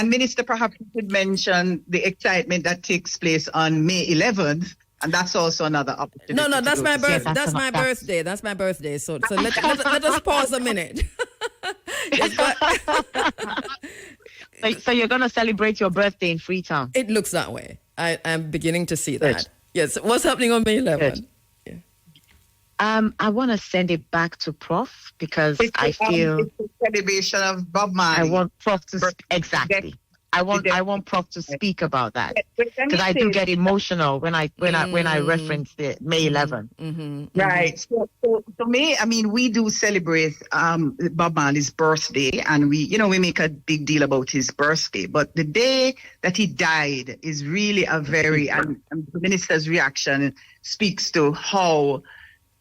Minister, perhaps you could mention the excitement that takes place on May 11th. And that's also another opportunity. No, that's my birthday. That's my birthday. That's my birthday. So let us pause a minute. So you're going to celebrate your birthday in Freetown? It looks that way. I'm beginning to see that. Yes. What's happening on May 11th? I want to send it back to Prof because I feel it's a celebration of Bob Marley. I want Prof to exactly. I want Prof to speak about that because I do get emotional when I reference the May 11th. Right. So May, we do celebrate Bob Marley's birthday, and we make a big deal about his birthday. But the day that he died is really a very and the minister's reaction speaks to how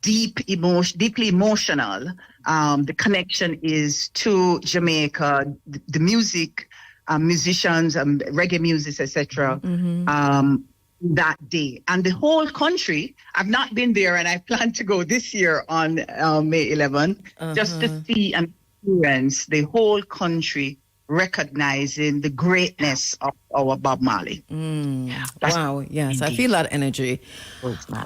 deeply emotional the connection is to Jamaica, the music. Musicians, reggae music, etc. That day, and the whole country. I've not been there, and I plan to go this year on May 11th, just to see and experience the whole country recognizing the greatness of our Bob Marley. Wow, yes, I feel that energy.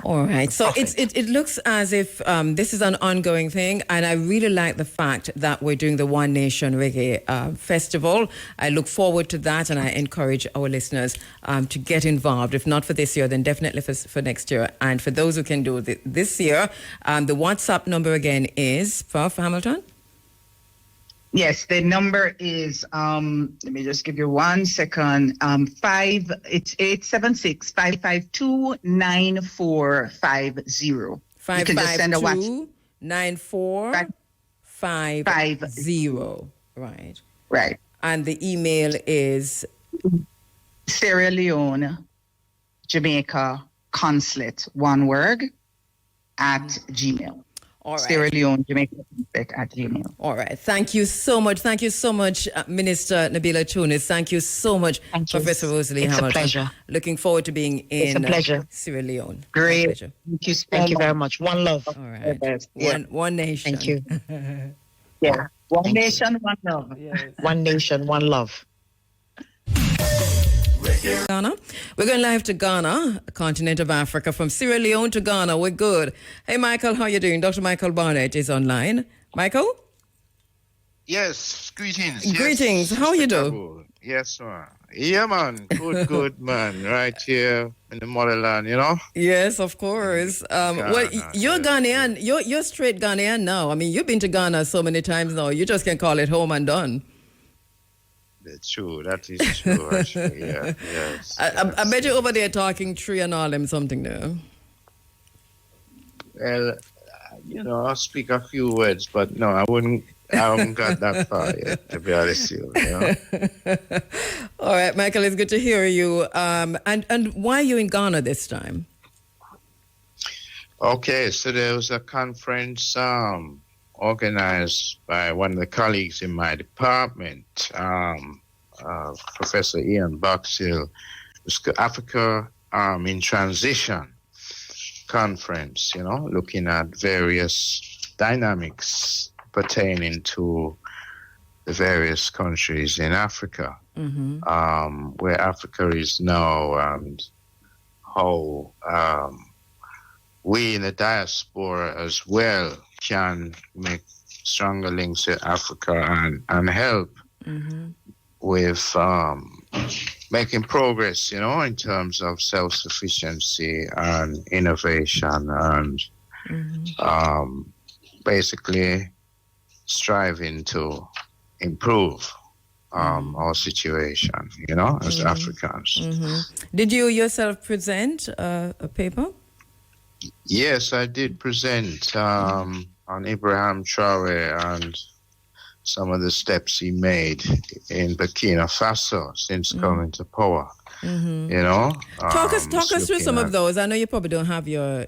All right, so it looks as if this is an ongoing thing, and I really like the fact that we're doing the One Nation Reggae Festival. I look forward to that, and I encourage our listeners to get involved. If not for this year, then definitely for next year. And for those who can do it this year, the WhatsApp number again is, Prof. Hamilton? Yes, the number is, let me just give you 1 second. It's 876-552-9450. You can just send a WhatsApp. 9450. Right. Right. And the email is Sierra Leone, Jamaica Consulate, one word, @gmail.com. All right. Sierra Leone, Jamaica at Gmail. All right. Thank you so much. Thank you so much, Minister Nabila Tunis. Thank you so much, Thank you. Professor Rosalie It's Hamilton. a pleasure. Looking forward to being It's a in pleasure. Sierra Leone. My Great. pleasure. Thank you very much. One love. All right. Yeah. One nation. Thank you. Yeah. One Thank you. nation, one love. Yes. One nation, one love. Ghana. We're going live to Ghana, a continent of Africa, from Sierra Leone to Ghana. We're good. Hey, Michael, how you doing? Dr. Michael Barnett is online. Michael? Yes, greetings. Greetings. Yes, How you Mr. do? Kabu. Yes, man. Yeah, man. Good, man. Right here in the motherland, you know? Yes, of course. Well, Ghana, you're yes, Ghanaian. You're straight Ghanaian now. I mean, you've been to Ghana so many times now. You just can call it home and done. That's true. That is true, actually. Yeah, yes. I bet you over there talking tree and all them something there. Well, you know, I'll speak a few words, but no, I haven't got that far yet, to be honest with you, you know? All right, Michael, it's good to hear you. And why are you in Ghana this time? Okay, so there was a conference organized by one of the colleagues in my department, Professor Ian Boxill. It's the Africa in Transition conference, you know, looking at various dynamics pertaining to the various countries in Africa, where Africa is now, and how we in the diaspora as well can make stronger links with Africa and help with making progress, you know, in terms of self-sufficiency and innovation and basically striving to improve our situation, you know, as Africans. Did you yourself present a paper? Yes, I did present on Ibrahim Traore and some of the steps he made in Burkina Faso since coming to power. You know, Talk us through some of those. I know you probably don't have your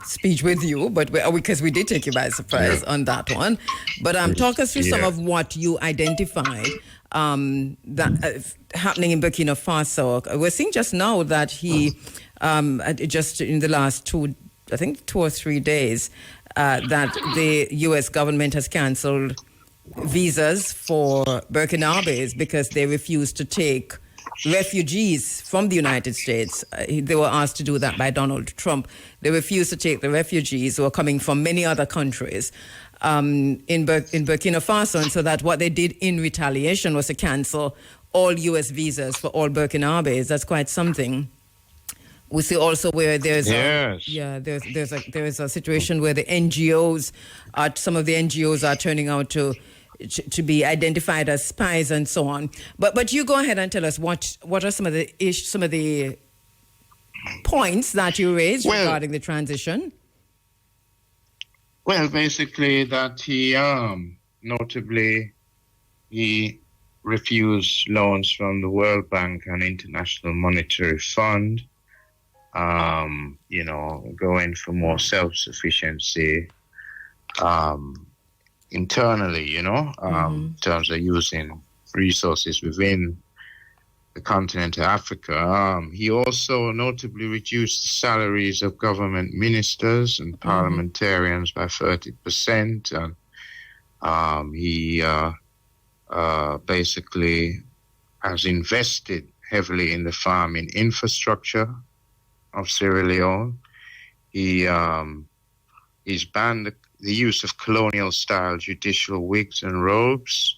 speech with you, but because we did take you by surprise on that one. But talk us through some of what you identified that happening in Burkina Faso. We're seeing just now that he just in the last 2 or 3 days that the U.S. government has canceled visas for Burkinabes because they refused to take refugees from the United States. They were asked to do that by Donald Trump. They refused to take the refugees who are coming from many other countries in Burkina Faso. And so that what they did in retaliation was to cancel all U.S. visas for all Burkinabes. That's quite something. We see also where there's there's a situation where the NGOs, some of the NGOs are turning out to be identified as spies and so on. But you go ahead and tell us what are some of the points that you raised regarding the transition. Well, basically that he notably he refused loans from the World Bank and International Monetary Fund. You know, going for more self-sufficiency internally, you know, in terms of using resources within the continent of Africa. He also notably reduced the salaries of government ministers and parliamentarians by 30%. And he basically has invested heavily in the farming infrastructure of Sierra Leone. He's banned the use of colonial-style judicial wigs and robes.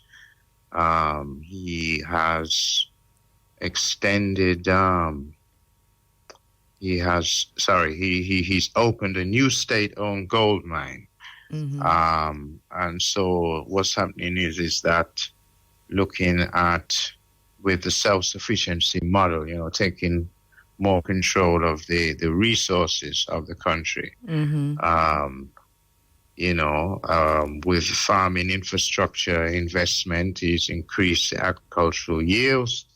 He has extended. He's opened a new state-owned gold mine. And so what's happening is that looking at with the self-sufficiency model, you know, taking more control of the resources of the country. You know, with farming infrastructure investment, he's increased the agricultural yields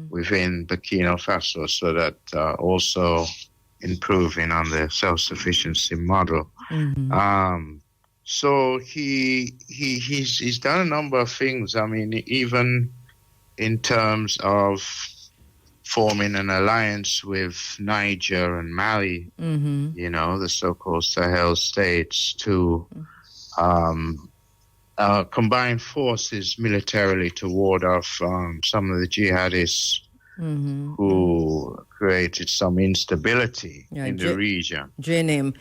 within Burkina Faso, so that also improving on the self-sufficiency model. So he's done a number of things. I mean, even in terms of forming an alliance with Niger and Mali, you know, the so-called Sahel states, to combine forces militarily to ward off some of the jihadists who created some instability in the region. JNIM.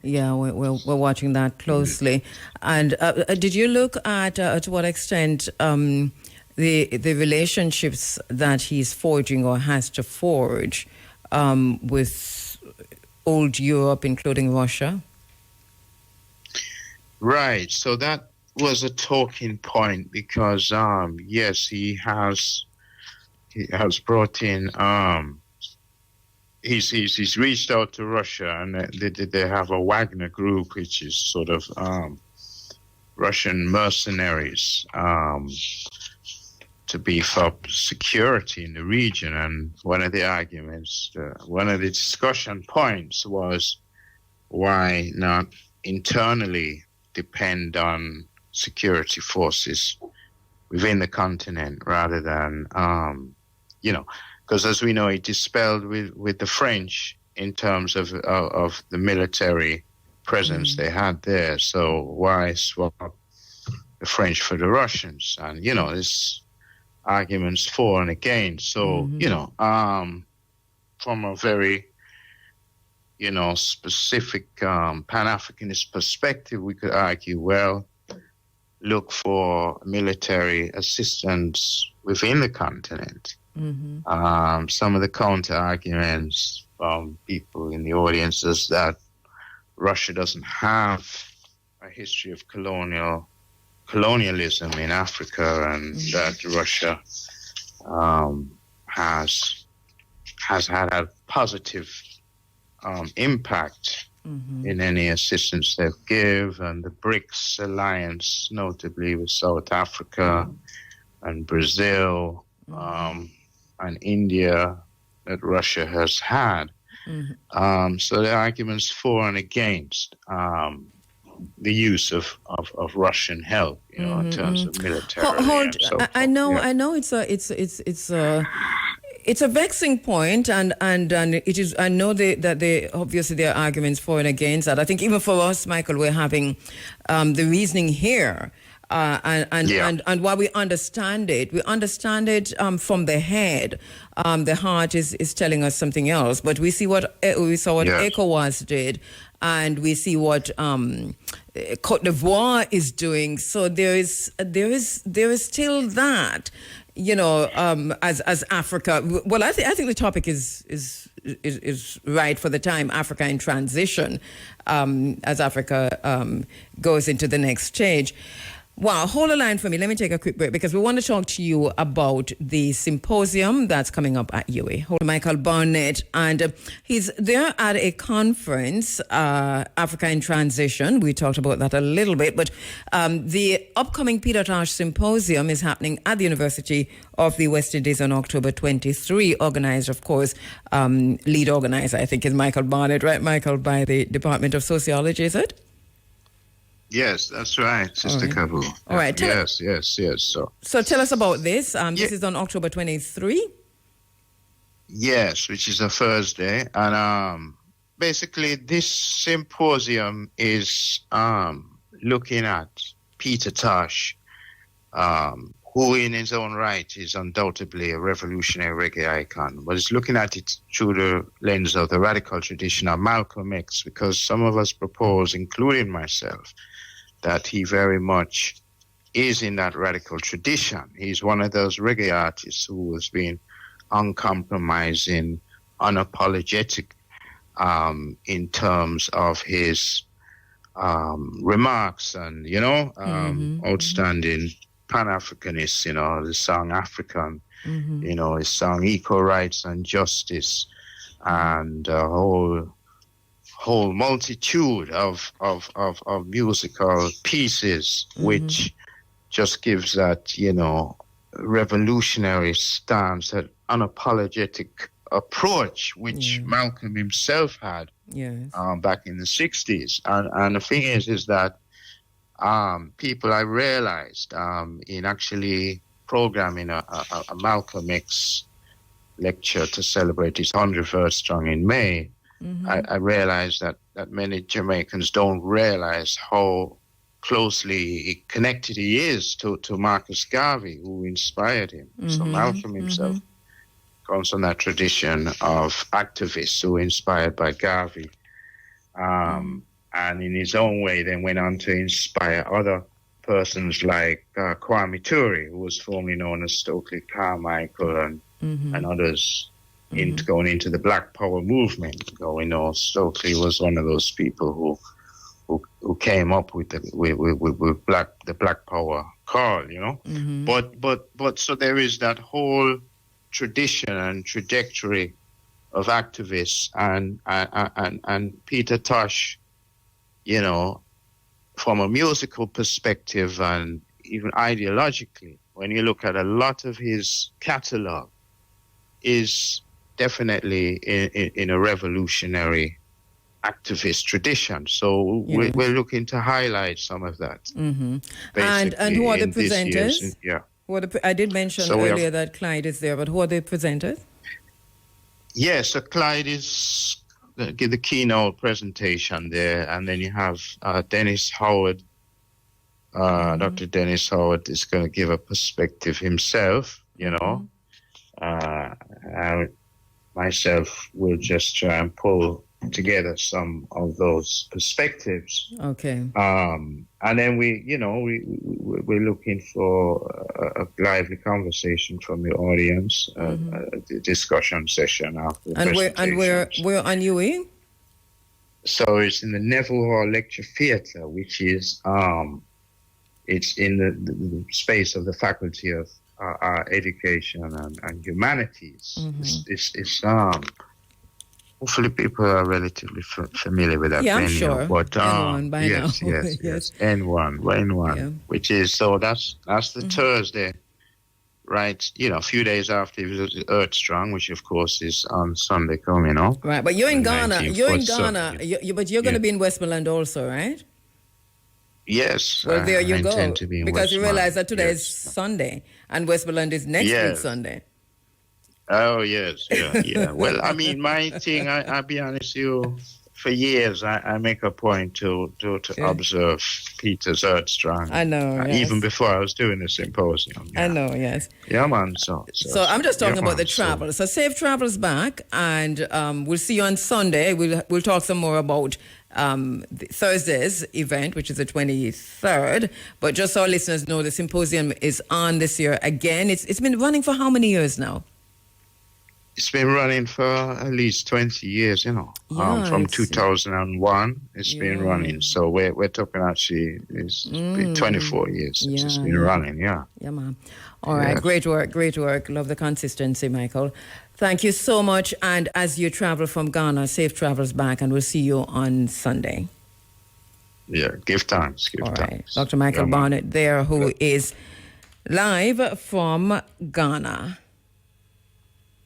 Yeah, we're watching that closely. And did you look at to what extent the relationships that he's forging or has to forge with old Europe, including Russia? Right. So that was a talking point because, yes, he has brought in, he's reached out to Russia, and they have a Wagner group, which is sort of Russian mercenaries to beef up security in the region. And one of the arguments, one of the discussion points was, why not internally depend on security forces within the continent rather than, you know, because as we know, it dispelled with the French in terms of the military presence they had there. So why swap the French for the Russians? And, you know, there's arguments for and against. So, you know, from a very, you know, specific Pan-Africanist perspective, we could argue, well, look for military assistance within the continent. Some of the counter-arguments from people in the audience is that Russia doesn't have a history of colonialism in Africa, and that Russia has had a positive impact in any assistance they give, and the BRICS alliance, notably with South Africa and Brazil and India, that Russia has had. So the arguments for and against the use of Russian help, you know, in terms of military. I know it's a vexing point, and it is. I know that they obviously there are arguments for and against that. I think even for us, Michael, we're having the reasoning here. And while we understand it from the head. The heart is telling us something else. But we saw what ECOWAS did, and we see what Cote d'Ivoire is doing. So there is still that, you know, as Africa. Well, I think the topic is right for the time. Africa in transition, as Africa goes into the next stage. Wow, hold a line for me. Let me take a quick break because we want to talk to you about the symposium that's coming up at UA. Hold Michael Barnett, and he's there at a conference, Africa in Transition. We talked about that a little bit, but the upcoming Peter Tosh Symposium is happening at the University of the West Indies on October 23, organized, of course, lead organizer, I think, is Michael Barnett, right, Michael, by the Department of Sociology, is it? Yes, that's right, Sister Kabu. All right. Yes. So tell us about this. This is on October 23. Yes, which is a Thursday. And basically this symposium is looking at Peter Tosh, who in his own right is undoubtedly a revolutionary reggae icon, but it's looking at it through the lens of the radical tradition of Malcolm X, because some of us propose, including myself, that he very much is in that radical tradition. He's one of those reggae artists who has been uncompromising, unapologetic in terms of his remarks and, you know, outstanding Pan-Africanist, you know, the song African, you know, his song Equal Rights and Justice, and a whole multitude of musical pieces, which just gives that, you know, revolutionary stance, that unapologetic approach which Malcolm himself had back in the 60s. And the thing is that people, I realized in actually programming a Malcolm X lecture to celebrate his 100th strong in May, I realized that many Jamaicans don't realize how closely connected he is to Marcus Garvey, who inspired him. So Malcolm himself comes from that tradition of activists who were inspired by Garvey. And in his own way, then went on to inspire other persons like Kwame Ture, who was formerly known as Stokely Carmichael, and others going into the Black Power movement. We know Stokely was one of those people who came up with the Black Power call, you know. But so there is that whole tradition and trajectory of activists, and Peter Tosh, you know, from a musical perspective and even ideologically, when you look at a lot of his catalog, is definitely in a revolutionary activist tradition. So we're looking to highlight some of that. And who are the presenters? I did mention earlier that Clyde is there, but who are the presenters? Yes, so Clyde is give the keynote presentation there, and then you have Dennis Howard. Dr. Dennis Howard is going to give a perspective himself, you know. Myself will just try and pull together some of those perspectives. Okay. And then we're looking for a lively conversation from the audience, a discussion session after the presentation. And where on UE? So it's in the Neville Hall Lecture Theatre, which is it's in the space of the Faculty of Education and Humanities. It's hopefully people are relatively familiar with that venue. I'm sure. But, N1 by now. Yes. N1, which is, so that's the Thursday, right? You know, a few days after it was Earth Strong, which of course is on Sunday coming up. Right, but you're in Ghana. But you're going to be in Westmoreland also, right? Yes. Well, there you go. Because you realize that today is yes. Sunday and Westmoreland is next week Sunday. Oh, yes. Yeah. Well, I mean, my thing, I'll be honest with you, for years, I make a point to observe Peter's Earth Strong. I know, yes. Even before I was doing the symposium. Yeah. I know, yes. Yeah, man. So I'm just talking about the travel. So safe travels back, and we'll see you on Sunday. We'll talk some more about Thursday's event, which is the 23rd. But just so our listeners know, the symposium is on this year again. It's been running for how many years now? It's been running for at least 20 years, you know. From 2001, it's been running. So we're talking actually, it's been 24 years since it's been running, Yeah, ma'am. All right, great work. Love the consistency, Michael. Thank you so much. And as you travel from Ghana, safe travels back, and we'll see you on Sunday. Yeah, give thanks. All right. Dr. Michael Barnett there, who is live from Ghana.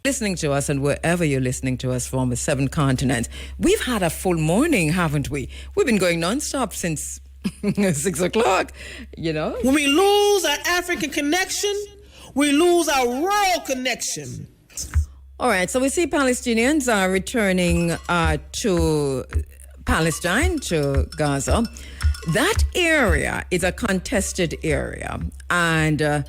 Listening to us, and wherever you're listening to us from the 7 continents. We've had a full morning, haven't we? We've been going nonstop since 6 o'clock, you know? When we lose our African connection, we lose our rural connection. All right, so we see Palestinians are returning to Palestine, to Gaza. That area is a contested area, and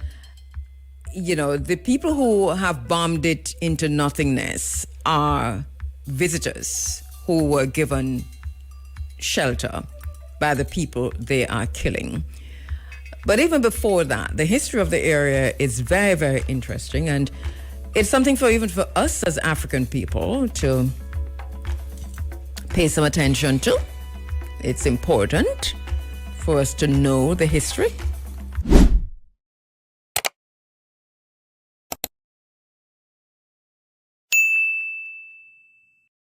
the people who have bombed it into nothingness are visitors who were given shelter by the people they are killing. But even before that, the history of the area is very, very interesting, and it's something for us as African people to pay some attention to. It's important for us to know the history